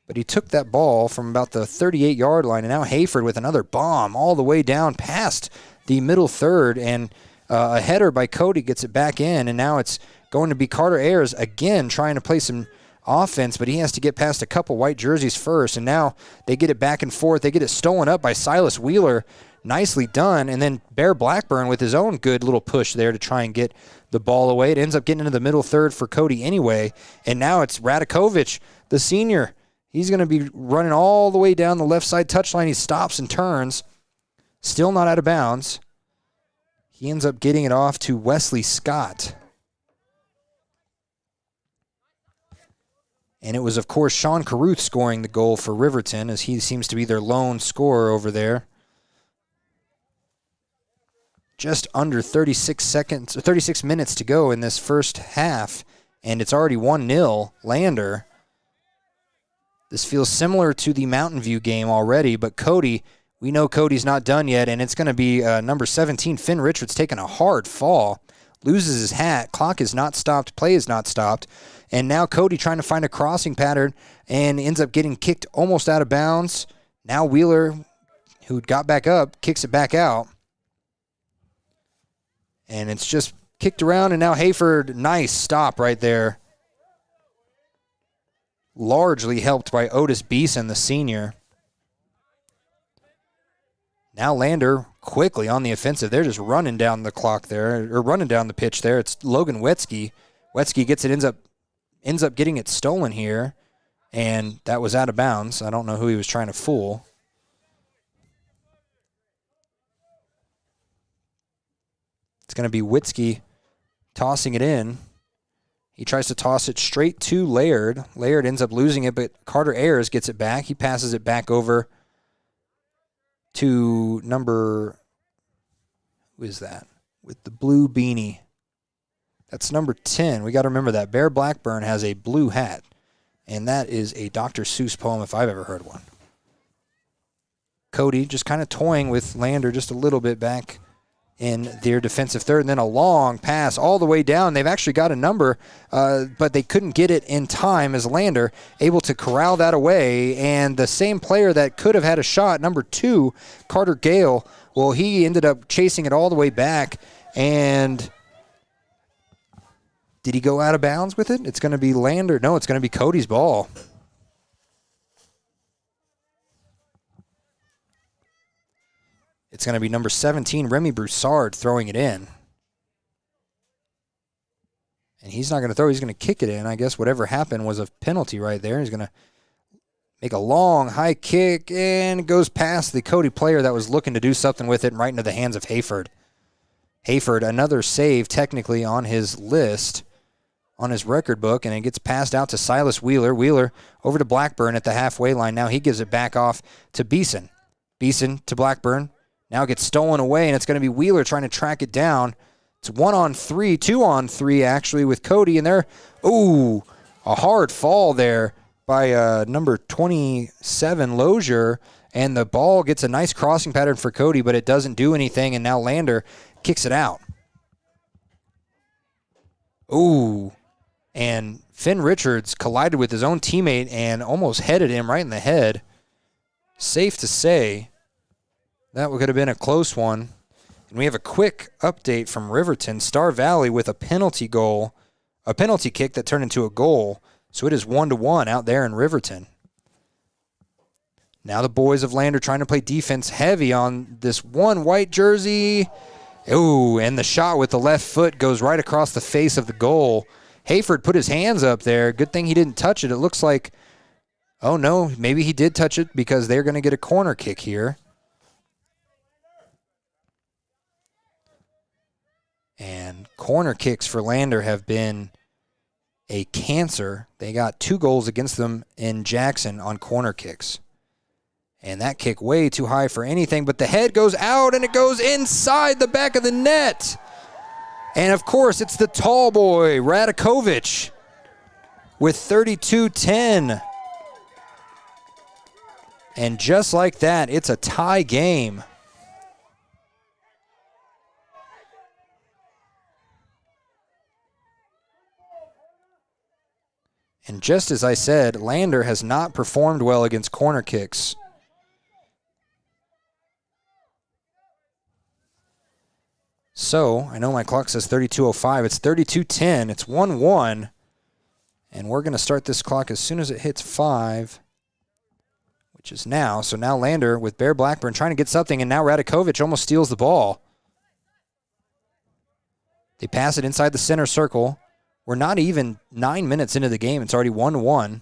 But he took that ball from about the 38-yard line, and now Hayford with another bomb all the way down past the middle third, and a header by Cody gets it back in, and now it's going to be Carter Ayers again trying to play some offense, but he has to get past a couple white jerseys first, and now they get it back and forth. They get it stolen up by Silas Wheeler. Nicely done, and then Bear Blackburn with his own good little push there to try and get the ball away. It ends up getting into the middle third for Cody anyway, and now it's Radakovich, the senior. He's going to be running all the way down the left side touchline. He stops and turns, still not out of bounds. He ends up getting it off to Wesley Scott. And it was, of course, Sean Carruth scoring the goal for Riverton, as he seems to be their lone scorer over there. Just under 36 minutes to go in this first half, and it's already 1-0 Lander. This feels similar to the Mountain View game already, but Cody, we know Cody's not done yet, and it's going to be number 17, Finn Richards, taking a hard fall. Loses his hat. Clock is not stopped. Play is not stopped. And now Cody trying to find a crossing pattern and ends up getting kicked almost out of bounds. Now Wheeler, who got back up, kicks it back out. And it's just kicked around, and now Hayford, nice stop right there. Largely helped by Otis Beeson, the senior. Now Lander quickly on the offensive. They're just running down the clock there, or running down the pitch there. It's Logan Wetzky. Wetzky gets it, ends up getting it stolen here, and that was out of bounds. I don't know who he was trying to fool. It's going to be Wetzky tossing it in. He tries to toss it straight to Laird. Laird ends up losing it, but Carter Ayers gets it back. He passes it back over to number, who is that? With the blue beanie. That's number 10. We got to remember that. Bear Blackburn has a blue hat, and that is a Dr. Seuss poem if I've ever heard one. Cody just kind of toying with Lander just a little bit back in their defensive third, and then a long pass all the way down. They've actually got a number, but they couldn't get it in time as Lander able to corral that away, and the same player that could have had a shot, number 2, Carter Gale, well, he ended up chasing it all the way back, and did he go out of bounds with it? It's going to be Lander. No, it's going to be Cody's ball. It's going to be number 17, Remy Broussard, throwing it in. And he's not going to throw. He's going to kick it in. I guess whatever happened was a penalty right there. He's going to make a long, high kick, and it goes past the Cody player that was looking to do something with it and right into the hands of Hayford. Hayford, another save technically on his list, on his record book, and it gets passed out to Silas Wheeler. Wheeler over to Blackburn at the halfway line. Now he gives it back off to Beeson. Beeson to Blackburn. Now it gets stolen away, and it's going to be Wheeler trying to track it down. It's 1-on-3, 2-on-3 actually with Cody, and there, ooh, a hard fall there by number 27, Lozier, and the ball gets a nice crossing pattern for Cody, but it doesn't do anything, and now Lander kicks it out. Ooh, and Finn Richards collided with his own teammate and almost headed him right in the head. Safe to say, that could have been a close one. And we have a quick update from Riverton. Star Valley with a penalty goal, a penalty kick that turned into a goal. So it is 1-1 out there in Riverton. Now the boys of Lander trying to play defense heavy on this one white jersey. Ooh, and the shot with the left foot goes right across the face of the goal. Hayford put his hands up there. Good thing he didn't touch it. It looks like, oh no, maybe he did touch it because they're going to get a corner kick here. And corner kicks for Lander have been a cancer. They got 2 goals against them in Jackson on corner kicks. And that kick way too high for anything, but the head goes out and it goes inside the back of the net. And of course, it's the tall boy, Radakovic, with 32-10. And just like that, it's a tie game. And just as I said, Lander has not performed well against corner kicks. So, I know my clock says 32:05. It's 32:10. It's 1-1. And we're going to start this clock as soon as it hits 5, which is now. So now Lander with Bear Blackburn trying to get something, and now Radakovic almost steals the ball. They pass it inside the center circle. We're not even 9 minutes into the game. It's already 1-1.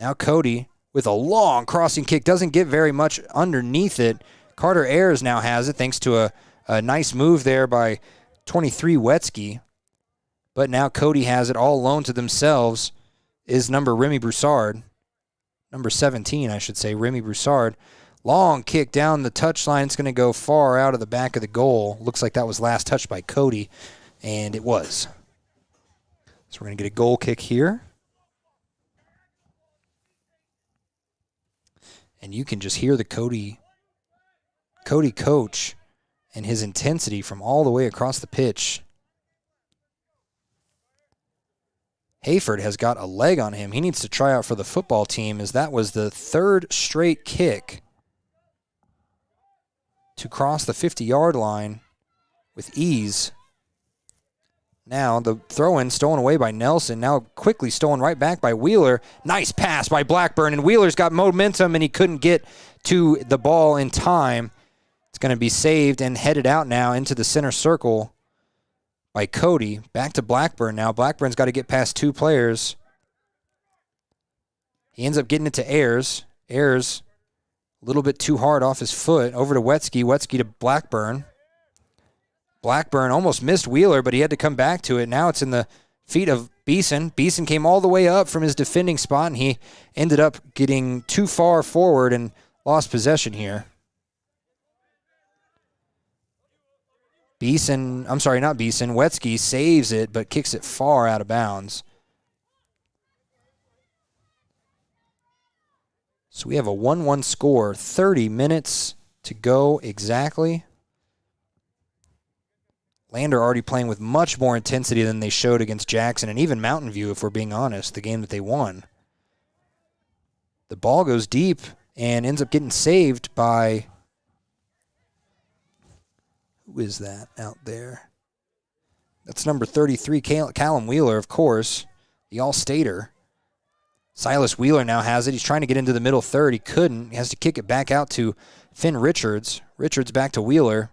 Now Cody with a long crossing kick. Doesn't get very much underneath it. Carter Ayers now has it thanks to a nice move there by 23 Wetsky. But now Cody has it all alone to themselves is number Remy Broussard. Number 17, I should say, Remy Broussard. Long kick down the touchline. It's going to go far out of the back of the goal. Looks like that was last touched by Cody, and it was. So we're going to get a goal kick here. And you can just hear the Cody coach and his intensity from all the way across the pitch. Hayford has got a leg on him. He needs to try out for the football team, as that was the 3rd straight kick to cross the 50-yard line with ease. Now the throw-in stolen away by Nelson. Now quickly stolen right back by Wheeler. Nice pass by Blackburn, and Wheeler's got momentum, and he couldn't get to the ball in time. It's going to be saved and headed out now into the center circle by Cody. Back to Blackburn now. Blackburn's got to get past 2 players. He ends up getting it to Ayers. Ayers, a little bit too hard off his foot. Over to Wetsky. Wetsky to Blackburn. Blackburn almost missed Wheeler, but he had to come back to it. Now it's in the feet of Beeson. Beeson came all the way up from his defending spot, and he ended up getting too far forward and lost possession here. Wetsky saves it, but kicks it far out of bounds. So we have a 1-1 score, 30 minutes to go exactly. Lander already playing with much more intensity than they showed against Jackson and even Mountain View, if we're being honest, the game that they won. The ball goes deep and ends up getting saved by... Who is that out there? That's number 33, Callum Wheeler, of course, the All-Stater. Silas Wheeler now has it. He's trying to get into the middle third. He couldn't. He has to kick it back out to Finn Richards. Richards back to Wheeler.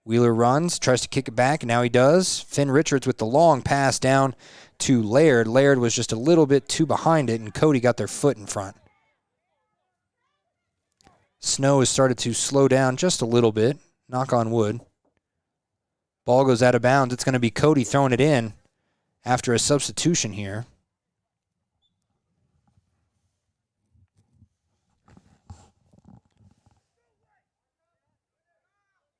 Wheeler runs, tries to kick it back, and now he does. Finn Richards with the long pass down to Laird. Laird was just a little bit too behind it, and Cody got their foot in front. Snow has started to slow down just a little bit. Knock on wood. Ball goes out of bounds. It's going to be Cody throwing it in after a substitution here.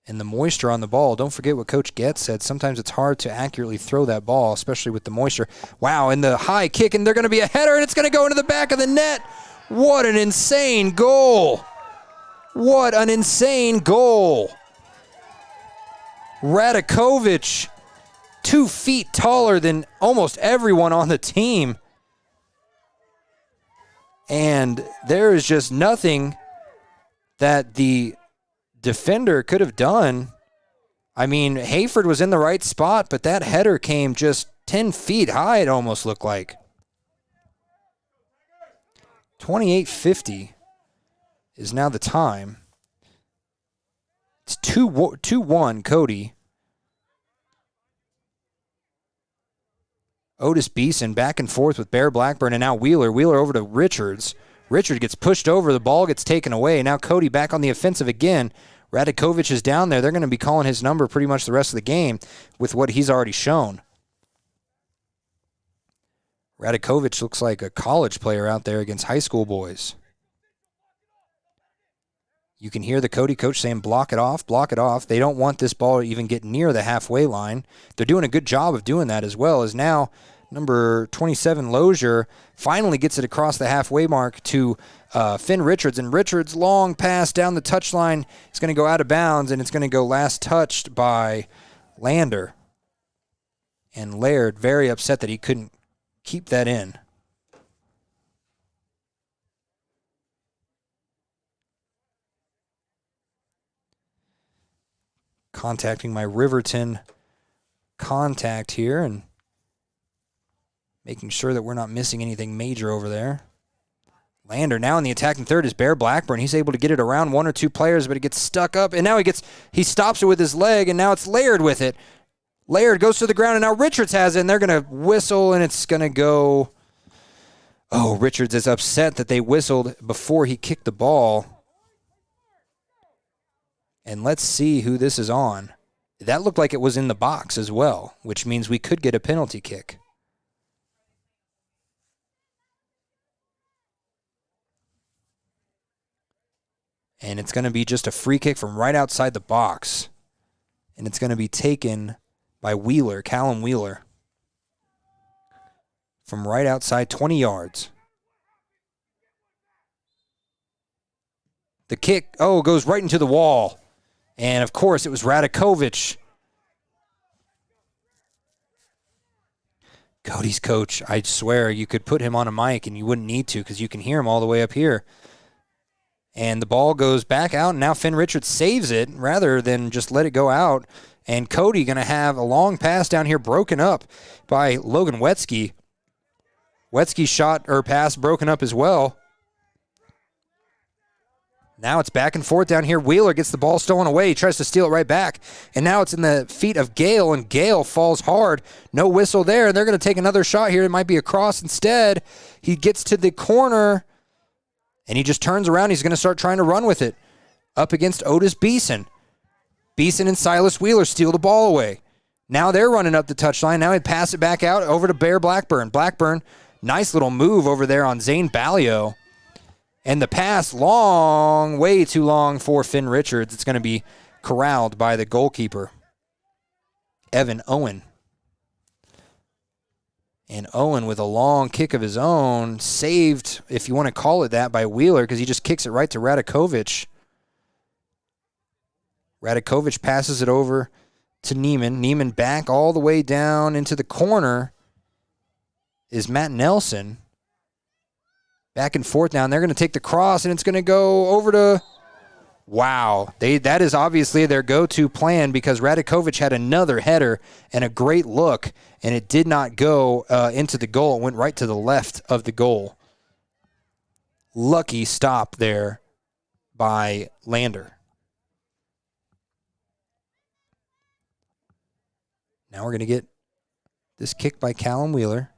And the moisture on the ball, don't forget what Coach Getz said. Sometimes it's hard to accurately throw that ball, especially with the moisture. Wow, and the high kick, and they're going to be a header, and it's going to go into the back of the net. What an insane goal. What an insane goal. Radakovic, 2 feet taller than almost everyone on the team. And there is just nothing that the defender could have done. I mean, Hayford was in the right spot, but that header came just 10 feet high, it almost looked like. 28:50 is now the time. It's 2-1 Cody. Otis Beeson back and forth with Bear Blackburn, and now Wheeler. Wheeler over to Richards. Richard gets pushed over. The ball gets taken away. Now Cody back on the offensive again. Radakovic is down there. They're going to be calling his number pretty much the rest of the game with what he's already shown. Radakovich looks like a college player out there against high school boys. You can hear the Cody coach saying, block it off, block it off. They don't want this ball to even get near the halfway line. They're doing a good job of doing that, as well as now number 27, Lozier, finally gets it across the halfway mark to Finn Richards. And Richards' long pass down the touchline is going to go out of bounds, and it's going to go last touched by Lander. And Laird very upset that he couldn't keep that in. Contacting my Riverton contact here and making sure that we're not missing anything major over there. Lander now in the attacking third is Bear Blackburn. He's able to get it around one or two players, but it gets stuck up, and now he stops it with his leg, and now it's Laird with it. Laird goes to the ground, and now Richards has it, and they're going to whistle, and it's going to go. Oh, Richards is upset that they whistled before he kicked the ball. And let's see who this is on. That looked like it was in the box as well, which means we could get a penalty kick. And it's going to be just a free kick from right outside the box. And it's going to be taken by Wheeler, Callum Wheeler. From right outside 20 yards. The kick, goes right into the wall. And, of course, it was Radakovich. Cody's coach, I swear you could put him on a mic and you wouldn't need to because you can hear him all the way up here. And the ball goes back out, and now Finn Richards saves it rather than just let it go out. And Cody going to have a long pass down here broken up by Logan Wetsky. Wetsky's shot or pass broken up as well. Now it's back and forth down here. Wheeler gets the ball stolen away. He tries to steal it right back. And now it's in the feet of Gale, and Gale falls hard. No whistle there, and they're going to take another shot here. It might be a cross instead. He gets to the corner, and he just turns around. He's going to start trying to run with it. Up against Otis Beeson. Beeson and Silas Wheeler steal the ball away. Now they're running up the touchline. Now he pass it back out over to Bear Blackburn. Blackburn, nice little move over there on Zane Ballio. And the pass, long, way too long for Finn Richards. It's going to be corralled by the goalkeeper, Evan Owen. And Owen with a long kick of his own, saved, if you want to call it that, by Wheeler, because he just kicks it right to Radakovich. Radakovich passes it over to Neiman. Neiman back all the way down into the corner is Matt Nelson. Back and forth now, and they're going to take the cross, and it's going to go over to... Wow. That is obviously their go-to plan because Radakovich had another header and a great look, and it did not go into the goal. It went right to the left of the goal. Lucky stop there by Lander. Now we're going to get this kick by Callum Wheeler.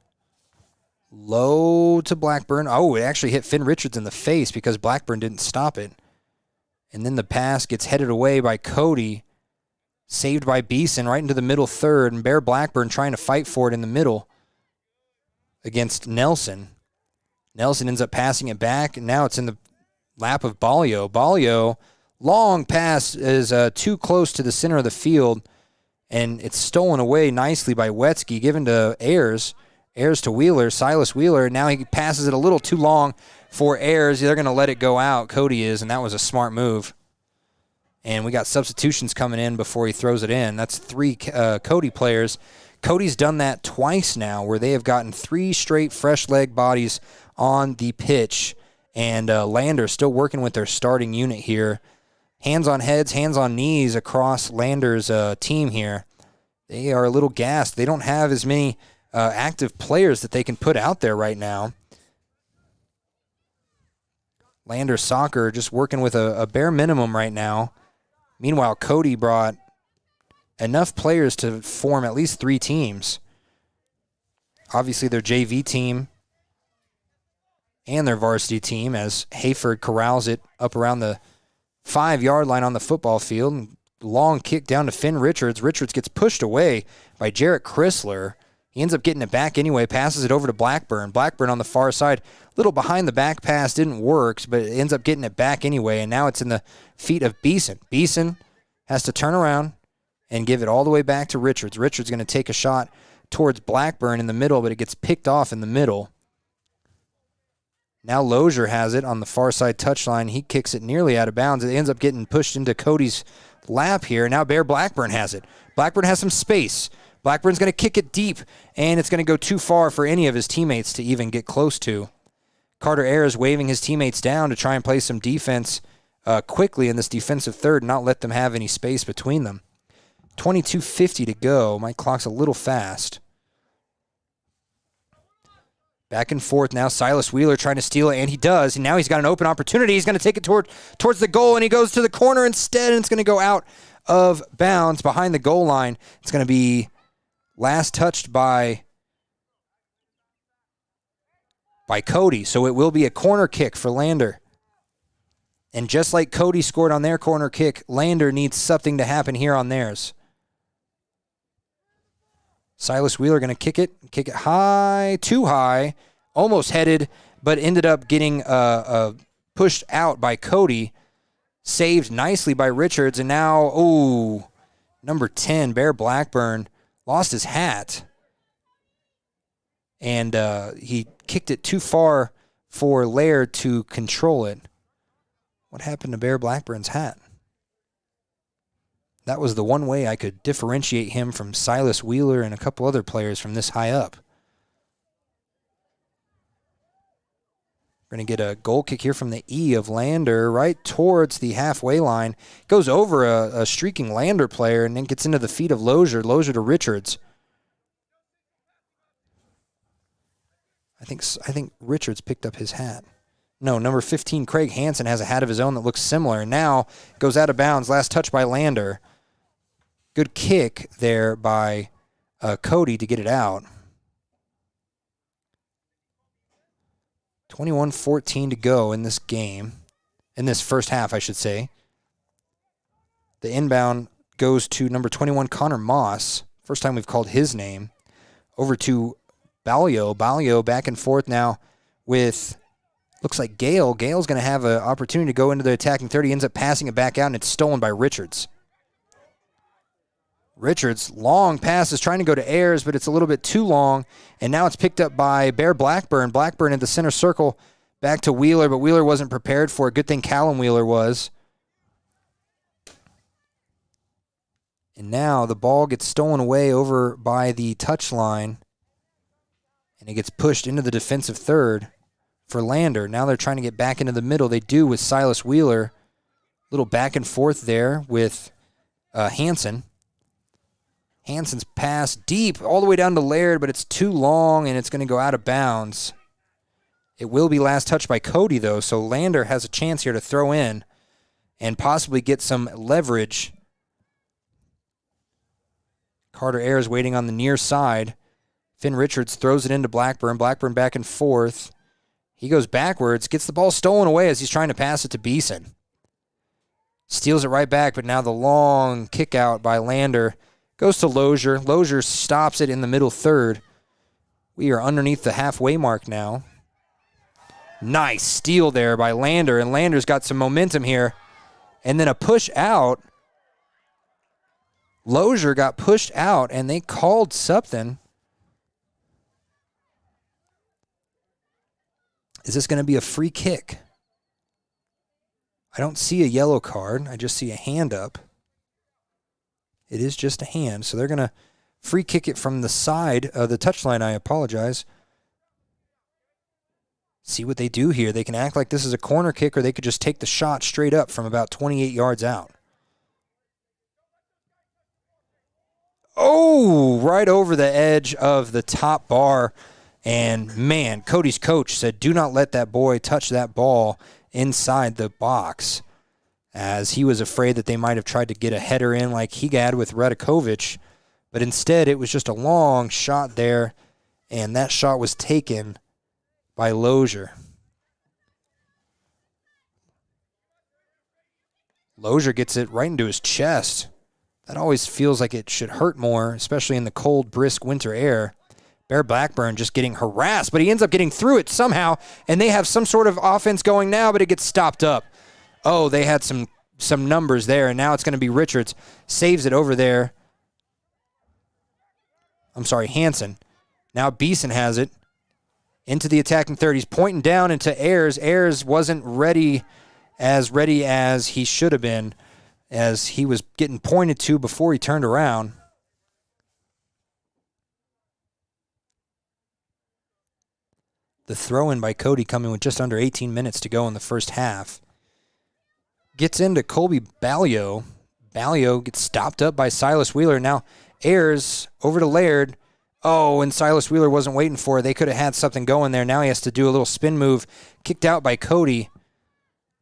Low to Blackburn. Oh, it actually hit Finn Richards in the face because Blackburn didn't stop it. And then the pass gets headed away by Cody. Saved by Beeson right into the middle third. And Bear Blackburn trying to fight for it in the middle against Nelson. Nelson ends up passing it back. And now it's in the lap of Ballio. Ballio, long pass is too close to the center of the field. And it's stolen away nicely by Wetsky, given to Ayers. Ayers to Wheeler, Silas Wheeler. Now he passes it a little too long for Ayers. They're going to let it go out. Cody is, and that was a smart move. And we got substitutions coming in before he throws it in. That's 3 Cody players. Cody's done that twice now where they have gotten 3 straight fresh leg bodies on the pitch. And Lander still working with their starting unit here. Hands on heads, hands on knees across Lander's team here. They are a little gassed. They don't have as many active players that they can put out there right now. Lander Soccer just working with a bare minimum right now. Meanwhile, Cody brought enough players to form at least 3 teams. Obviously, their JV team and their varsity team as Hayford corrals it up around the 5-yard line on the football field. Long kick down to Finn Richards. Richards gets pushed away by Jarrett Chrysler. He ends up getting it back anyway, passes it over to Blackburn. Blackburn on the far side, a little behind the back pass, didn't work, but ends up getting it back anyway, and now it's in the feet of Beeson. Beeson has to turn around and give it all the way back to Richards. Richards going to take a shot towards Blackburn in the middle, but it gets picked off in the middle. Now Lozier has it on the far side touchline. He kicks it nearly out of bounds. It ends up getting pushed into Cody's lap here. Now Bear Blackburn has it. Blackburn has some space. Blackburn's going to kick it deep, and it's going to go too far for any of his teammates to even get close to. Carter Ayers waving his teammates down to try and play some defense quickly in this defensive third and not let them have any space between them. 22:50 to go. My clock's a little fast. Back and forth now. Silas Wheeler trying to steal it, and he does. And now he's got an open opportunity. He's going to take it towards the goal, and he goes to the corner instead, and it's going to go out of bounds behind the goal line. It's going to be last touched by Cody, so it will be a corner kick for Lander. And just like Cody scored on their corner kick, Lander needs something to happen here on theirs. Silas Wheeler going to kick it high, too high, almost headed, but ended up getting pushed out by Cody. Saved nicely by Richards, and now, number 10, Bear Blackburn, lost his hat. And he kicked it too far for Laird to control it. What happened to Bear Blackburn's hat? That was the one way I could differentiate him from Silas Wheeler and a couple other players from this high up. We're going to get a goal kick here from the E of Lander right towards the halfway line. Goes over a streaking Lander player and then gets into the feet of Lozier. Lozier to Richards. I think Richards picked up his hat. No, number 15, Craig Hansen, has a hat of his own that looks similar. And now goes out of bounds. Last touch by Lander. Good kick there by Cody to get it out. 21-14 to go in this game. In this first half, I should say. The inbound goes to number 21, Connor Moss. First time we've called his name. Over to Balio. Balio back and forth now with, looks like Gale. Gale's going to have an opportunity to go into the attacking 30. Ends up passing it back out, and it's stolen by Richards. Richards, long pass, is trying to go to Ayers, but it's a little bit too long, and now it's picked up by Bear Blackburn. Blackburn in the center circle, back to Wheeler, but Wheeler wasn't prepared for it. Good thing Callum Wheeler was. And now the ball gets stolen away over by the touchline, and it gets pushed into the defensive third for Lander. Now they're trying to get back into the middle. They do with Silas Wheeler. Little back and forth there with Hansen. Hansen's pass deep all the way down to Laird, but it's too long, and it's going to go out of bounds. It will be last touched by Cody, though, so Lander has a chance here to throw in and possibly get some leverage. Carter Ayers waiting on the near side. Finn Richards throws it into Blackburn. Blackburn back and forth. He goes backwards, gets the ball stolen away as he's trying to pass it to Beeson. Steals it right back, but now the long kick out by Lander goes to Lozier. Lozier stops it in the middle third. We are underneath the halfway mark now. Nice steal there by Lander, and Lander's got some momentum here. And then a push out. Lozier got pushed out, and they called something. Is this going to be a free kick? I don't see a yellow card. I just see a hand up. It is just a hand, so they're going to free kick it from the side of the touchline. I apologize. See what they do here. They can act like this is a corner kick, or they could just take the shot straight up from about 28 yards out. Oh, right over the edge of the top bar. And, man, Cody's coach said, do not let that boy touch that ball inside the box, as he was afraid that they might have tried to get a header in like he had with Radakovic. But instead, it was just a long shot there, and that shot was taken by Lozier. Lozier gets it right into his chest. That always feels like it should hurt more, especially in the cold, brisk winter air. Bear Blackburn just getting harassed, but he ends up getting through it somehow, and they have some sort of offense going now, but it gets stopped up. Oh, they had some numbers there, and now it's going to be Richards. Saves it over there. I'm sorry, Hansen. Now Beeson has it. Into the attacking third. He's pointing down into Ayers. Ayers wasn't ready as he should have been, as he was getting pointed to before he turned around. The throw-in by Cody coming with just under 18 minutes to go in the first half. Gets into Colby Ballio. Ballio gets stopped up by Silas Wheeler. Now Ayers over to Laird. Oh, and Silas Wheeler wasn't waiting for it. They could have had something going there. Now he has to do a little spin move. Kicked out by Cody.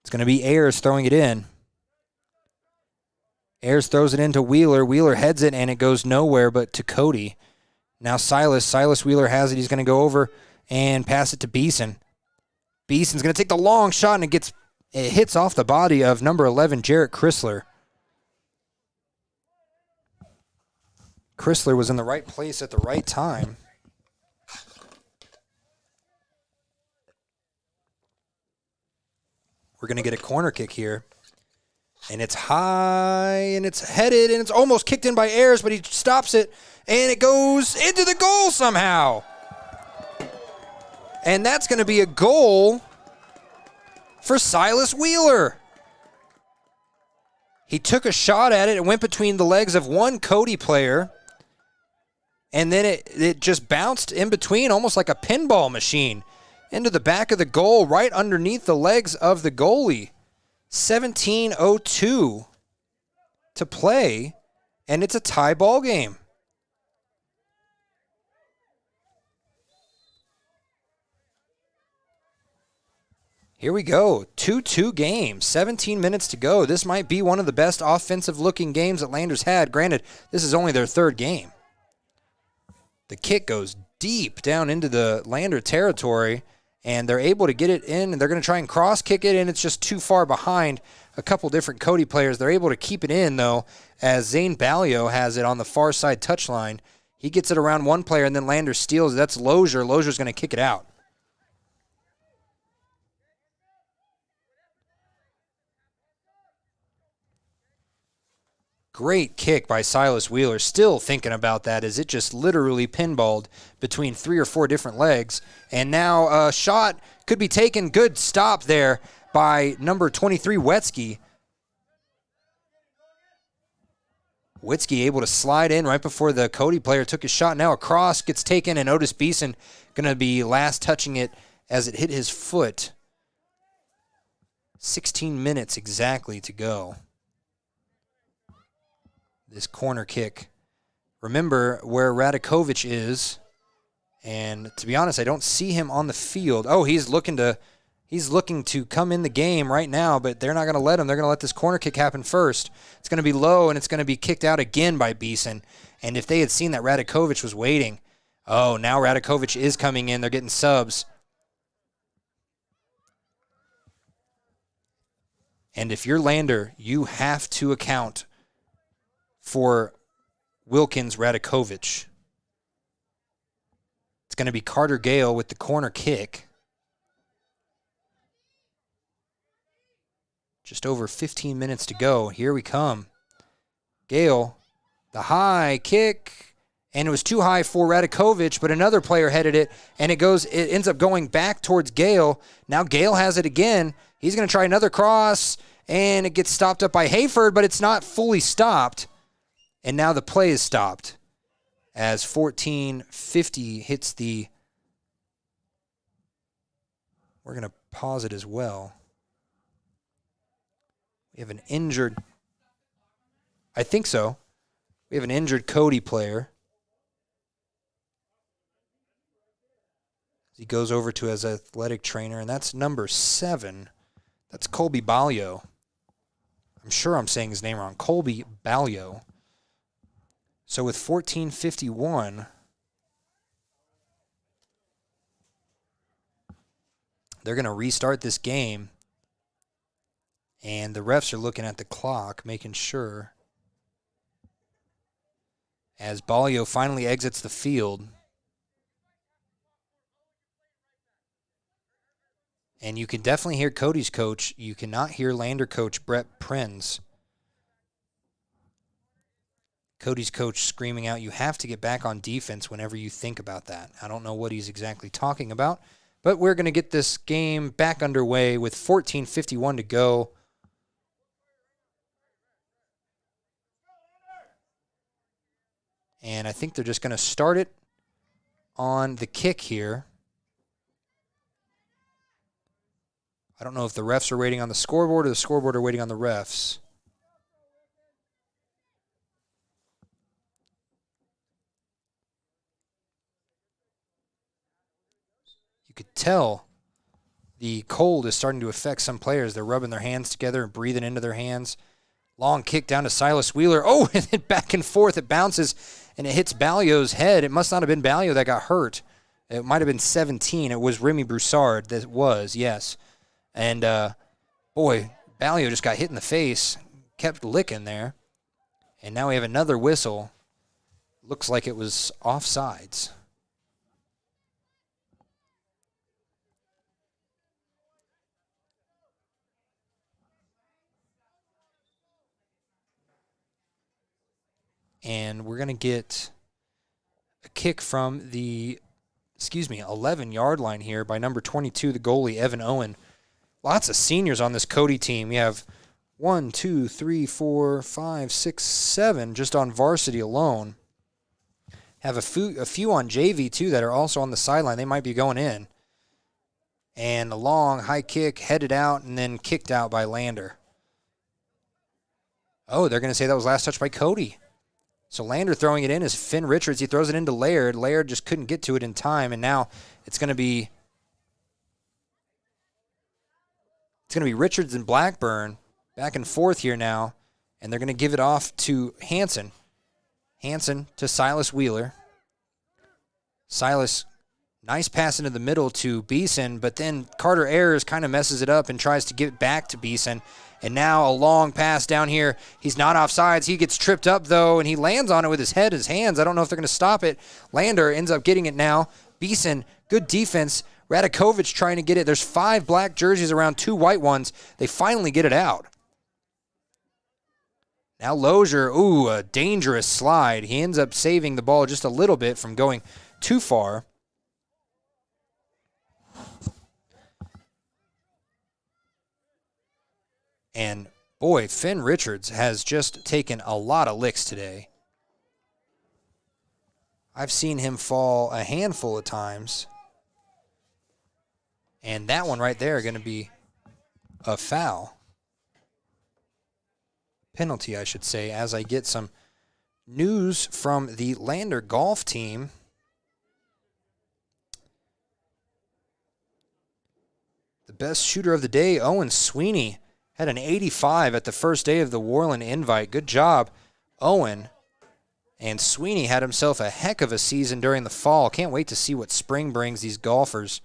It's going to be Ayers throwing it in. Ayers throws it into Wheeler. Wheeler heads it, and it goes nowhere but to Cody. Now Silas Wheeler has it. He's going to go over and pass it to Beeson. Beeson's going to take the long shot, and it hits off the body of number 11, Jarrett Chrysler. Chrysler was in the right place at the right time. We're going to get a corner kick here. And it's high, and it's headed, and it's almost kicked in by Ayers, but he stops it, and it goes into the goal somehow. And that's going to be a goal for Silas Wheeler. He took a shot at it. It went between the legs of one Cody player, and then it just bounced in between, almost like a pinball machine, into the back of the goal, right underneath the legs of the goalie. 17:02 to play, and it's a tie ball game. Here we go, 2-2 game, 17 minutes to go. This might be one of the best offensive-looking games that Landers had. Granted, this is only their third game. The kick goes deep down into the Lander territory, and they're able to get it in, and they're going to try and cross-kick it, and it's just too far behind a couple different Cody players. They're able to keep it in, though, as Zane Ballio has it on the far side touchline. He gets it around one player, and then Lander steals it. That's Lozier. Lozier's going to kick it out. Great kick by Silas Wheeler. Still thinking about that as it just literally pinballed between 3 or 4 different legs. And now a shot could be taken. Good stop there by number 23, Wetsky. Wetsky able to slide in right before the Cody player took his shot. Now a cross gets taken, and Otis Beeson going to be last touching it as it hit his foot. 16 minutes exactly to go. This corner kick. Remember where Radakovic is, and to be honest, I don't see him on the field. Oh, he's looking to come in the game right now, but they're not going to let him. They're going to let this corner kick happen first. It's going to be low, and it's going to be kicked out again by Beeson. And if they had seen that Radakovic was waiting, oh, now Radakovic is coming in. They're getting subs. And if you're Lander, you have to account for Wilkins Radakovic. It's going to be Carter Gale with the corner kick. Just over 15 minutes to go. Here we come. Gale, the high kick, and it was too high for Radakovic, but another player headed it, and it ends up going back towards Gale. Now Gale has it again. He's going to try another cross, and it gets stopped up by Hayford, but it's not fully stopped. And now the play is stopped as 14:50 hits the... We're going to pause it as well. We have an injured... I think so. We have an injured Cody player. He goes over to his athletic trainer, and that's number 7. That's Colby Ballio. I'm sure I'm saying his name wrong. Colby Ballio. So with 14:51, they're going to restart this game, and the refs are looking at the clock, making sure. As Ballio finally exits the field, And you can definitely hear Cody's coach. You cannot hear Lander coach Brett Prinz. Cody's coach screaming out, you have to get back on defense whenever you think about that. I don't know what he's exactly talking about, but we're going to get this game back underway with 14:51 to go. And I think they're just going to start it on the kick here. I don't know if the refs are waiting on the scoreboard or the scoreboard are waiting on the refs. You could tell the cold is starting to affect some players. They're rubbing their hands together and breathing into their hands. Long kick down to Silas Wheeler. Oh, and then back and forth. It bounces, and it hits Balio's head. It must not have been Balio that got hurt. It might have been 17. It was Remy Broussard that was, yes. And, boy, Balio just got hit in the face, kept licking there. And now we have another whistle. Looks like it was offsides. And we're going to get a kick from the, 11-yard line here by number 22, the goalie, Evan Owen. Lots of seniors on this Cody team. You have 1, 2, 3, 4, 5, 6, 7 just on varsity alone. Have a few on JV, too, that are also on the sideline. They might be going in. And a long high kick, headed out, and then kicked out by Lander. Oh, they're going to say that was last touch by Cody. So Lander throwing it in is Finn Richards. He throws it into Laird. Laird just couldn't get to it in time, and now it's going to be Richards and Blackburn back and forth here now, and they're going to give it off to Hansen. Hansen to Silas Wheeler. Silas, nice pass into the middle to Beeson, but then Carter Ayers kind of messes it up and tries to give it back to Beeson. And now a long pass down here. He's not offsides. He gets tripped up, though, and he lands on it with his head, his hands. I don't know if they're going to stop it. Lander ends up getting it now. Beeson, good defense. Radakovich trying to get it. There's 5 black jerseys around 2 white ones. They finally get it out. Now Lozier, a dangerous slide. He ends up saving the ball just a little bit from going too far. And, boy, Finn Richards has just taken a lot of licks today. I've seen him fall a handful of times. And that one right there going to be a foul. Penalty, I should say, as I get some news from the Lander golf team. The best shooter of the day, Owen Sweeney, had an 85 at the first day of the Worland Invite. Good job, Owen. And Sweeney had himself a heck of a season during the fall. Can't wait to see what spring brings these golfers.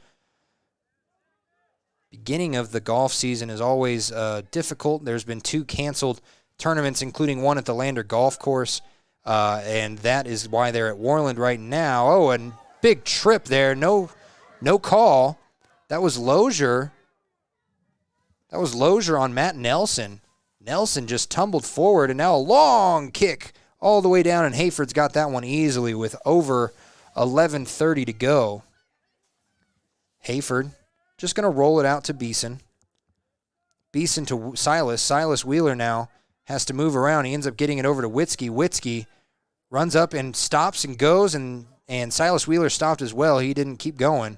Beginning of the golf season is always difficult. There's been 2 canceled tournaments, including one at the Lander Golf Course. And that is why they're at Worland right now. Oh, and big trip there. No call. That was Lozier. That was Lozier on Matt Nelson. Nelson just tumbled forward, and now a long kick all the way down, and Hayford's got that one easily with over 11:30 to go. Hayford just going to roll it out to Beeson. Beeson to Silas. Silas Wheeler now has to move around. He ends up getting it over to Witzke. Witzke runs up and stops and goes, and Silas Wheeler stopped as well. He didn't keep going.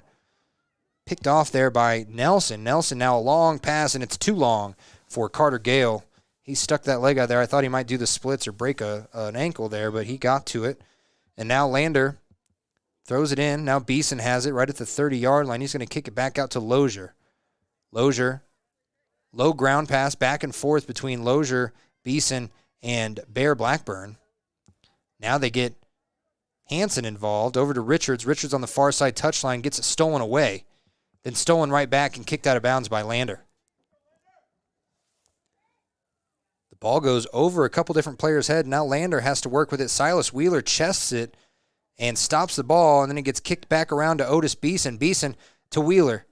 Picked off there by Nelson. Nelson now a long pass, and it's too long for Carter Gale. He stuck that leg out there. I thought he might do the splits or break an ankle there, but he got to it. And now Lander throws it in. Now Beeson has it right at the 30-yard line. He's going to kick it back out to Lozier. Lozier, low ground pass back and forth between Lozier, Beeson, and Bear Blackburn. Now they get Hansen involved. Over to Richards. Richards on the far side touchline gets it stolen away. Then stolen right back and kicked out of bounds by Lander. The ball goes over a couple different players' head. Now Lander has to work with it. Silas Wheeler chests it and stops the ball, and then it gets kicked back around to Otis Beeson. Beeson to Wheeler.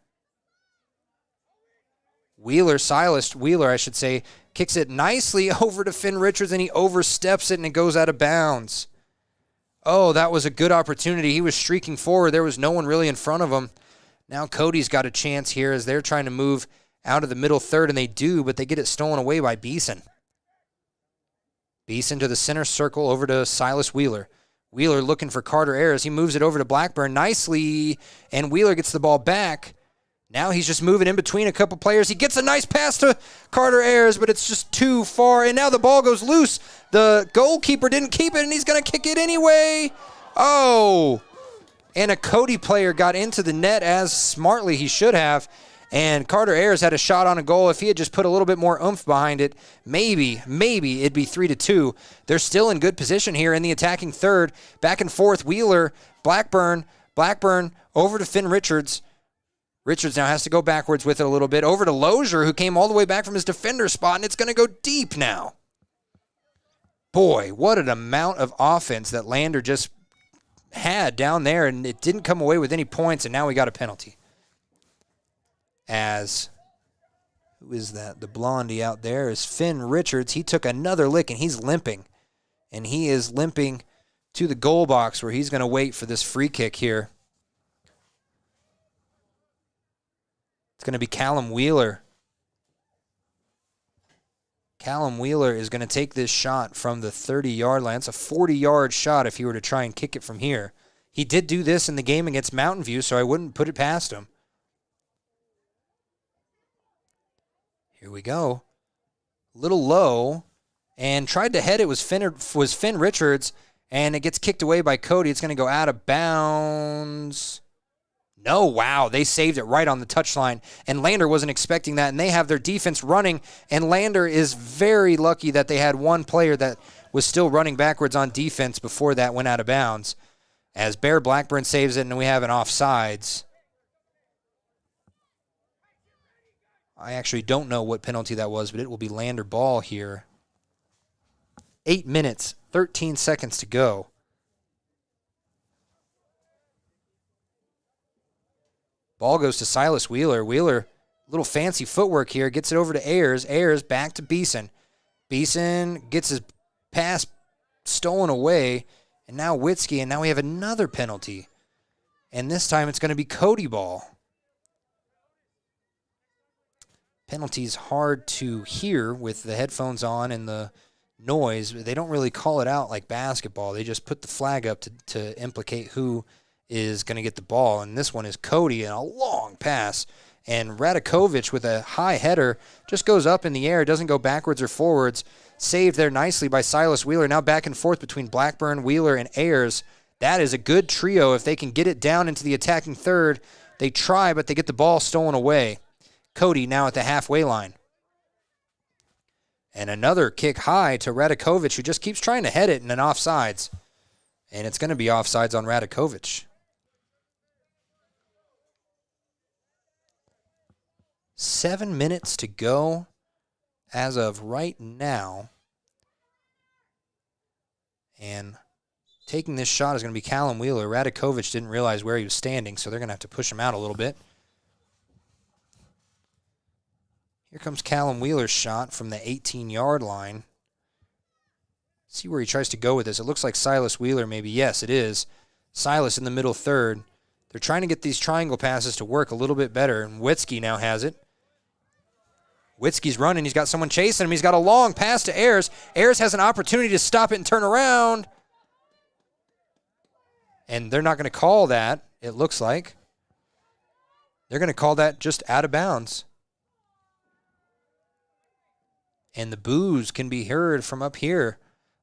Silas Wheeler, I should say, kicks it nicely over to Finn Richards, and he oversteps it, and it goes out of bounds. Oh, that was a good opportunity. He was streaking forward. There was no one really in front of him. Now Cody's got a chance here as they're trying to move out of the middle third, and they do, but they get it stolen away by Beeson. Beeson to the center circle over to Silas Wheeler. Wheeler looking for Carter Ayers. He moves it over to Blackburn nicely, and Wheeler gets the ball back. Now he's just moving in between a couple players. He gets a nice pass to Carter Ayers, but it's just too far, and now the ball goes loose. The goalkeeper didn't keep it, and he's going to kick it anyway. Oh, and a Cody player got into the net as smartly he should have, and Carter Ayers had a shot on a goal. If he had just put a little bit more oomph behind it, maybe it'd be 3-2. They're still in good position here in the attacking third. Back and forth, Wheeler, Blackburn over to Finn Richards. Richards now has to go backwards with it a little bit. Over to Lozier, who came all the way back from his defender spot, and it's going to go deep now. Boy, what an amount of offense that Lander just had down there, and it didn't come away with any points, and now we got a penalty. As, who is that? The blondie out there is Finn Richards. He took another lick, and he's limping. And he is limping to the goal box where he's going to wait for this free kick here. It's going to be Callum Wheeler. Callum Wheeler is going to take this shot from the 30-yard line. It's a 40-yard shot if he were to try and kick it from here. He did do this in the game against Mountain View, so I wouldn't put it past him. Here we go. Little low, and tried to head it was Finn Richards, and it gets kicked away by Cody. It's going to go out of bounds. No, wow, they saved it right on the touchline, and Lander wasn't expecting that, and they have their defense running, and Lander is very lucky that they had one player that was still running backwards on defense before that went out of bounds. As Bear Blackburn saves it, and we have an offsides. I actually don't know what penalty that was, but it will be Lander ball here. 8 minutes, 13 seconds to go. Ball goes to Silas Wheeler. Wheeler, little fancy footwork here, gets it over to Ayers. Ayers back to Beeson. Beeson gets his pass stolen away, and now Witzke, and now we have another penalty. And this time it's going to be Cody ball. Penalty's hard to hear with the headphones on and the noise. They don't really call it out like basketball. They just put the flag up to implicate who is going to get the ball. And this one is Cody, and a long pass. And Radakovich with a high header just goes up in the air, doesn't go backwards or forwards. Saved there nicely by Silas Wheeler. Now back and forth between Blackburn, Wheeler, and Ayers. That is a good trio if they can get it down into the attacking third. They try, but they get the ball stolen away. Cody now at the halfway line. And another kick high to Radakovich, who just keeps trying to head it in an offsides. And it's going to be offsides on Radakovich. 7 minutes to go as of right now. And taking this shot is going to be Callum Wheeler. Radakovich didn't realize where he was standing, so they're going to have to push him out a little bit. Here comes Callum Wheeler's shot from the 18-yard line. See where he tries to go with this. It looks like Silas Wheeler maybe. Yes, it is. Silas in the middle third. They're trying to get these triangle passes to work a little bit better, and Witzke now has it. Witzke's running. He's got someone chasing him. He's got a long pass to Ayers. Ayers has an opportunity to stop it and turn around. And they're not going to call that, it looks like. They're going to call that just out of bounds. And the boos can be heard from up here.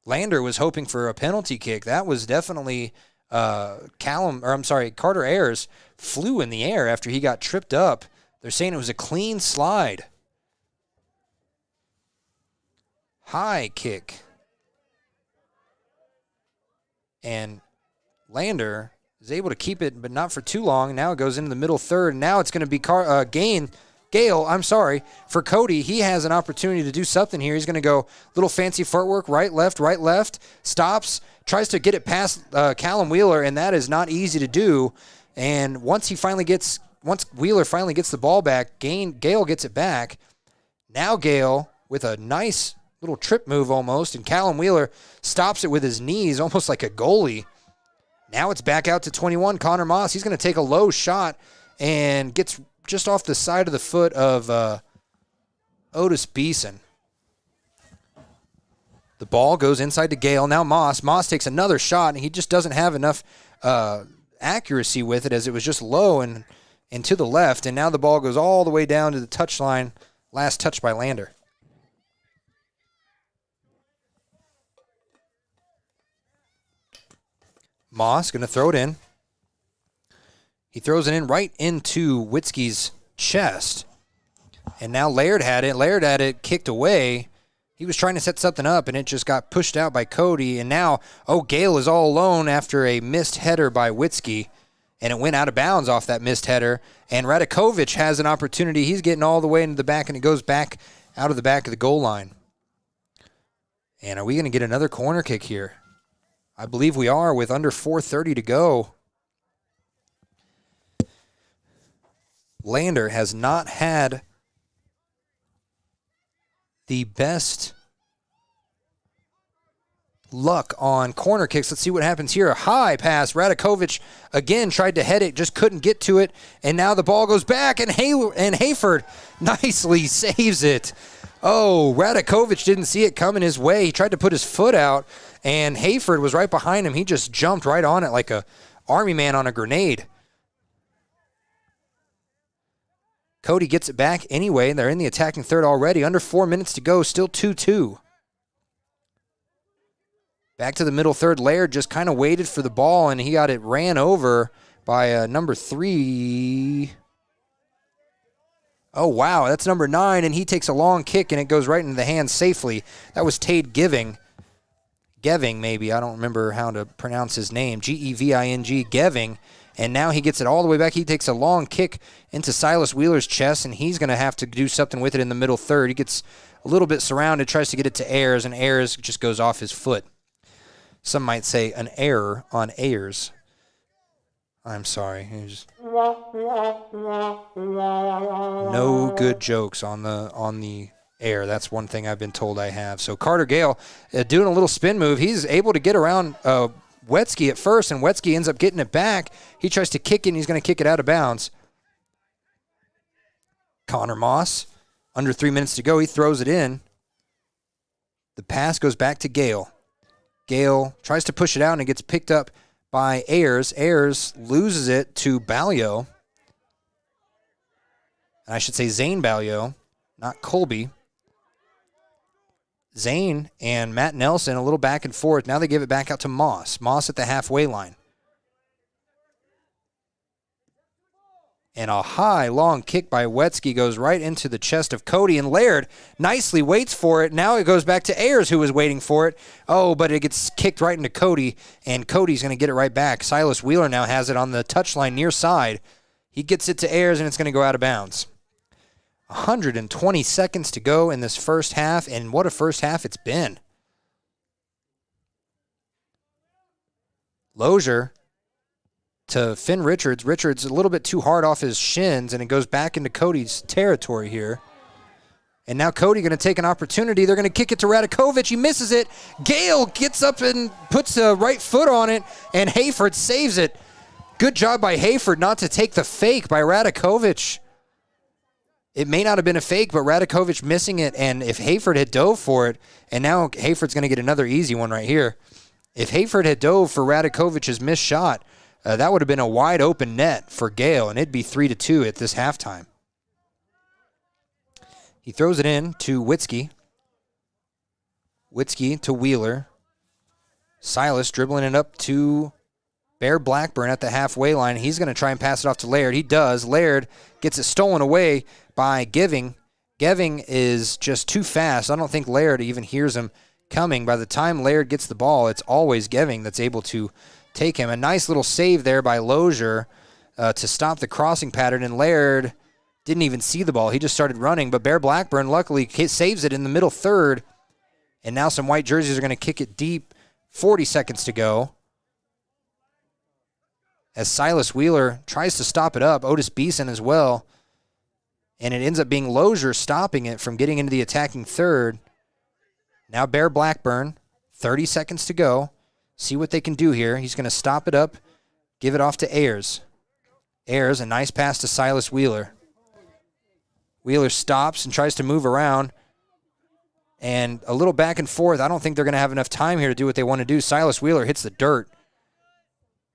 Lander was hoping for a penalty kick. That was definitely Carter Ayers flew in the air after he got tripped up. They're saying it was a clean slide. High kick. And Lander is able to keep it, but not for too long. Now it goes into the middle third. Now it's going to be Gale, for Cody. He has an opportunity to do something here. He's going to go little fancy footwork, right, left, stops, tries to get it past Callum Wheeler, and that is not easy to do. And once Wheeler finally gets the ball back, Gale gets it back, Now Gale with a nice little trip move almost, and Callum Wheeler stops it with his knees, almost like a goalie. Now it's back out to 21. Connor Moss, he's going to take a low shot and gets just off the side of the foot of Otis Beeson. The ball goes inside to Gale. Now Moss. Moss takes another shot, and he just doesn't have enough accuracy with it as it was just low and to the left. And now the ball goes all the way down to the touchline. Last touch by Lander. Moss going to throw it in. He throws it in right into Witzke's chest. And now Laird had it. Laird had it kicked away. He was trying to set something up, and it just got pushed out by Cody. And now, Gale is all alone after a missed header by Witzke. And it went out of bounds off that missed header. And Radakovic has an opportunity. He's getting all the way into the back, and it goes back out of the back of the goal line. And are we going to get another corner kick here? I believe we are with under 4:30 to go. Lander has not had the best luck on corner kicks. Let's see what happens here. A high pass. Radakovic again tried to head it, just couldn't get to it. And now the ball goes back, and Hayford nicely saves it. Radakovic didn't see it coming his way. He tried to put his foot out, and Hayford was right behind him. He just jumped right on it like a army man on a grenade. Cody gets it back anyway, and they're in the attacking third already. Under 4 minutes to go, still 2-2. Back to the middle third. Laird just kind of waited for the ball, and he got it ran over by number 3. Oh, wow, that's number 9, and he takes a long kick, and it goes right into the hands safely. That was Tade Geving. Geving, maybe. I don't remember how to pronounce his name. G-E-V-I-N-G, Geving. And now he gets it all the way back. He takes a long kick into Silas Wheeler's chest, and he's going to have to do something with it in the middle third. He gets a little bit surrounded, tries to get it to Ayers, and Ayers just goes off his foot. Some might say an error on Ayers. I'm sorry. No good jokes on the air. That's one thing I've been told I have. So Carter Gale doing a little spin move. He's able to get around Wetzke at first, and Wetzke ends up getting it back. He tries to kick it, and he's going to kick it out of bounds. Connor Moss, under 3 minutes to go, he throws it in. The pass goes back to Gale. Gale tries to push it out, and it gets picked up by Ayers. Ayers loses it to Ballio. And I should say Zane Ballio, not Colby. Zane and Matt Nelson, a little back and forth. Now they give it back out to Moss. Moss at the halfway line. And a high, long kick by Wetzke goes right into the chest of Cody. And Laird nicely waits for it. Now it goes back to Ayers, who was waiting for it. But it gets kicked right into Cody, and Cody's going to get it right back. Silas Wheeler now has it on the touchline near side. He gets it to Ayers, and it's going to go out of bounds. 120 seconds to go in this first half, and what a first half it's been. Lozier to Finn Richards. Richards a little bit too hard off his shins, and it goes back into Cody's territory here. And now Cody going to take an opportunity. They're going to kick it to Radakovic. He misses it. Gale gets up and puts the right foot on it, and Hayford saves it. Good job by Hayford not to take the fake by Radakovic. It may not have been a fake, but Radakovic missing it, and if Hayford had dove for it, and now Hayford's going to get another easy one right here. If Hayford had dove for Radakovic's missed shot, that would have been a wide open net for Gale, and it'd be 3-2 at this halftime. He throws it in to Witzke. Witzke to Wheeler. Silas dribbling it up to Bear Blackburn at the halfway line. He's going to try and pass it off to Laird. He does. Laird gets it stolen away by Geving. Geving is just too fast. I don't think Laird even hears him coming. By the time Laird gets the ball, it's always Geving that's able to take him. A nice little save there by Lozier to stop the crossing pattern, and Laird didn't even see the ball. He just started running, but Bear Blackburn luckily saves it in the middle third, and now some white jerseys are going to kick it deep. 40 seconds to go. As Silas Wheeler tries to stop it up, Otis Beeson as well. and it ends up being Lozier stopping it from getting into the attacking third. Now Bear Blackburn, 30 seconds to go. See what they can do here. He's going to stop it up, give it off to Ayers. Ayers, a nice pass to Silas Wheeler. Wheeler stops and tries to move around. And a little back and forth. I don't think they're going to have enough time here to do what they want to do. Silas Wheeler hits the dirt.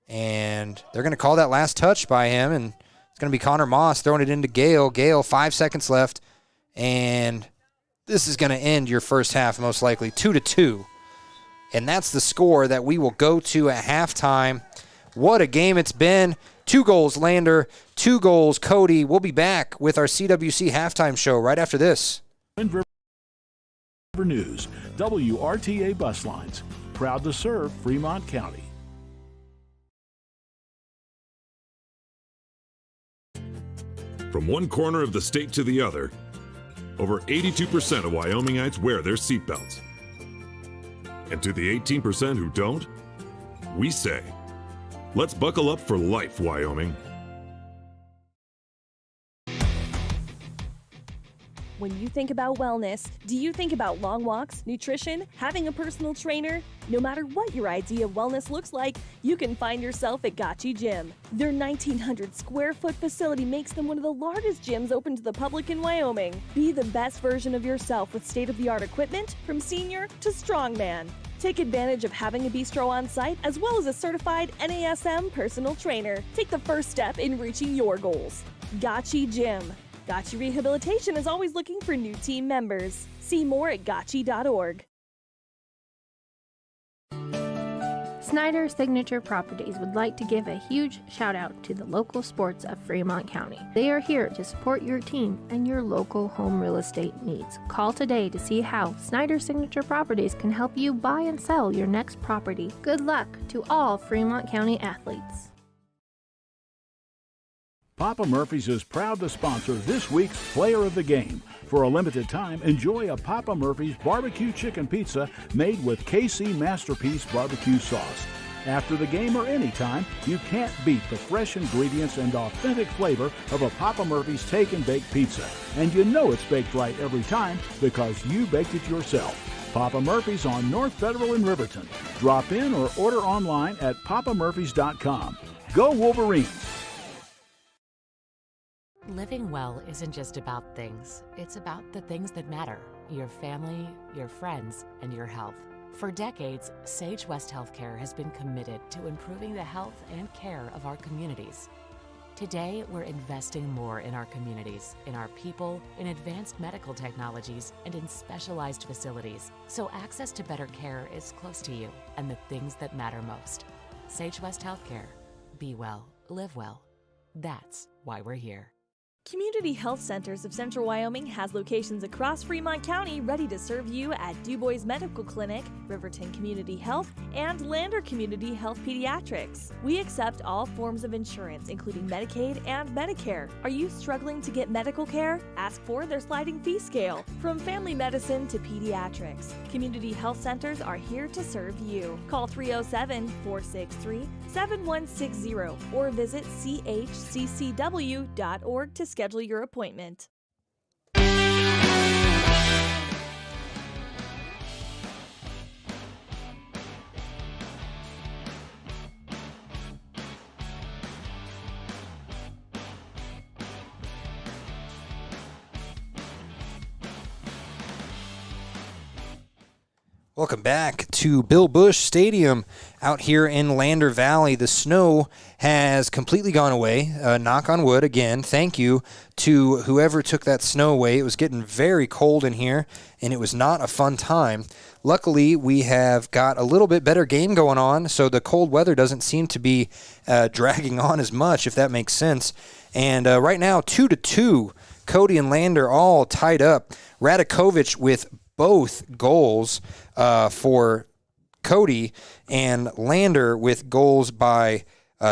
And they're going to call that last touch by him. And it's going to be Connor Moss throwing it into Gale. Gale, 5 seconds left. And this is going to end your first half most likely, 2-2. And that's the score that we will go to at halftime. What a game it's been. 2 goals, Lander. 2 goals, Cody. We'll be back with our CWC halftime show right after this. News, WRTA Bus Lines, proud to serve Fremont County. From one corner of the state to the other, over 82% of Wyomingites wear their seatbelts. And to the 18% who don't, we say, let's buckle up for life, Wyoming. When you think about wellness, do you think about long walks, nutrition, having a personal trainer? No matter what your idea of wellness looks like, you can find yourself at Gotchi Gym. Their 1,900 square foot facility makes them one of the largest gyms open to the public in Wyoming. Be the best version of yourself with state-of-the-art equipment from senior to strongman. Take advantage of having a bistro on site as well as a certified NASM personal trainer. Take the first step in reaching your goals. Gotchi Gym. Gotchi Rehabilitation is always looking for new team members. See more at gotchi.org. Snyder Signature Properties would like to give a huge shout out to the local sports of Fremont County. They are here to support your team and your local home real estate needs. Call today to see how Snyder Signature Properties can help you buy and sell your next property. Good luck to all Fremont County athletes. Papa Murphy's is proud to sponsor this week's Player of the Game. For a limited time, enjoy a Papa Murphy's barbecue chicken pizza made with KC Masterpiece barbecue sauce. After the game or anytime, you can't beat the fresh ingredients and authentic flavor of a Papa Murphy's Take and Bake pizza. And you know it's baked right every time because you baked it yourself. Papa Murphy's on North Federal in Riverton. Drop in or order online at papamurphys.com. Go Wolverines! Living well isn't just about things. It's about the things that matter. Your family, your friends, and your health. For decades, Sage West Healthcare has been committed to improving the health and care of our communities. Today, we're investing more in our communities, in our people, in advanced medical technologies, and in specialized facilities, so access to better care is close to you and the things that matter most. Sage West Healthcare. Be well, live well. That's why we're here. Community Health Centers of Central Wyoming has locations across Fremont County ready to serve you at DuBois Medical Clinic, Riverton Community Health, and Lander Community Health Pediatrics. We accept all forms of insurance, including Medicaid and Medicare. Are you struggling to get medical care? Ask for their sliding fee scale. From family medicine to pediatrics, Community Health Centers are here to serve you. Call 307-463-7160 or visit chccw.org to schedule your appointment. Welcome back to Bill Bush Stadium out here in Lander Valley. The snow has completely gone away. Knock on wood again. Thank you to whoever took that snow away. It was getting very cold in here, and it was not a fun time. Luckily, we have got a little bit better game going on, so the cold weather doesn't seem to be dragging on as much, if that makes sense. And right now, 2-2. Cody and Lander all tied up. Radakovich with both goals for Cody, and Lander with goals by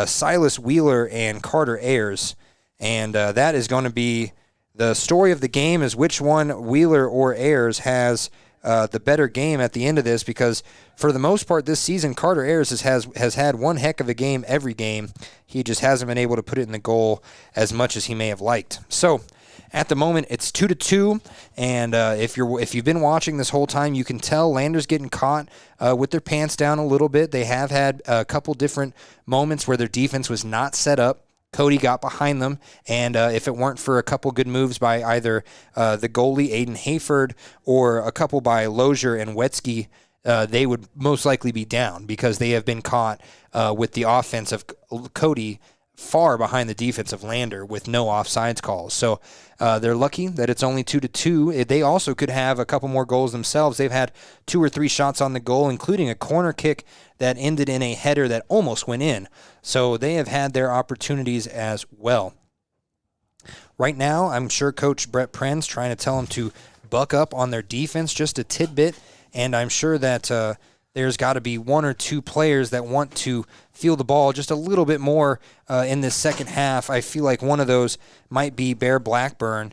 Silas Wheeler and Carter Ayers. And that is going to be the story of the game, is which one, Wheeler or Ayers, has the better game at the end of this, because for the most part this season, Carter Ayers has had one heck of a game every game. He just hasn't been able to put it in the goal as much as he may have liked. So at the moment, it's 2-2, and if you've been watching this whole time, you can tell Lander's getting caught with their pants down a little bit. They have had a couple different moments where their defense was not set up. Cody got behind them, and if it weren't for a couple good moves by either the goalie, Aiden Hayford, or a couple by Lozier and Wetsky, they would most likely be down because they have been caught with the offense of Cody far behind the defense of Lander with no offsides calls. So they're lucky that it's only 2-2. They also could have a couple more goals themselves. They've had 2 or 3 shots on the goal, including a corner kick that ended in a header that almost went in. So they have had their opportunities as well. Right now, I'm sure Coach Brett Pren's trying to tell them to buck up on their defense just a tidbit, and I'm sure that there's got to be 1 or 2 players that want to feel the ball just a little bit more in this second half. I feel like one of those might be Bear Blackburn.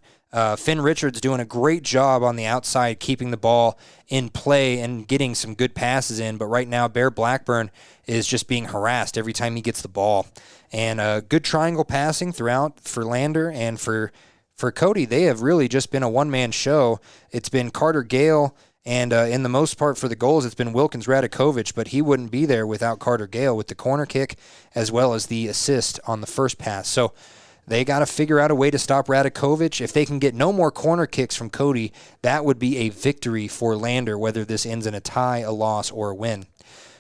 Finn Richards doing a great job on the outside, keeping the ball in play and getting some good passes in. But right now, Bear Blackburn is just being harassed every time he gets the ball. And good triangle passing throughout for Lander and for Cody. They have really just been a one-man show. It's been Carter Gale, and in the most part for the goals, it's been Wilkins Radakovich, but he wouldn't be there without Carter Gale with the corner kick as well as the assist on the first pass. So they got to figure out a way to stop Radakovich. If they can get no more corner kicks from Cody, that would be a victory for Lander, whether this ends in a tie, a loss, or a win.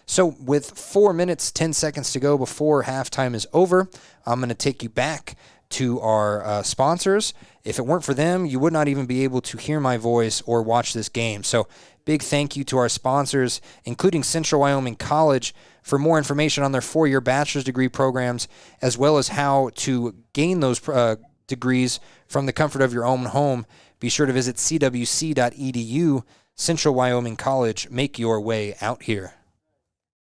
So with 4 minutes, 10 seconds to go before halftime is over, I'm going to take you back to our sponsors. If it weren't for them, you would not even be able to hear my voice or watch this game. So big thank you to our sponsors, including Central Wyoming College. For more information on their 4-year bachelor's degree programs, as well as how to gain those degrees from the comfort of your own home, be sure to visit cwc.edu. Central Wyoming College, make your way out here.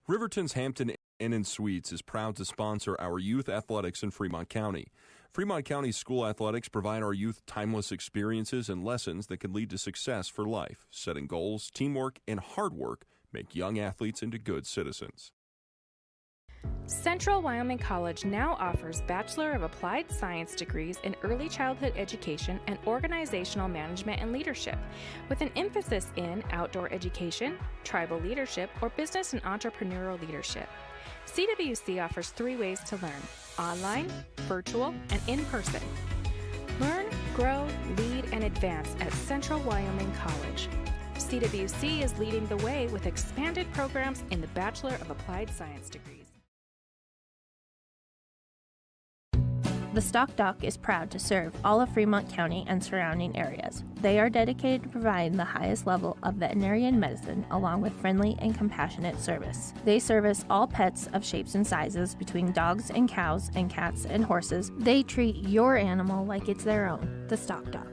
Riverton's Hampton Inn & Suites is proud to sponsor our youth athletics in Fremont County. Fremont County School Athletics provide our youth timeless experiences and lessons that can lead to success for life. Setting goals, teamwork, and hard work make young athletes into good citizens. Central Wyoming College now offers Bachelor of Applied Science degrees in Early Childhood Education and Organizational Management and Leadership, with an emphasis in outdoor education, tribal leadership, or business and entrepreneurial leadership. CWC offers 3 ways to learn: online, virtual, and in person. Learn, grow, lead, and advance at Central Wyoming College. CWC is leading the way with expanded programs in the Bachelor of Applied Science degrees. The Stock Doc is proud to serve all of Fremont County and surrounding areas. They are dedicated to providing the highest level of veterinarian medicine along with friendly and compassionate service. They service all pets of shapes and sizes between dogs and cows and cats and horses. They treat your animal like it's their own. The Stock Doc.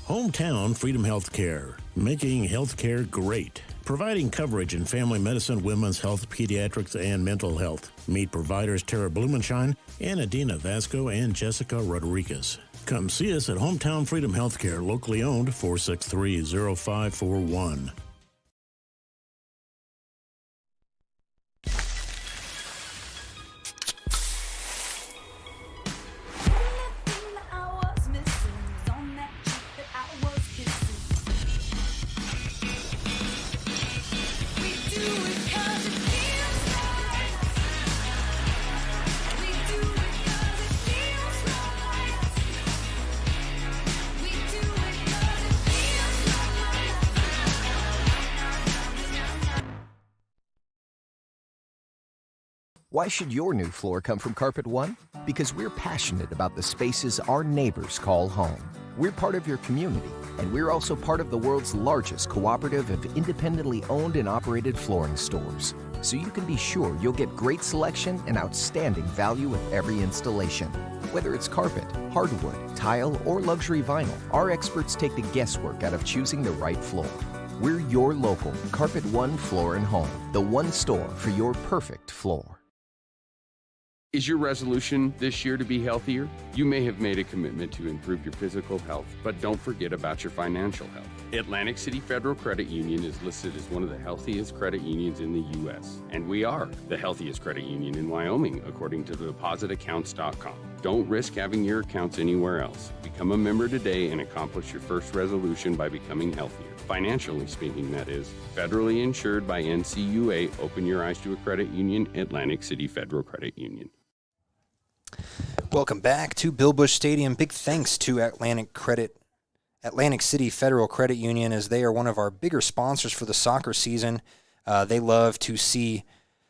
Hometown Freedom Healthcare, making healthcare great. Providing coverage in family medicine, women's health, pediatrics, and mental health. Meet providers Tara Blumenshine and Adina Vasco and Jessica Rodriguez. Come see us at Hometown Freedom Healthcare, locally owned, 463-0541. Why should your new floor come from Carpet One? Because we're passionate about the spaces our neighbors call home. We're part of your community, and we're also part of the world's largest cooperative of independently owned and operated flooring stores. So you can be sure you'll get great selection and outstanding value with every installation. Whether it's carpet, hardwood, tile, or luxury vinyl, our experts take the guesswork out of choosing the right floor. We're your local Carpet One Floor and Home, the one store for your perfect floor. Is your resolution this year to be healthier? You may have made a commitment to improve your physical health, but don't forget about your financial health. Atlantic City Federal Credit Union is listed as one of the healthiest credit unions in the U.S., and we are the healthiest credit union in Wyoming, according to depositaccounts.com. Don't risk having your accounts anywhere else. Become a member today and accomplish your first resolution by becoming healthier. Financially speaking, that is. Federally insured by NCUA. Open your eyes to a credit union. Atlantic City Federal Credit Union. Welcome back to Bill Bush Stadium. Big thanks to Atlantic City Federal Credit Union, as they are one of our bigger sponsors for the soccer season. They love to see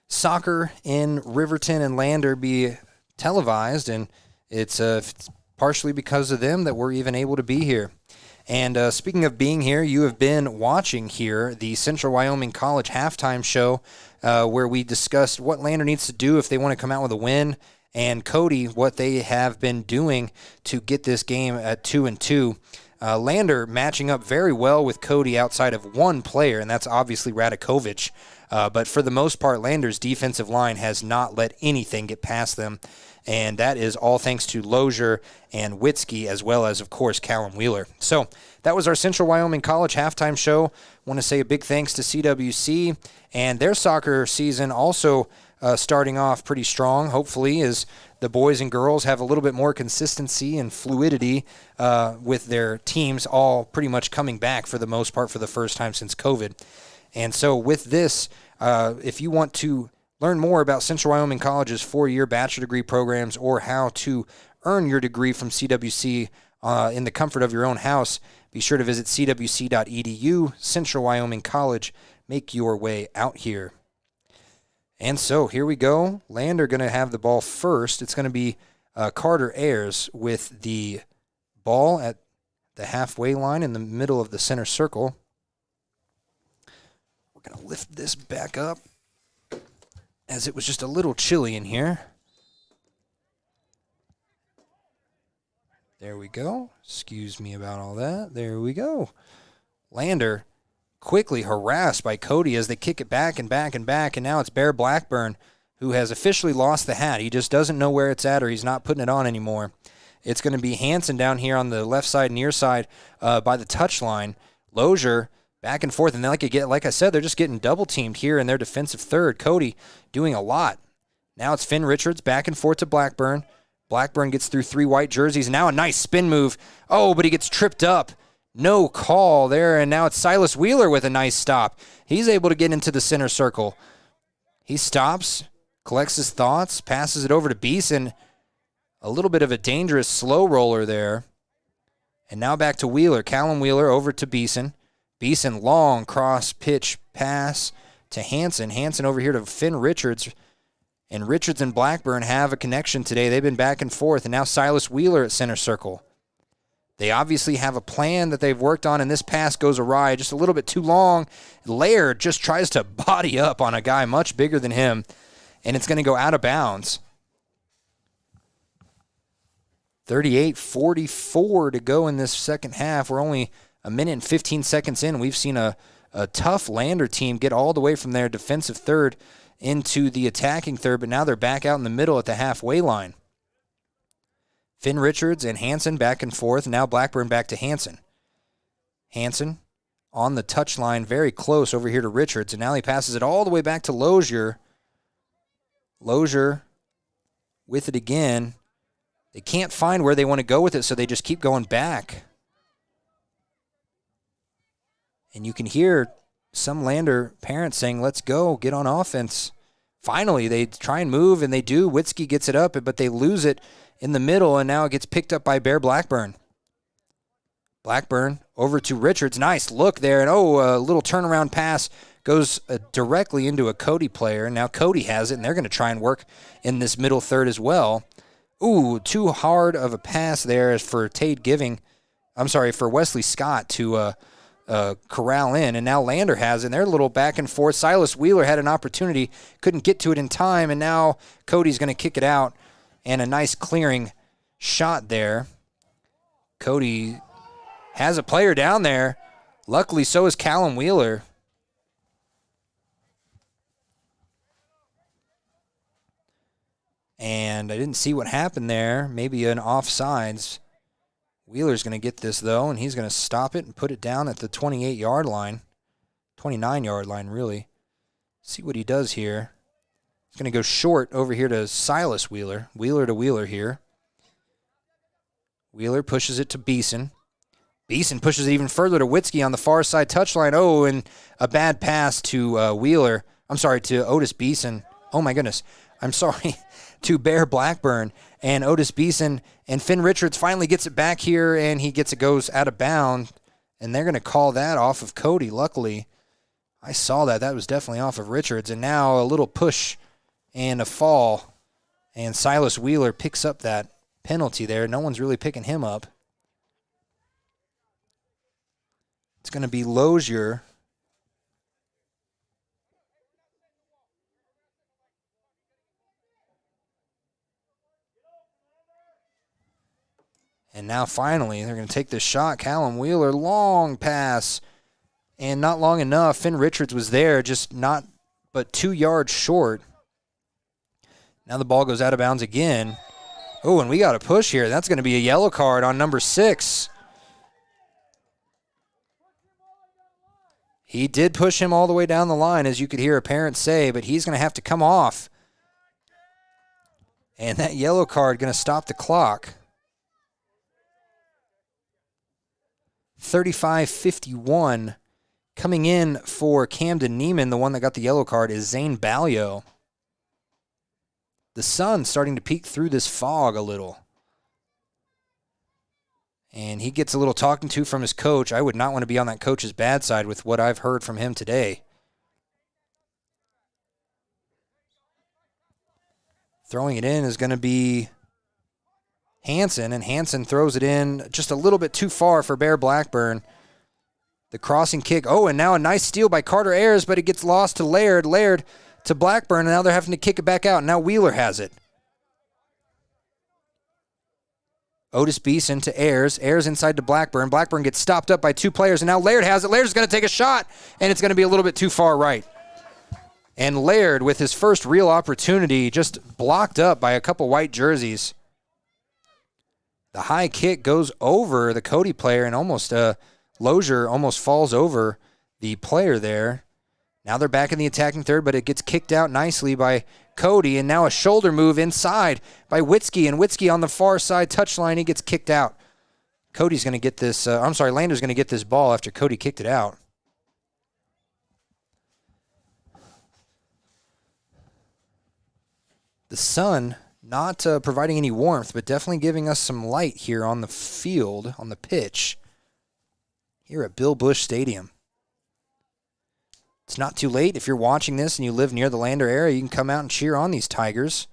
soccer in Riverton and Lander be televised, and it's partially because of them that we're even able to be here. And speaking of being here, you have been watching here the Central Wyoming College halftime show where we discussed what Lander needs to do if they want to come out with a win, and Cody, what they have been doing to get this game at 2-2. Lander matching up very well with Cody outside of one player, and that's obviously Radakovich. But for the most part, Lander's defensive line has not let anything get past them, and that is all thanks to Lozier and Witzke, as well as, of course, Callum Wheeler. So that was our Central Wyoming College halftime show. Want to say a big thanks to CWC and their soccer season also starting off pretty strong, hopefully, as the boys and girls have a little bit more consistency and fluidity with their teams all pretty much coming back for the most part for the first time since COVID. And so with this, if you want to learn more about Central Wyoming College's 4-year bachelor degree programs or how to earn your degree from CWC in the comfort of your own house, be sure to visit cwc.edu. Central Wyoming College, make your way out here. And so here we go. Lander going to have the ball first. It's going to be Carter Ayers with the ball at the halfway line in the middle of the center circle. We're going to lift this back up as it was just a little chilly in here. There we go. Excuse me about all that. There we go. Lander quickly harassed by Cody as they kick it back and back and back, and now it's Bear Blackburn who has officially lost the hat. He just doesn't know where it's at, or he's not putting it on anymore. It's going to be Hansen down here on the left side, near side by the touch line. Lozier back and forth, and then like I said, they're just getting double-teamed here in their defensive third. Cody doing a lot. Now it's Finn Richards back and forth to Blackburn. Blackburn gets through 3 white jerseys. Now a nice spin move. Oh, but he gets tripped up. No call there, and now it's Silas Wheeler with a nice stop. He's able to get into the center circle. He stops, collects his thoughts, passes it over to Beeson. A little bit of a dangerous slow roller there. And now back to Wheeler. Callum Wheeler over to Beeson. Beeson, long cross pitch pass to Hansen. Hansen over here to Finn Richards. And Richards and Blackburn have a connection today. They've been back and forth. And now Silas Wheeler at center circle. They obviously have a plan that they've worked on, and this pass goes awry just a little bit too long. Laird just tries to body up on a guy much bigger than him, and it's going to go out of bounds. 38-44 to go in this second half. We're only a minute and 15 seconds in. We've seen a tough Lander team get all the way from their defensive third into the attacking third, but now they're back out in the middle at the halfway line. Finn Richards and Hansen back and forth. Now Blackburn back to Hansen. Hansen on the touch line, very close over here to Richards, and now he passes it all the way back to Lozier. Lozier with it again. They can't find where they want to go with it, so they just keep going back. And you can hear some Lander parents saying, let's go, get on offense. Finally, they try and move, and they do. Witzke gets it up, but they lose it in the middle, and now it gets picked up by Bear Blackburn. Blackburn over to Richards. Nice look there, and a little turnaround pass goes directly into a Cody player. Now Cody has it, and they're going to try and work in this middle third as well. Ooh, too hard of a pass there for for Wesley Scott to corral in, and now Lander has it, and they're a little back and forth. Silas Wheeler had an opportunity, couldn't get to it in time, and now Cody's going to kick it out. And a nice clearing shot there. Cody has a player down there. Luckily, so is Callum Wheeler. And I didn't see what happened there. Maybe an offsides. Wheeler's going to get this, though, and he's going to stop it and put it down at the 28-yard line. 29-yard line, really. See what he does here. He's going to go short over here to Silas Wheeler. Wheeler to Wheeler here. Wheeler pushes it to Beeson. Beeson pushes it even further to Witzke on the far side touchline. Oh, and a bad pass to Wheeler. I'm sorry, to Otis Beeson. Oh, my goodness. I'm sorry. To Bear Blackburn. And Otis Beeson and Finn Richards finally gets it back here, and he goes out of bounds. And they're going to call that off of Cody, luckily. I saw that. That was definitely off of Richards. And now a little push and a fall. And Silas Wheeler picks up that penalty there. No one's really picking him up. It's going to be Lozier. And now finally they're going to take this shot. Callum Wheeler, long pass. And not long enough. Finn Richards was there, just not but 2 yards short. Now the ball goes out of bounds again. Oh, and we got a push here. That's going to be a yellow card on number 6. He did push him all the way down the line, as you could hear a parent say, but he's going to have to come off. And that yellow card going to stop the clock. 35-51. Coming in for Camden Neiman, the one that got the yellow card, is Zane Ballio. The sun's starting to peek through this fog a little. And he gets a little talking to from his coach. I would not want to be on that coach's bad side with what I've heard from him today. Throwing it in is going to be Hansen, and Hansen throws it in just a little bit too far for Bear Blackburn. The crossing kick. Oh, and now a nice steal by Carter Ayers, but it gets lost to Laird. Laird to Blackburn, and now they're having to kick it back out. Now Wheeler has it. Otis Beeson to Ayers. Ayers inside to Blackburn. Blackburn gets stopped up by 2 players, and now Laird has it. Laird's going to take a shot, and it's going to be a little bit too far right. And Laird, with his first real opportunity, just blocked up by a couple white jerseys. The high kick goes over the Cody player, and almost Lozier almost falls over the player there. Now they're back in the attacking third, but it gets kicked out nicely by Cody, and now a shoulder move inside by Witzke, and Witzke on the far side touchline, he gets kicked out. Cody's going to get this, Lander's going to get this ball after Cody kicked it out. The sun not providing any warmth, but definitely giving us some light here on the field, on the pitch, here at Bill Bush Stadium. It's not too late. If you're watching this and you live near the Lander area, you can come out and cheer on these Tigers.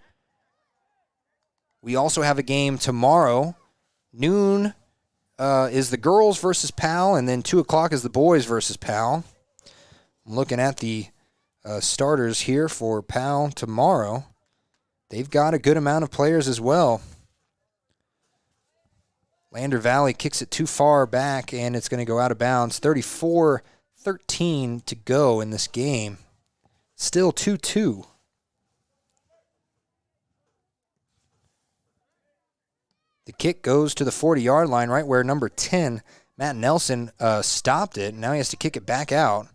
We also have a game tomorrow. Noon is the girls versus Pal, and then 2 o'clock is the boys versus Pal. I'm looking at the starters here for Pal tomorrow. They've got a good amount of players as well. Lander Valley kicks it too far back, and it's going to go out of bounds. 34-13 to go in this game. Still 2-2. The kick goes to the 40-yard line, right where number 10, Matt Nelson, stopped it. Now he has to kick it back out.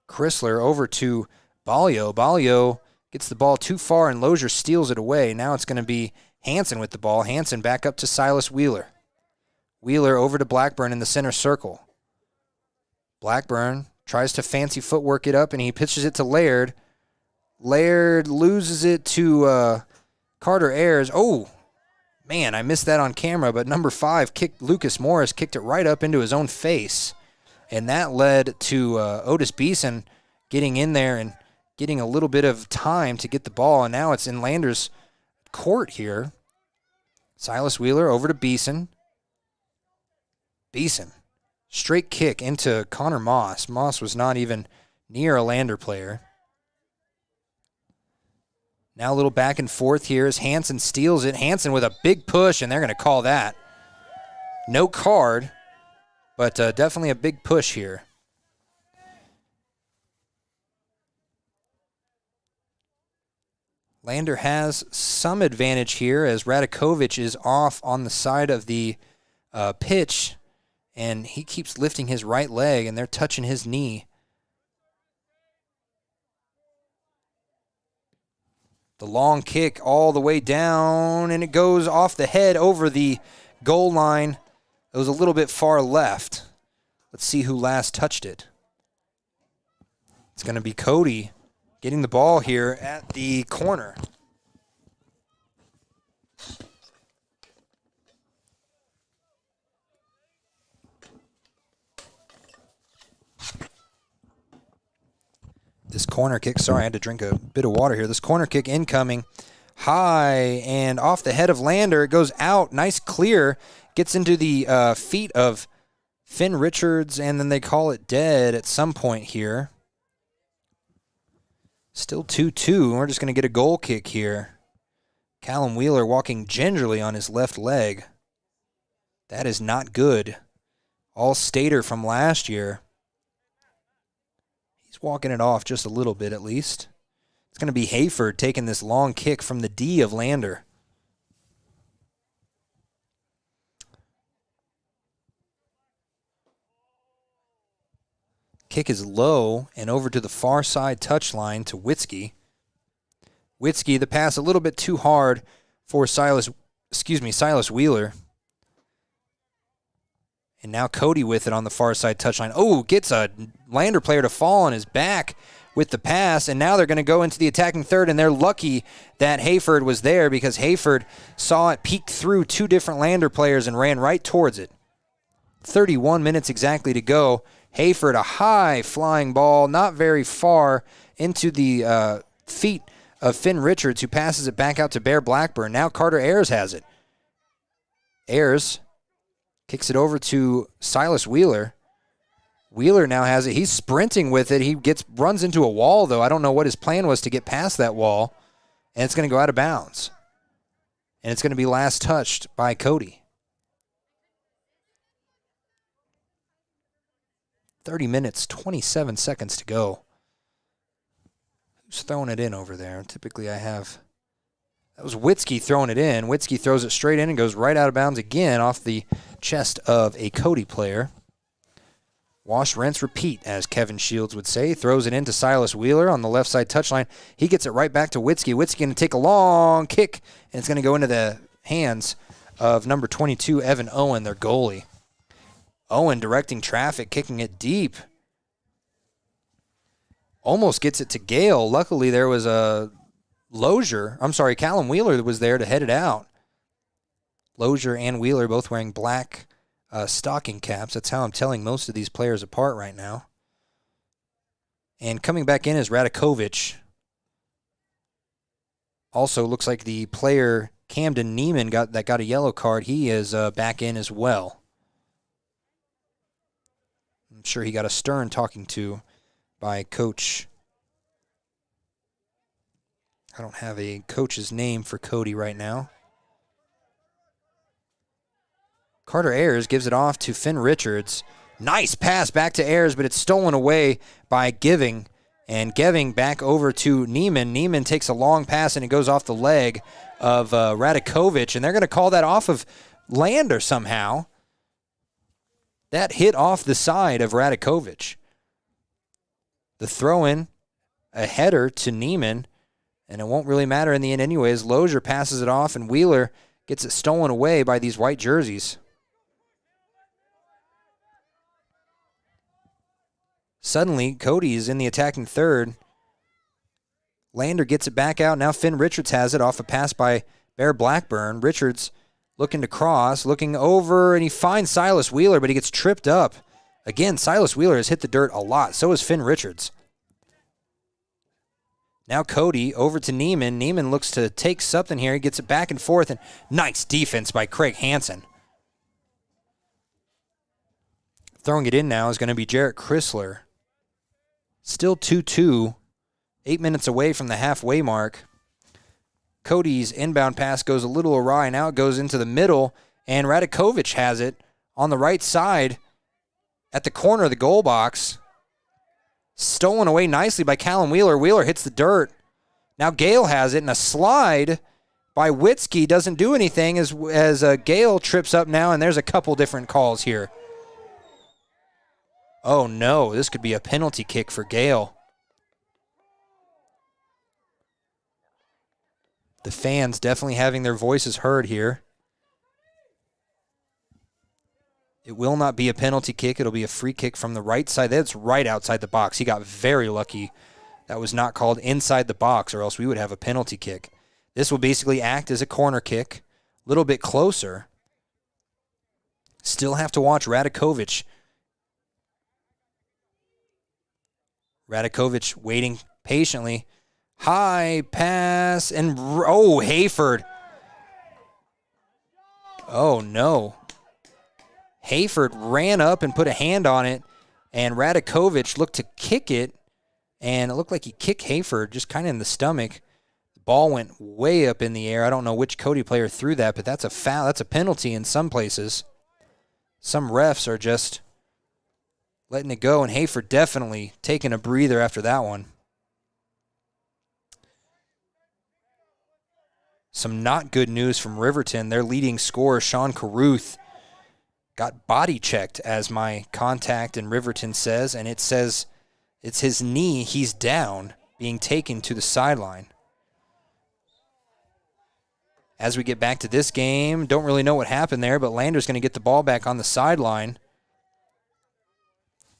Chrysler over to Ballio. Ballio gets the ball too far, and Lozier steals it away. Now it's going to be Hansen with the ball. Hansen back up to Silas Wheeler. Wheeler over to Blackburn in the center circle. Blackburn tries to fancy footwork it up, and he pitches it to Laird. Laird loses it to Carter Ayers. Oh, man, I missed that on camera, but number 5, Lucas Morris kicked it right up into his own face. And that led to Otis Beeson getting in there and getting a little bit of time to get the ball, and now it's in Lander's court here. Silas Wheeler over to Beeson. Beeson, straight kick into Connor Moss. Moss was not even near a Lander player. Now a little back and forth here as Hansen steals it. Hansen with a big push, and they're going to call that. No card, but definitely a big push here. Lander has some advantage here as Radakovic is off on the side of the pitch, and he keeps lifting his right leg, and they're touching his knee. The long kick all the way down, and it goes off the head over the goal line. It was a little bit far left. Let's see who last touched it. It's going to be Cody getting the ball here at the corner. This corner kick, sorry, I had to drink a bit of water here. This corner kick incoming, high and off the head of Lander. It goes out, nice clear, gets into the feet of Finn Richards, and then they call it dead at some point here. Still 2-2. We're just going to get a goal kick here. Callum Wheeler walking gingerly on his left leg. That is not good. All Stater from last year. He's walking it off just a little bit at least. It's going to be Hayford taking this long kick from the D of Lander. Kick is low and over to the far side touchline to Witzke. Witzke, the pass a little bit too hard for Silas Wheeler. And now Cody with it on the far side touchline. Oh, gets a Lander player to fall on his back with the pass, and now they're going to go into the attacking third, and they're lucky that Hayford was there because Hayford saw it peek through two different Lander players and ran right towards it. 31 minutes exactly to go. Hayford, a high flying ball, not very far into the feet of Finn Richards, who passes it back out to Bear Blackburn. Now Carter Ayers has it. Ayers kicks it over to Silas Wheeler. Wheeler now has it. He's sprinting with it. He runs into a wall, though. I don't know what his plan was to get past that wall. And it's going to go out of bounds. And it's going to be last touched by Cody. 30 minutes, 27 seconds to go. Who's throwing it in over there? Typically I have... That was Witzke throwing it in. Witzke throws it straight in and goes right out of bounds again off the chest of a Cody player. Wash, rinse, repeat, as Kevin Shields would say. Throws it into Silas Wheeler on the left side touchline. He gets it right back to Witzke. Witzke going to take a long kick, and it's going to go into the hands of number 22, Evan Owen, their goalie. Owen directing traffic, kicking it deep. Almost gets it to Gale. Luckily, there was a Callum Wheeler was there to head it out. Lozier and Wheeler both wearing black stocking caps. That's how I'm telling most of these players apart right now. And coming back in is Radakovic. Also looks like the player Camden Neiman got a yellow card. He is back in as well. I'm sure he got a stern talking to by Coach. I don't have a coach's name for Cody right now. Carter Ayers gives it off to Finn Richards. Nice pass back to Ayers, but it's stolen away by Giving. And Giving back over to Neiman. Neiman takes a long pass, and it goes off the leg of Radakovic. And they're going to call that off of Lander somehow. That hit off the side of Radakovic. The throw-in, a header to Neiman. And it won't really matter in the end anyways. Lozier passes it off, and Wheeler gets it stolen away by these white jerseys. Suddenly, Cody is in the attacking third. Lander gets it back out. Now Finn Richards has it off a pass by Bear Blackburn. Richards looking to cross, looking over, and he finds Silas Wheeler, but he gets tripped up. Again, Silas Wheeler has hit the dirt a lot. So has Finn Richards. Now Cody over to Neiman. Neiman looks to take something here. He gets it back and forth, and nice defense by Craig Hansen. Throwing it in now is going to be Jarrett Chrysler. Still 2-2, 8 minutes away from the halfway mark. Cody's inbound pass goes a little awry. Now it goes into the middle, and Radakovic has it on the right side at the corner of the goal box. Stolen away nicely by Callum Wheeler. Wheeler hits the dirt. Now Gale has it, and a slide by Witzke doesn't do anything as Gale trips up now, and there's a couple different calls here. Oh, no, this could be a penalty kick for Gale. The fans definitely having their voices heard here. It will not be a penalty kick. It'll be a free kick from the right side. That's right outside the box. He got very lucky. That was not called inside the box, or else we would have a penalty kick. This will basically act as a corner kick, a little bit closer. Still have to watch Radakovic. Radakovic waiting patiently. High pass, and Hayford. Oh, no. Hayford ran up and put a hand on it, and Radakovic looked to kick it, and it looked like he kicked Hayford just kind of in the stomach. The ball went way up in the air. I don't know which Cody player threw that, but that's a foul. That's a penalty in some places. Some refs are just letting it go, and Hayford definitely taking a breather after that one. Some not good news from Riverton. Their leading scorer, Sean Carruth, got body checked, as my contact in Riverton says, and it says it's his knee. He's down, being taken to the sideline. As we get back to this game, don't really know what happened there, but Lander's going to get the ball back on the sideline.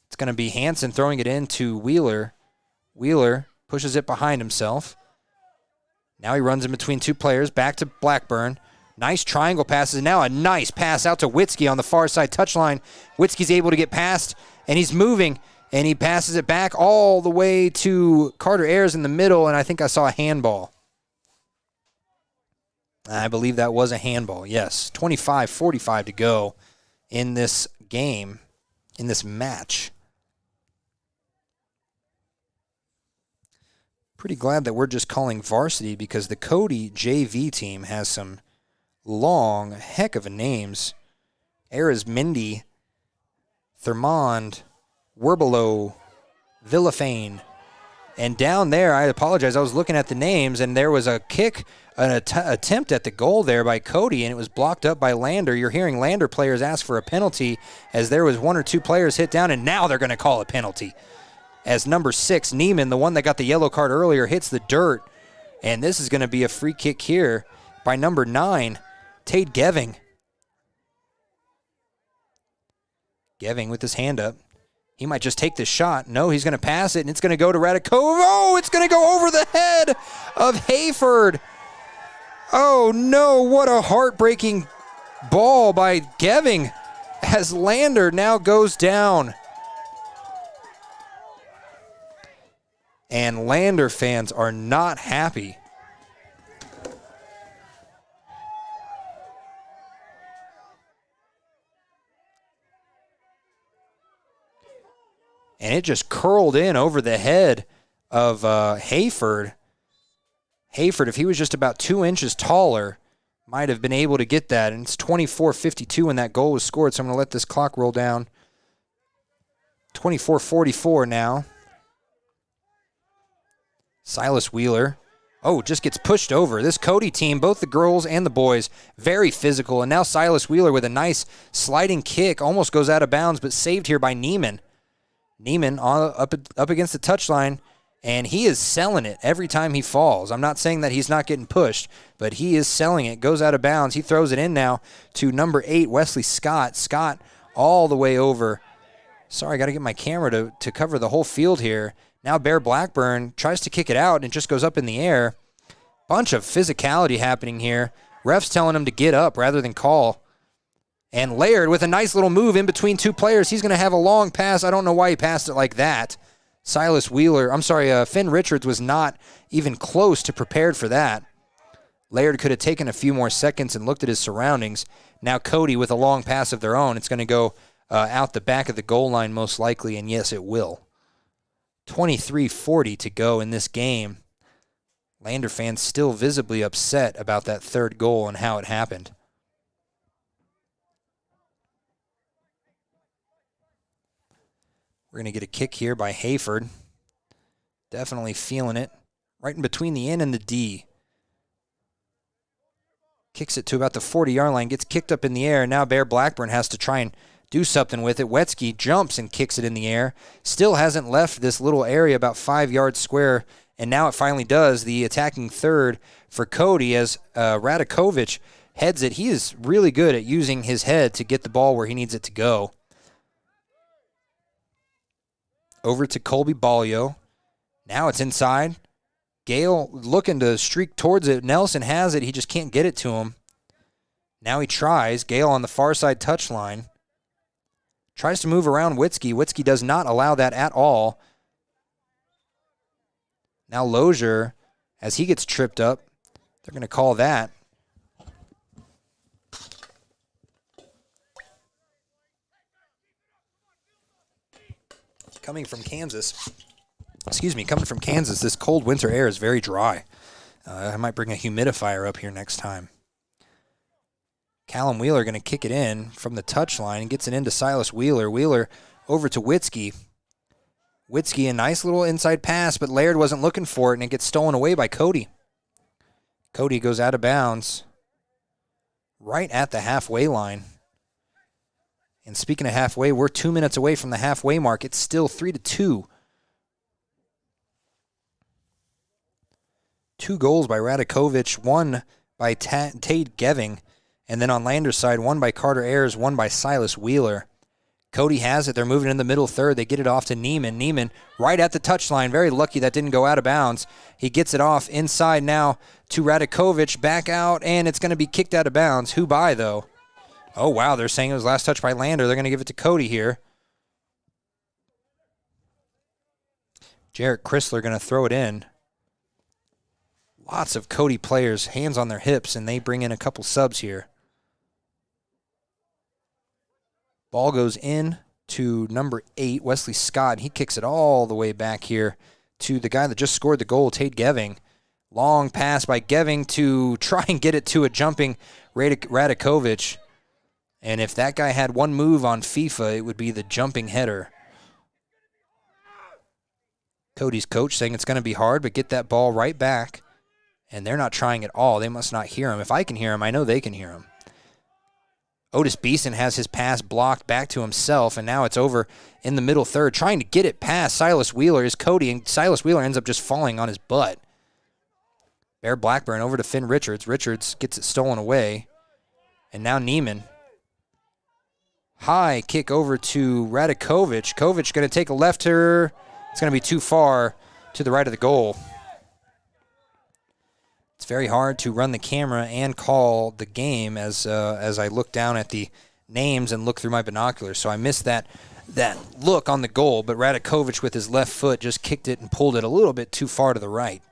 It's going to be Hansen throwing it in to Wheeler. Wheeler pushes it behind himself. Now he runs in between two players, back to Blackburn. Nice triangle passes. Now a nice pass out to Witzke on the far side touchline. Witzke's able to get past, and he's moving, and he passes it back all the way to Carter Ayers in the middle, and I think I saw a handball. I believe that was a handball, yes. 25-45 to go in this game, in this match. Pretty glad that we're just calling varsity, because the Cody JV team has some long, heck of a names. Arizmendi, Thurmond, Werbelow, Villafane. And down there, I apologize, I was looking at the names, and there was a kick, an attempt at the goal there by Cody, and it was blocked up by Lander. You're hearing Lander players ask for a penalty, as there was one or two players hit down, and now they're going to call a penalty. As number 6, Neiman, the one that got the yellow card earlier, hits the dirt. And this is going to be a free kick here by number 9, Tate Geving. Geving with his hand up. He might just take this shot. No, he's going to pass it, and it's going to go to Radakov. Oh, it's going to go over the head of Hayford. Oh, no, what a heartbreaking ball by Geving as Lander now goes down. And Lander fans are not happy. And it just curled in over the head of Hayford. Hayford, if he was just about 2 inches taller, might have been able to get that. And it's 24-52 when that goal was scored, so I'm going to let this clock roll down. 24-44 now. Silas Wheeler, just gets pushed over. This Cody team, both the girls and the boys, very physical. And now Silas Wheeler with a nice sliding kick, almost goes out of bounds, but saved here by Neiman. Neiman up against the touchline, and he is selling it every time he falls. I'm not saying that he's not getting pushed, but he is selling it. Goes out of bounds. He throws it in now to number 8, Wesley Scott. Scott all the way over. Sorry, I got to get my camera to cover the whole field here. Now Bear Blackburn tries to kick it out, and it just goes up in the air. Bunch of physicality happening here. Refs telling him to get up rather than call. And Laird with a nice little move in between two players. He's going to have a long pass. I don't know why he passed it like that. Finn Richards was not even close to prepared for that. Laird could have taken a few more seconds and looked at his surroundings. Now Cody with a long pass of their own. It's going to go out the back of the goal line most likely, and yes, it will. 23-40 to go in this game. Lander fans still visibly upset about that third goal and how it happened. We're going to get a kick here by Hayford. Definitely feeling it. right in between the N and the D. Kicks it to about the 40-yard line, gets kicked up in the air, and now Bear Blackburn has to try and do something with it. Wetzky jumps and kicks it in the air. Still hasn't left this little area about 5 yards square, and now it finally does. The attacking third for Cody as Radakovich heads it. He is really good at using his head to get the ball where he needs it to go. Over to Colby Ballio. Now it's inside. Gale looking to streak towards it. Nelson has it. He just can't get it to him. Now he tries. Gale on the far side touchline. Tries to move around Witzke. Witzke does not allow that at all. Now Lozier, as he gets tripped up, they're going to call that. Coming from Kansas, this cold winter air is very dry. I might bring a humidifier up here next time. Callum Wheeler going to kick it in from the touchline and gets it into Silas Wheeler. Wheeler over to Witzke. Witzke, a nice little inside pass, but Laird wasn't looking for it, and it gets stolen away by Cody. Cody goes out of bounds right at the halfway line. And speaking of halfway, we're 2 minutes away from the halfway mark. It's still 3-2. 2 goals by Radakovich, 1 by Tate Geving, and then on Lander's side, 1 by Carter Ayers, 1 by Silas Wheeler. Cody has it. They're moving in the middle third. They get it off to Neiman. Neiman right at the touchline. Very lucky that didn't go out of bounds. He gets it off inside now to Radakovich. Back out, and it's going to be kicked out of bounds. Who by, though? Oh, wow, they're saying it was last touch by Lander. They're going to give it to Cody here. Jarrett Chrysler going to throw it in. Lots of Cody players, hands on their hips, and they bring in a couple subs here. Ball goes in to number 8, Wesley Scott. He kicks it all the way back here to the guy that just scored the goal, Tate Geving. Long pass by Geving to try and get it to a jumping Radakovich. And if that guy had one move on FIFA, it would be the jumping header. Cody's coach saying it's going to be hard, but get that ball right back. And they're not trying at all. They must not hear him. If I can hear him, I know they can hear him. Otis Beeson has his pass blocked back to himself, and now it's over in the middle third. Trying to get it past Silas Wheeler is Cody, and Silas Wheeler ends up just falling on his butt. Bear Blackburn over to Finn Richards. Richards gets it stolen away. And now Neiman. High kick over to Radakovich. Kovic going to take a lefter. It's going to be too far to the right of the goal. It's very hard to run the camera and call the game as I look down at the names and look through my binoculars. So I missed that look on the goal, but Radakovich with his left foot just kicked it and pulled it a little bit too far to the right.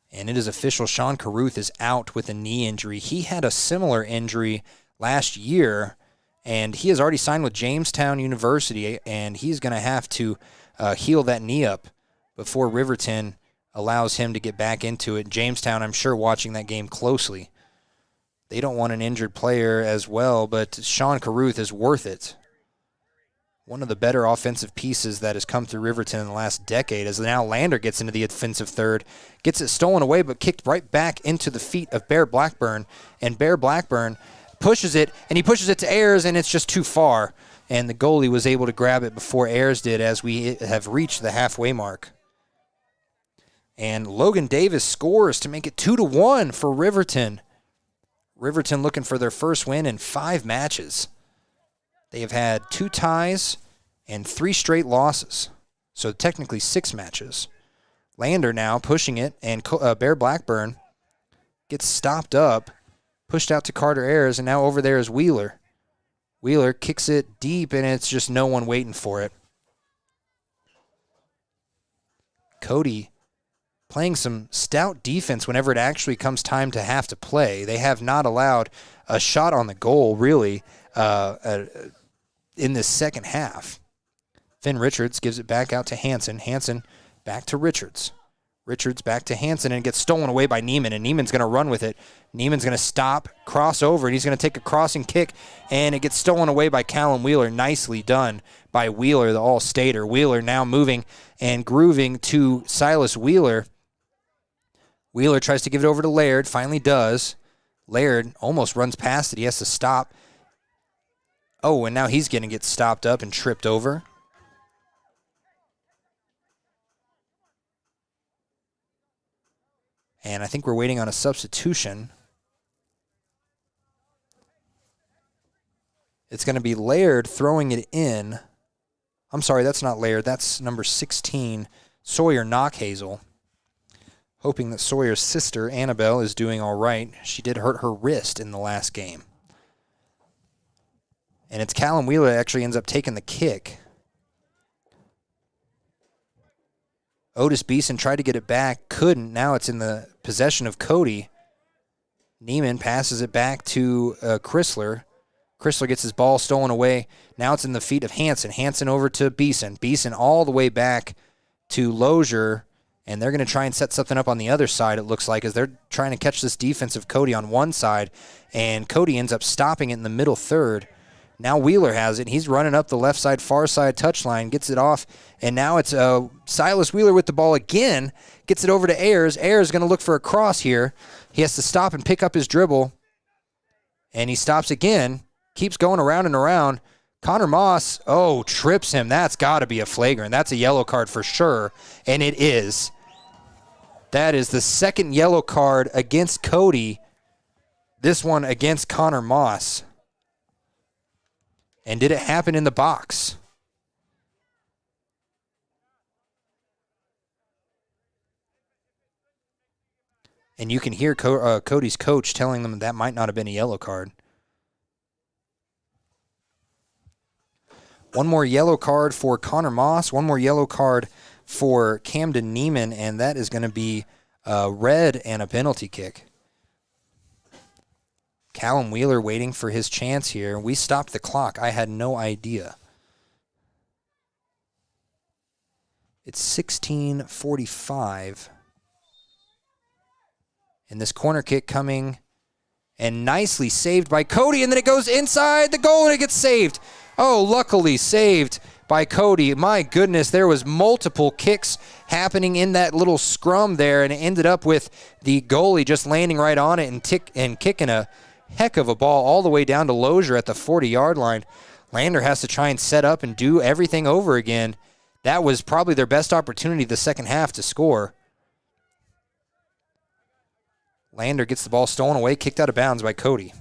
And it is official, Sean Carruth is out with a knee injury. He had a similar injury last year, and he has already signed with Jamestown University, and he's going to have to heal that knee up before Riverton allows him to get back into it. Jamestown, I'm sure, watching that game closely. They don't want an injured player as well, but Sean Carruth is worth it. One of the better offensive pieces that has come through Riverton in the last decade, as now Lander gets into the offensive third, gets it stolen away, but kicked right back into the feet of Bear Blackburn, and Bear Blackburn pushes it, and he pushes it to Ayers, and it's just too far, and the goalie was able to grab it before Ayers did as we have reached the halfway mark. And Logan Davis scores to make it 2-1 for Riverton. Riverton looking for their first win in 5 matches. They have had 2 ties and 3 straight losses, so technically 6 matches. Lander now pushing it, and Bear Blackburn gets stopped up, pushed out to Carter Ayers, and now over there is Wheeler. Wheeler kicks it deep, and it's just no one waiting for it. Cody playing some stout defense whenever it actually comes time to have to play. They have not allowed a shot on the goal, really, in this second half. Finn Richards gives it back out to Hansen. Hansen back to Richards. Richards back to Hansen and gets stolen away by Neiman, and Neiman's going to run with it. Neiman's going to stop, cross over, and he's going to take a crossing kick, and it gets stolen away by Callum Wheeler. Nicely done by Wheeler, the All-Stater. Wheeler now moving and grooving to Silas Wheeler. Wheeler tries to give it over to Laird, finally does. Laird almost runs past it. He has to stop. Oh, and now he's going to get stopped up and tripped over. And I think we're waiting on a substitution. It's going to be Laird throwing it in. I'm sorry, that's not Laird. That's number 16, Sawyer Knockhazel. Hoping that Sawyer's sister, Annabelle, is doing all right. She did hurt her wrist in the last game. And it's Callum Wheeler that actually ends up taking the kick. Otis Beeson tried to get it back, couldn't. Now it's in the possession of Cody. Neiman passes it back to Chrysler. Chrysler gets his ball stolen away. Now it's in the feet of Hansen. Hansen over to Beeson. Beeson all the way back to Lozier, and they're going to try and set something up on the other side, it looks like, as they're trying to catch this defense of Cody on one side, and Cody ends up stopping it in the middle third. Now Wheeler has it. He's running up the left side, far side touchline, gets it off, and now it's Silas Wheeler with the ball again, gets it over to Ayers. Ayers going to look for a cross here. He has to stop and pick up his dribble, and he stops again, keeps going around and around. Connor Moss, trips him. That's got to be a flagrant. That's a yellow card for sure, and it is. That is the second yellow card against Cody, this one against Connor Moss. And did it happen in the box? And you can hear Cody's coach telling them that might not have been a yellow card. One more yellow card for Connor Moss. One more yellow card for Camden Neiman, and that is going to be red and a penalty kick. Callum Wheeler waiting for his chance here. We stopped the clock. I had no idea. It's 16:45. And this corner kick coming, and nicely saved by Cody, and then it goes inside the goal and it gets saved. Oh, luckily saved by Cody. My goodness, there was multiple kicks happening in that little scrum there, and it ended up with the goalie just landing right on it and kicking a heck of a ball all the way down to Lozier at the 40-yard line. Lander has to try and set up and do everything over again. That was probably their best opportunity the second half to score. Lander gets the ball stolen away, kicked out of bounds by Cody.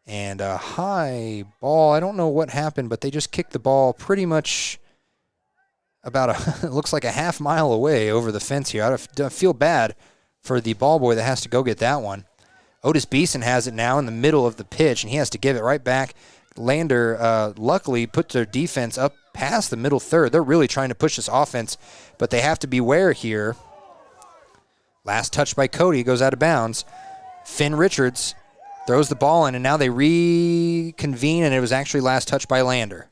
And a high ball. I don't know what happened, but they just kicked the ball pretty much about it looks like a half mile away over the fence here. I feel bad for the ball boy that has to go get that one. Otis Beeson has it now in the middle of the pitch, and he has to give it right back. Lander luckily put their defense up past the middle third. They're really trying to push this offense, but they have to beware here. Last touch by Cody, goes out of bounds. Finn Richards throws the ball in, and now they reconvene, and it was actually last touch by Lander.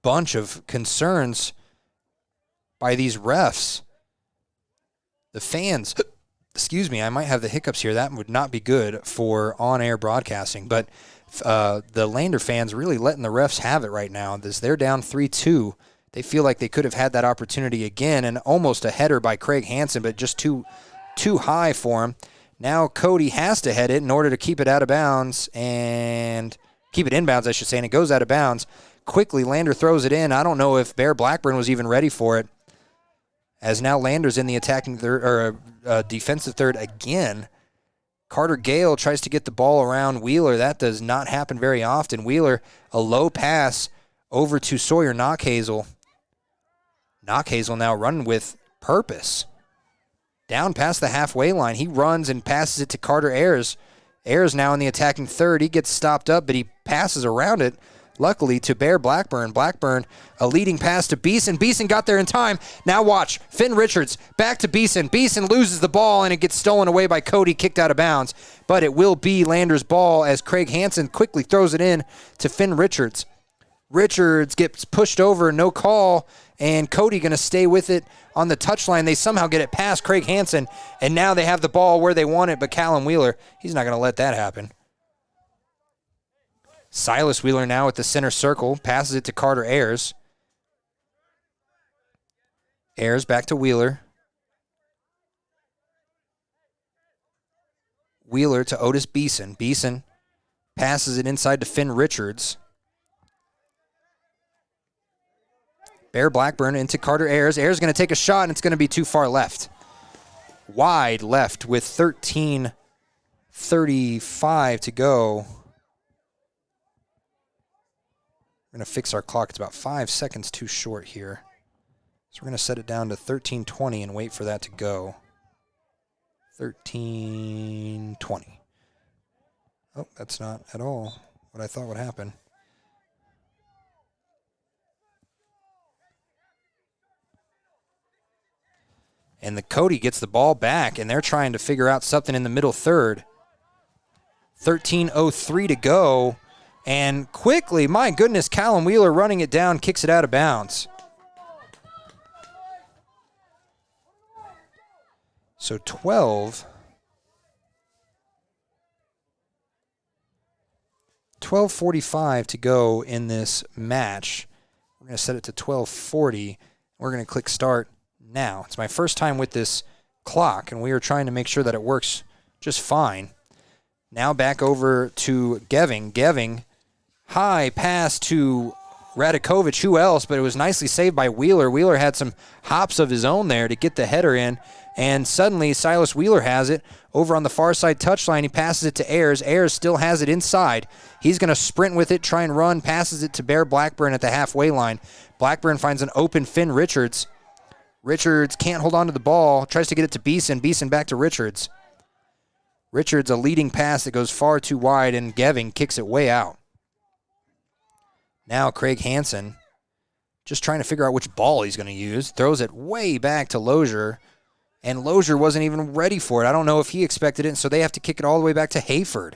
Bunch of concerns by these refs. The fans, I might have the hiccups here. That would not be good for on-air broadcasting, but the Lander fans really letting the refs have it right now. They're down 3-2. They feel like they could have had that opportunity again, and almost a header by Craig Hansen, but just too high for him. Now Cody has to head it in order to keep it out of bounds, and keep it inbounds, I should say, and it goes out of bounds. Quickly, Lander throws it in. I don't know if Bear Blackburn was even ready for it, as now Lander's in the attacking third, or defensive third again. Carter Gale tries to get the ball around Wheeler. That does not happen very often. Wheeler, a low pass over to Sawyer Knockhazel. Knockhazel now running with purpose. Down past the halfway line. He runs and passes it to Carter Ayers. Ayers now in the attacking third. He gets stopped up, but he passes around it. luckily, to Bear Blackburn. Blackburn, a leading pass to Beeson. Beeson got there in time. Now watch. Finn Richards back to Beeson. Beeson loses the ball, and it gets stolen away by Cody, kicked out of bounds. But it will be Lander's ball as Craig Hansen quickly throws it in to Finn Richards. Richards gets pushed over, no call, and Cody going to stay with it on the touchline. They somehow get it past Craig Hansen, and now they have the ball where they want it, but Callum Wheeler, he's not going to let that happen. Silas Wheeler now at the center circle, passes it to Carter Ayers. Ayers back to Wheeler. Wheeler to Otis Beeson. Beeson passes it inside to Finn Richards. Bear Blackburn into Carter Ayers. Ayers going to take a shot, and it's going to be too far left. Wide left with 13:35 to go. We're going to fix our clock. It's about 5 seconds too short here. So we're going to set it down to 13:20 and wait for that to go. 13:20. Oh, that's not at all what I thought would happen. And the Cody gets the ball back, and they're trying to figure out something in the middle third. 13:03 to go. And quickly, my goodness, Callum Wheeler running it down, kicks it out of bounds. So 12:45 to go in this match. We're going to set it to 12:40. We're going to click start now. It's my first time with this clock, and we are trying to make sure that it works just fine. Now back over to Geving. Geving, high pass to Radakovic. Who else? But it was nicely saved by Wheeler. Wheeler had some hops of his own there to get the header in, and suddenly Silas Wheeler has it over on the far side touchline. He passes it to Ayers. Ayers still has it inside. He's going to sprint with it, try and run, passes it to Bear Blackburn at the halfway line. Blackburn finds an open Finn Richards. Richards can't hold on to the ball, tries to get it to Beeson. Beeson back to Richards. Richards, a leading pass that goes far too wide, and Geving kicks it way out. Now Craig Hansen, just trying to figure out which ball he's going to use, throws it way back to Lozier, and Lozier wasn't even ready for it. I don't know if he expected it, so they have to kick it all the way back to Hayford.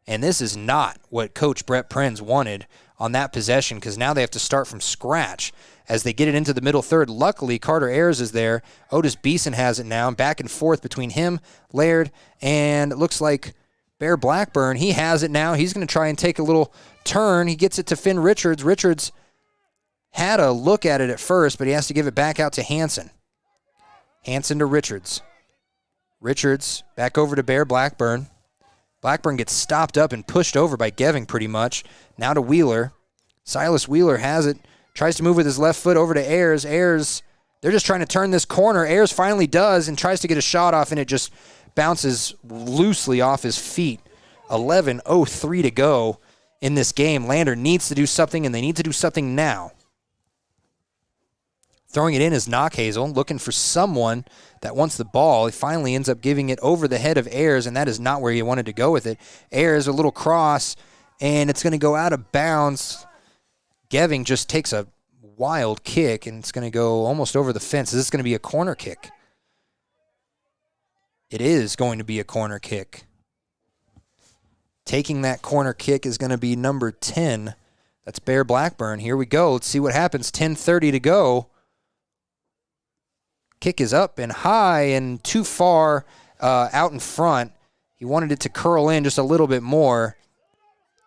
And this is not what Coach Brett Prenz wanted on that possession, because now they have to start from scratch as they get it into the middle third. Luckily, Carter Ayers is there. Otis Beeson has it now. Back and forth between him, Laird, and it looks like Bear Blackburn. He has it now. He's going to try and take a little turn. He gets it to Finn Richards. Richards had a look at it at first, but he has to give it back out to Hansen. Hansen to Richards. Richards back over to Bear Blackburn. Blackburn gets stopped up and pushed over by Geving pretty much. Now to Wheeler. Silas Wheeler has it. Tries to move with his left foot over to Ayers. Ayers, they're just trying to turn this corner. Ayers finally does and tries to get a shot off, and it just bounces loosely off his feet. 11:03 to go in this game. Lander needs to do something, and they need to do something now. Throwing it in is Knockhazel, looking for someone that wants the ball. He finally ends up giving it over the head of Ayers, and that is not where he wanted to go with it. Ayers, a little cross, and it's going to go out of bounds. Geving just takes a wild kick, and it's going to go almost over the fence. Is this going to be a corner kick? It is going to be a corner kick. Taking that corner kick is going to be number 10. That's Bear Blackburn. Here we go. Let's see what happens. 10:30 to go. Kick is up and high and too far out in front. He wanted it to curl in just a little bit more.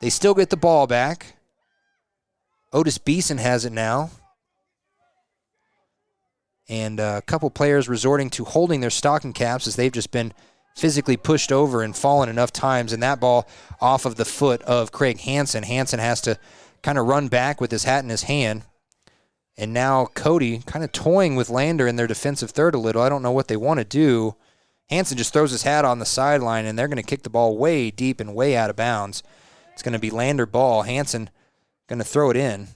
They still get the ball back. Otis Beeson has it now. And a couple players resorting to holding their stocking caps as they've just been physically pushed over and fallen enough times. And that ball off of the foot of Craig Hansen. Hansen has to kind of run back with his hat in his hand. And now Cody kind of toying with Lander in their defensive third a little. I don't know what they want to do. Hansen just throws his hat on the sideline, and they're going to kick the ball way deep and way out of bounds. It's going to be Lander ball. Hansen going to throw it in.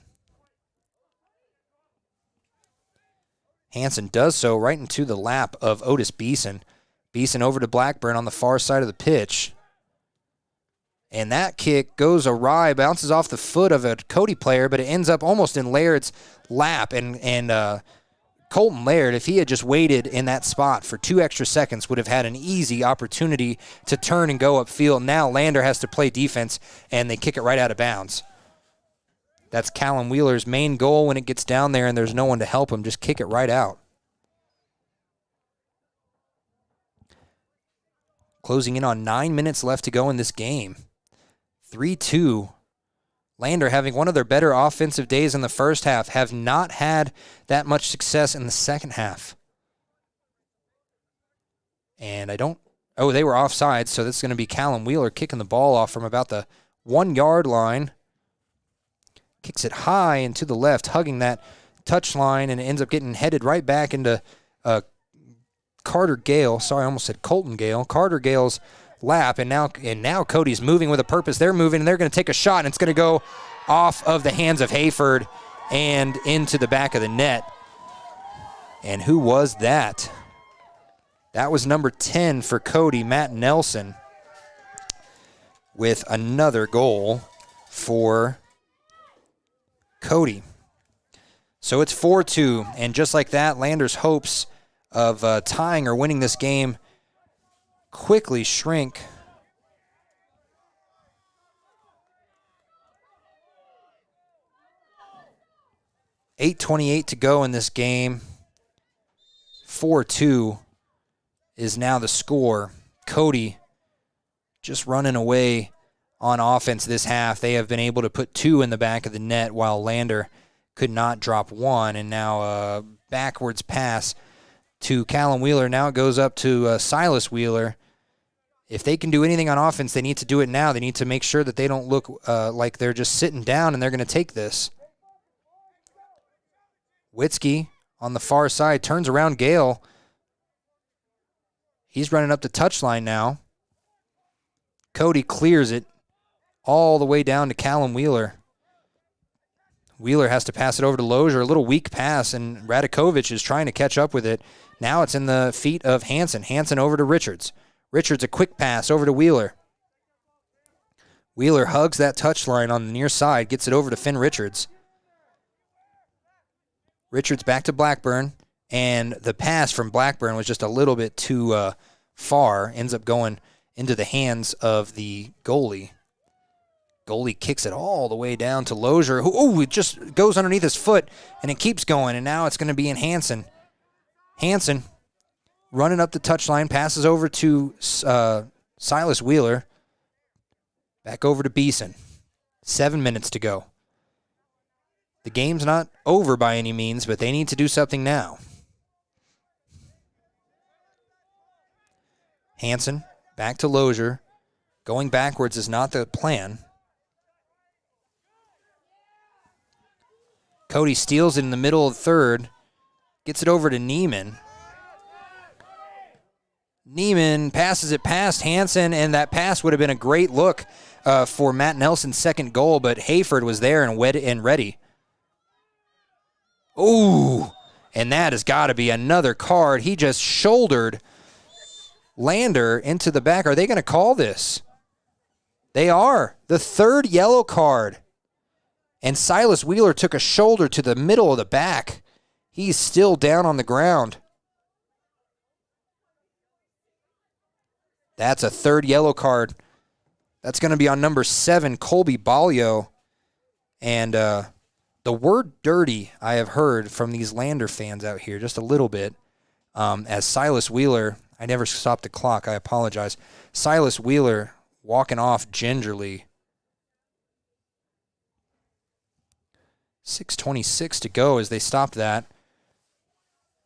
Hansen does so right into the lap of Otis Beeson. Beeson over to Blackburn on the far side of the pitch. And that kick goes awry, bounces off the foot of a Cody player, but it ends up almost in Laird's lap. And Colton Laird, if he had just waited in that spot for 2 extra seconds, would have had an easy opportunity to turn and go upfield. Now Lander has to play defense, and they kick it right out of bounds. That's Callum Wheeler's main goal when it gets down there and there's no one to help him. Just kick it right out. Closing in on 9 minutes left to go in this game. 3-2. Lander having one of their better offensive days in the first half, have not had that much success in the second half. And they were offside, so this is going to be Callum Wheeler kicking the ball off from about the 1 yard line. Kicks it high and to the left, hugging that touch line, and it ends up getting headed right back into Carter Gale. Sorry, I almost said Colton Gale. Carter Gale's lap, and now Cody's moving with a purpose. They're moving, and they're going to take a shot, and it's going to go off of the hands of Hayford and into the back of the net. And who was that? That was number 10 for Cody, Matt Nelson, with another goal for Cody. So it's 4-2, and just like that, Lander's hopes of tying or winning this game quickly shrink. $8:28 to go in this game. 4-2 is now the score. Cody just running away on offense this half. They have been able to put 2 in the back of the net while Lander could not drop 1. And now a backwards pass to Callum Wheeler. Now it goes up to Silas Wheeler. If they can do anything on offense, they need to do it now. They need to make sure that they don't look like they're just sitting down and they're going to take this. Witzke on the far side turns around Gale. He's running up the touchline now. Cody clears it all the way down to Callum Wheeler. Wheeler has to pass it over to Lozier. A little weak pass, and Radakovic is trying to catch up with it. Now it's in the feet of Hansen. Hansen over to Richards. Richards, a quick pass over to Wheeler. Wheeler hugs that touchline on the near side, gets it over to Finn Richards. Richards back to Blackburn, and the pass from Blackburn was just a little bit too far. Ends up going into the hands of the goalie. Goalie kicks it all the way down to Lozier, who it just goes underneath his foot, and it keeps going, and now it's going to be in Hansen. Hansen running up the touchline, passes over to Silas Wheeler. Back over to Beeson. 7 minutes to go. The game's not over by any means, but they need to do something now. Hansen, back to Lozier. Going backwards is not the plan. Cody steals it in the middle of the third. Gets it over to Neiman. Neiman passes it past Hansen, and that pass would have been a great look for Matt Nelson's second goal, but Hayford was there and ready. Ooh, and that has got to be another card. He just shouldered Lander into the back. Are they going to call this? They are. The third yellow card. And Silas Wheeler took a shoulder to the middle of the back. He's still down on the ground. That's a third yellow card. That's going to be on number 7, Colby Ballio. And the word dirty I have heard from these Lander fans out here just a little bit. As Silas Wheeler, I never stopped the clock, I apologize. Silas Wheeler walking off gingerly. 6:26 to go as they stop that.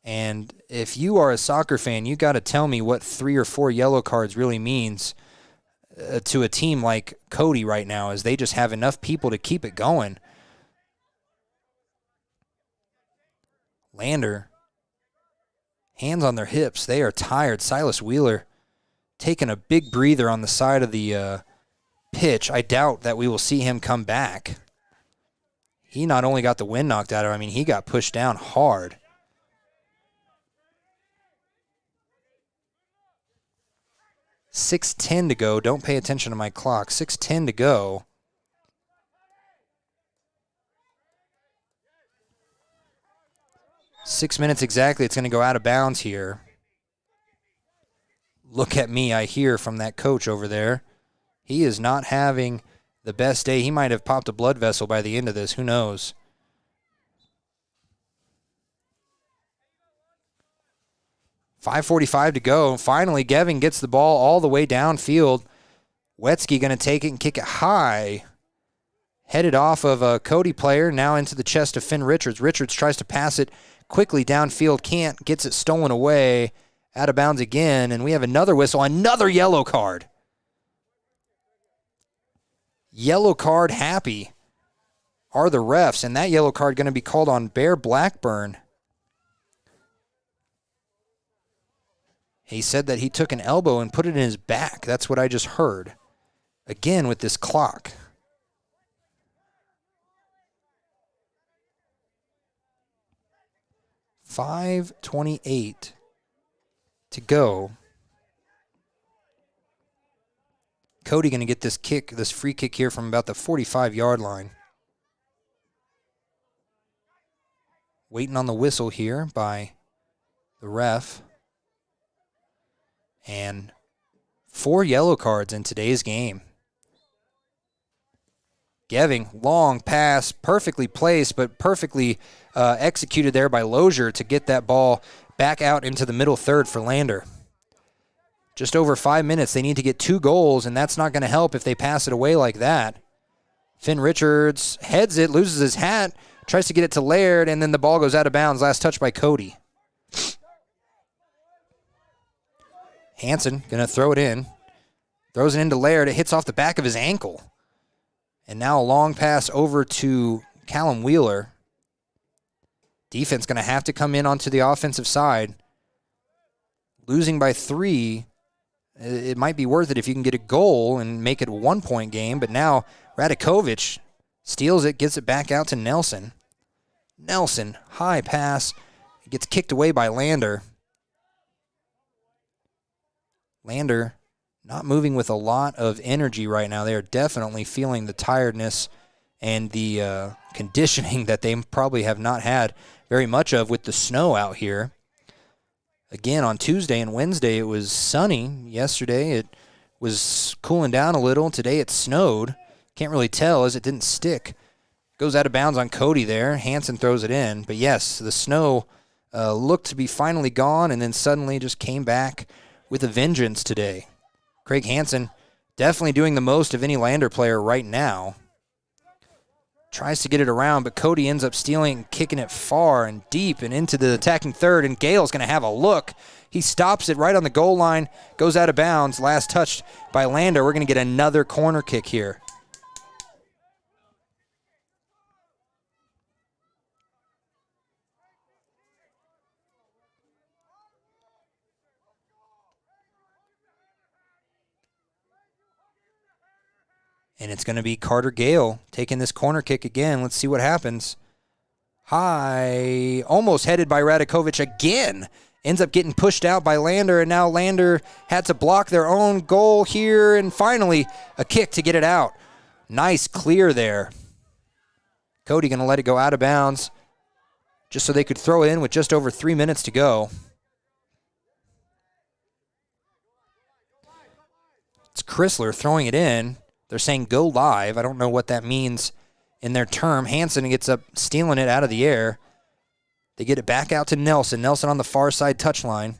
And if you are a soccer fan, you got to tell me what 3 or 4 yellow cards really means to a team like Cody right now, as they just have enough people to keep it going. Lander, hands on their hips. They are tired. Silas Wheeler taking a big breather on the side of the pitch. I doubt that we will see him come back. He not only got the wind knocked out of him, I mean, he got pushed down hard. 6:10 to go. Don't pay attention to my clock. 6:10 to go. Six minutes exactly. It's going to go out of bounds here. Look at me, I hear from that coach over there. He is not having the best day. He might have popped a blood vessel by the end of this. Who knows? .545 to go. Finally, Geving gets the ball all the way downfield. Wetsky going to take it and kick it high. Headed off of a Cody player, now into the chest of Finn Richards. Richards tries to pass it quickly downfield, can't, gets it stolen away. Out of bounds again, and we have another whistle, another yellow card. Yellow card happy are the refs, and that yellow card going to be called on Bear Blackburn. He said that he took an elbow and put it in his back. That's what I just heard. Again with this clock. .528 to go. Cody going to get this kick, this free kick here from about the 45-yard line. Waiting on the whistle here by the ref. And 4 yellow cards in today's game. Geving, long pass, perfectly placed, but perfectly executed there by Lozier to get that ball back out into the middle third for Lander. Just over 5 minutes. They need to get 2 goals, and that's not going to help if they pass it away like that. Finn Richards heads it, loses his hat, tries to get it to Laird, and then the ball goes out of bounds. Last touch by Cody. Hansen going to throw it in. Throws it into Laird. It hits off the back of his ankle. And now a long pass over to Callum Wheeler. Defense going to have to come in onto the offensive side. Losing by 3, it might be worth it if you can get a goal and make it a 1-point game. But now Radakovic steals it, gets it back out to Nelson. Nelson, high pass, gets kicked away by Lander. Lander not moving with a lot of energy right now. They are definitely feeling the tiredness and the conditioning that they probably have not had very much of with the snow out here. Again, on Tuesday and Wednesday, it was sunny. Yesterday, it was cooling down a little. Today, it snowed. Can't really tell as it didn't stick. Goes out of bounds on Cody there. Hansen throws it in. But yes, the snow looked to be finally gone and then suddenly just came back with a vengeance today. Craig Hansen definitely doing the most of any Lander player right now. Tries to get it around, but Cody ends up stealing, kicking it far and deep and into the attacking third, and Gale's going to have a look. He stops it right on the goal line, goes out of bounds. Last touched by Lander. We're going to get another corner kick here. And it's going to be Carter Gale taking this corner kick again. Let's see what happens. High, almost headed by Radakovic again. Ends up getting pushed out by Lander, and now Lander had to block their own goal here, and finally a kick to get it out. Nice clear there. Cody going to let it go out of bounds just so they could throw it in with just over 3 minutes to go. It's Chrysler throwing it in. They're saying go live. I don't know what that means in their term. Hansen gets up stealing it out of the air. They get it back out to Nelson. Nelson on the far side touchline.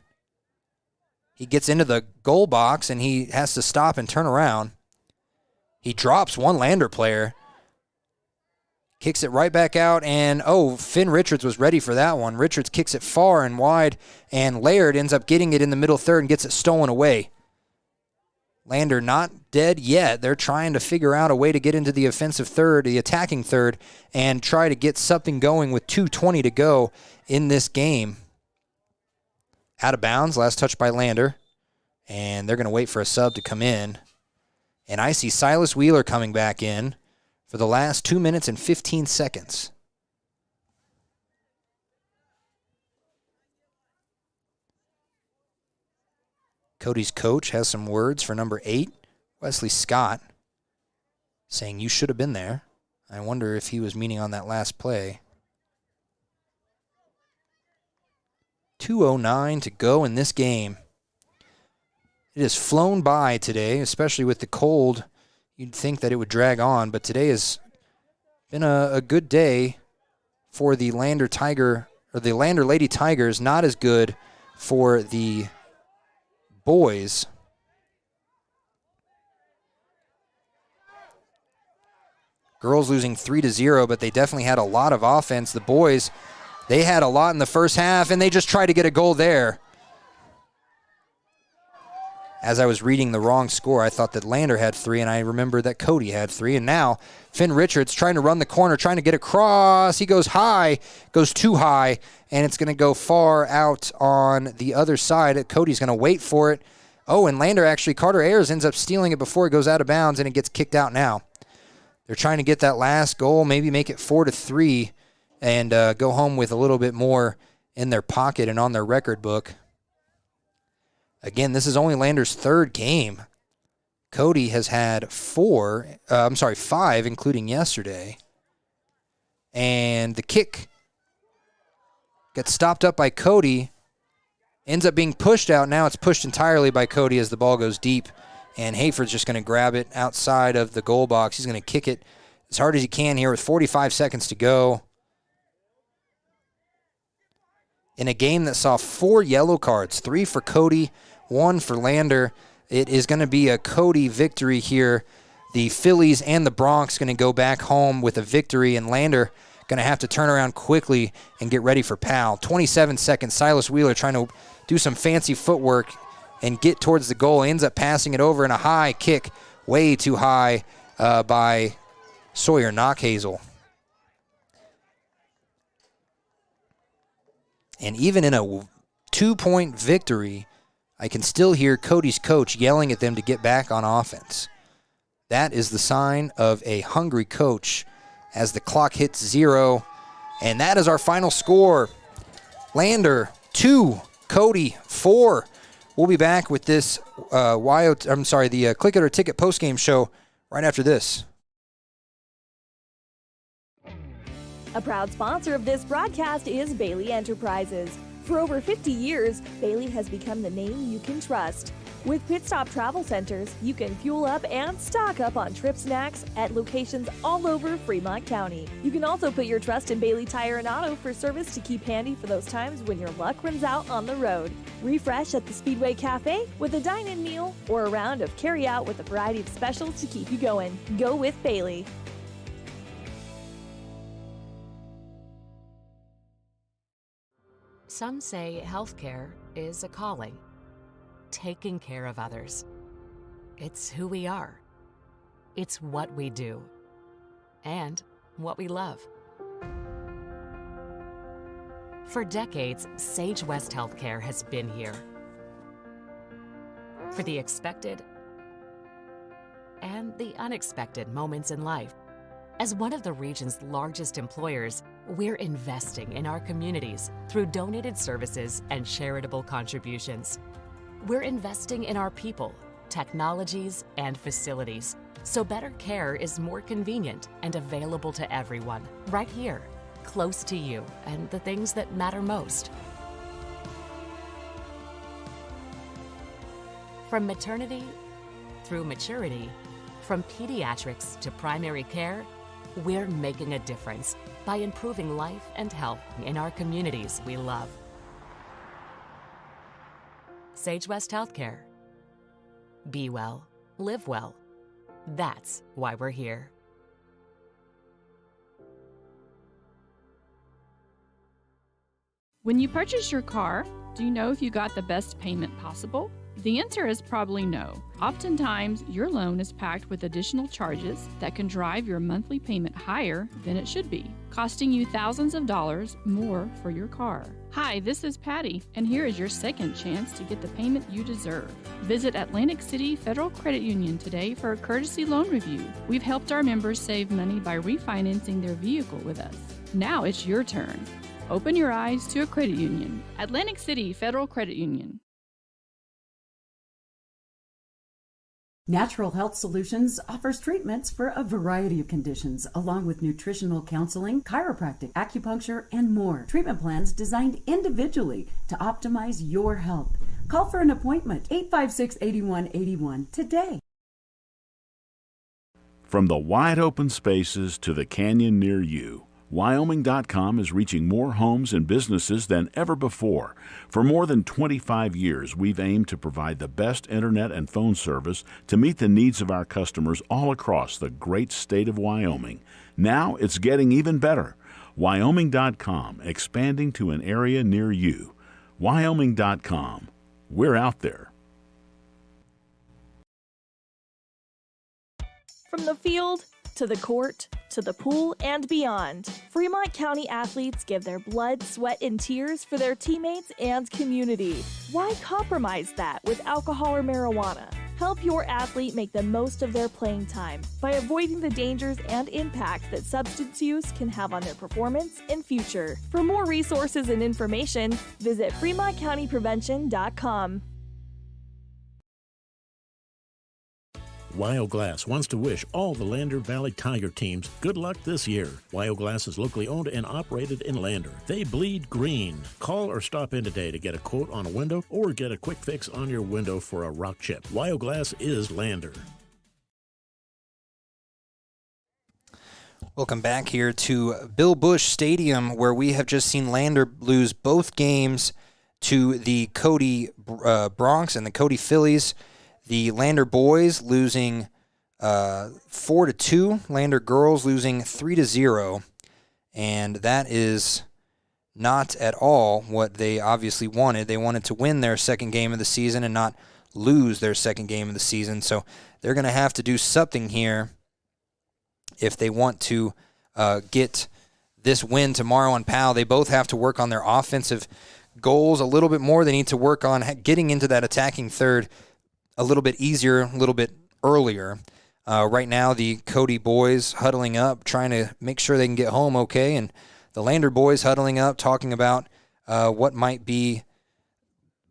He gets into the goal box, and he has to stop and turn around. He drops one Lander player. Kicks it right back out, and Finn Richards was ready for that one. Richards kicks it far and wide, and Laird ends up getting it in the middle third and gets it stolen away. Lander not dead yet. They're trying to figure out a way to get into the offensive third, the attacking third, and try to get something going with 2:20 to go in this game. Out of bounds, last touch by Lander, and they're going to wait for a sub to come in. And I see Silas Wheeler coming back in for the last 2 minutes and 15 seconds. Cody's coach has some words for number 8, Wesley Scott, saying you should have been there. I wonder if he was meaning on that last play. 2:09 to go in this game. It has flown by today, especially with the cold. You'd think that it would drag on, but today has been a good day for the Lander Lady Tigers. Not as good for the boys. Girls losing 3-0, but they definitely had a lot of offense. The boys, they had a lot in the first half, and they just tried to get a goal there. As I was reading the wrong score, I thought that Lander had 3, and I remembered that Cody had 3. And now Finn Richards trying to run the corner, trying to get across. He goes high, goes too high, and it's going to go far out on the other side. Cody's going to wait for it. Oh, and Lander actually, Carter Ayers ends up stealing it before it goes out of bounds, and it gets kicked out now. They're trying to get that last goal, maybe make it 4-3, and go home with a little bit more in their pocket and on their record book. Again, this is only Lander's 3rd game. Cody has had 5, including yesterday. And the kick gets stopped up by Cody, ends up being pushed out. Now it's pushed entirely by Cody as the ball goes deep. And Hayford's just going to grab it outside of the goal box. He's going to kick it as hard as he can here with 45 seconds to go. In a game that saw 4 yellow cards, 3 for Cody, 1 for Lander. It is going to be a Cody victory here. The Fillies and the Bronx going to go back home with a victory, and Lander going to have to turn around quickly and get ready for Pal. 27 seconds. Silas Wheeler trying to do some fancy footwork and get towards the goal. Ends up passing it over in a high kick, way too high by Sawyer Knockhazel. And even in a 2-point victory, I can still hear Cody's coach yelling at them to get back on offense. That is the sign of a hungry coach as the clock hits 0. And that is our final score. Lander 2, Cody 4. We'll be back with this the Click It or Ticket postgame show right after this. A proud sponsor of this broadcast is Bailey Enterprises. For over 50 years, Bailey has become the name you can trust. With Pit Stop Travel Centers, you can fuel up and stock up on trip snacks at locations all over Fremont County. You can also put your trust in Bailey Tire and Auto for service to keep handy for those times when your luck runs out on the road. Refresh at the Speedway Cafe with a dine-in meal or a round of carry-out with a variety of specials to keep you going. Go with Bailey. Some say healthcare is a calling. Taking care of others. It's who we are. It's what we do. And what we love. For decades, Sage West Healthcare has been here. For the expected and the unexpected moments in life. As one of the region's largest employers, we're investing in our communities through donated services and charitable contributions. We're investing in our people, technologies, and facilities, so better care is more convenient and available to everyone, right here, close to you and the things that matter most. From maternity through maturity, from pediatrics to primary care, we're making a difference by improving life and health in our communities we love. Sage West Healthcare. Be well, live well. That's why we're here. When you purchase your car, do you know if you got the best payment possible? The answer is probably no. Oftentimes, your loan is packed with additional charges that can drive your monthly payment higher than it should be, costing you thousands of dollars more for your car. Hi, this is Patty, and here is your second chance to get the payment you deserve. Visit Atlantic City Federal Credit Union today for a courtesy loan review. We've helped our members save money by refinancing their vehicle with us. Now it's your turn. Open your eyes to a credit union. Atlantic City Federal Credit Union. Natural Health Solutions offers treatments for a variety of conditions, along with nutritional counseling, chiropractic, acupuncture, and more. Treatment plans designed individually to optimize your health. Call for an appointment, 856-8181 today. From the wide open spaces to the canyon near you, Wyoming.com is reaching more homes and businesses than ever before. For more than 25 years, we've aimed to provide the best internet and phone service to meet the needs of our customers all across the great state of Wyoming. Now it's getting even better. Wyoming.com, expanding to an area near you. Wyoming.com. We're out there. From the field to the court to the pool and beyond, Fremont County athletes give their blood, sweat, and tears for their teammates and community. Why compromise that with alcohol or marijuana? Help your athlete make the most of their playing time by avoiding the dangers and impact that substance use can have on their performance and future. For more resources and information, visit FremontCountyPrevention.com. WyoGlass wants to wish all the Lander Valley Tiger teams good luck this year. WyoGlass is locally owned and operated in Lander. They bleed green. Call or stop in today to get a quote on a window or get a quick fix on your window for a rock chip. WyoGlass is Lander. Welcome back here to Bill Bush Stadium, where we have just seen Lander lose both games to the Cody Bronx and the Cody Fillies. The Lander boys losing 4-2. Lander girls losing 3-0. And that is not at all what they obviously wanted. They wanted to win their second game of the season and not lose their second game of the season. So they're going to have to do something here if they want to get this win tomorrow on Powell. They both have to work on their offensive goals a little bit more. They need to work on getting into that attacking third a little bit easier, a little bit earlier. Right now, the Cody boys huddling up, trying to make sure they can get home okay, and the Lander boys huddling up, talking about what might be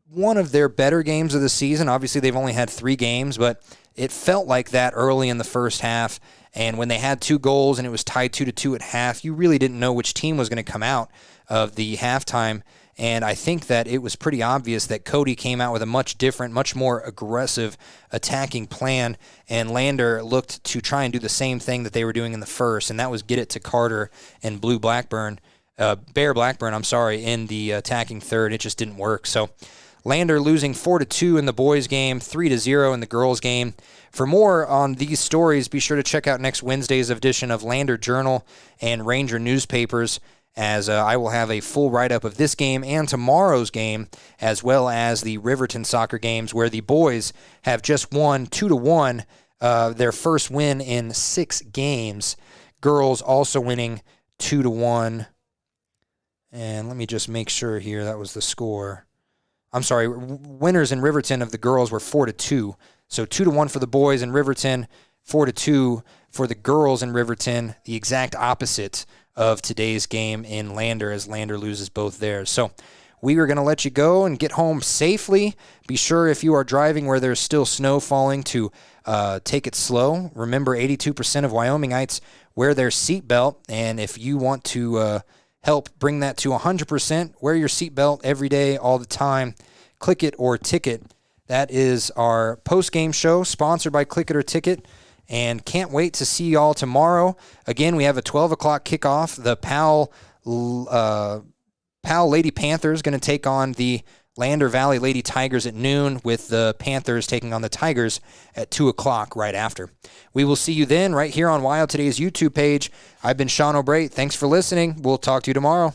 one of their better games of the season. Obviously, they've only had 3 games, but it felt like that early in the first half, and when they had 2 goals and it was tied 2-2 at half, you really didn't know which team was going to come out of the halftime. And I think that it was pretty obvious that Cody came out with a much different, much more aggressive attacking plan, and Lander looked to try and do the same thing that they were doing in the first, and that was get it to Carter and Bear Blackburn, in the attacking third. It just didn't work. So Lander losing 4-2 in the boys' game, 3-0 in the girls' game. For more on these stories, be sure to check out next Wednesday's edition of Lander Journal and Ranger newspapers, as I will have a full write-up of this game and tomorrow's game, as well as the Riverton soccer games, where the boys have just won 2-1, their first win in 6 games. Girls also winning 2-1. And let me just make sure here that was the score. I'm sorry, winners in Riverton of the girls were 4-2. So 2-1 for the boys in Riverton, 4-2 for the girls in Riverton, the exact opposite of today's game in Lander, as Lander loses both theirs. So we are going to let you go and get home safely. Be sure, if you are driving where there's still snow falling, to take it slow. Remember, 82% of Wyomingites wear their seatbelt, and if you want to help bring that to 100%, wear your seatbelt every day, all the time. Click It or Ticket. That is our post-game show, sponsored by Click It or Ticket. And can't wait to see y'all tomorrow. Again, we have a 12 o'clock kickoff. The Powell Lady Panthers going to take on the Lander Valley Lady Tigers at noon, with the Panthers taking on the Tigers at 2 o'clock right after. We will see you then right here on WyoToday's YouTube page. I've been Sean O'Bray. Thanks for listening. We'll talk to you tomorrow.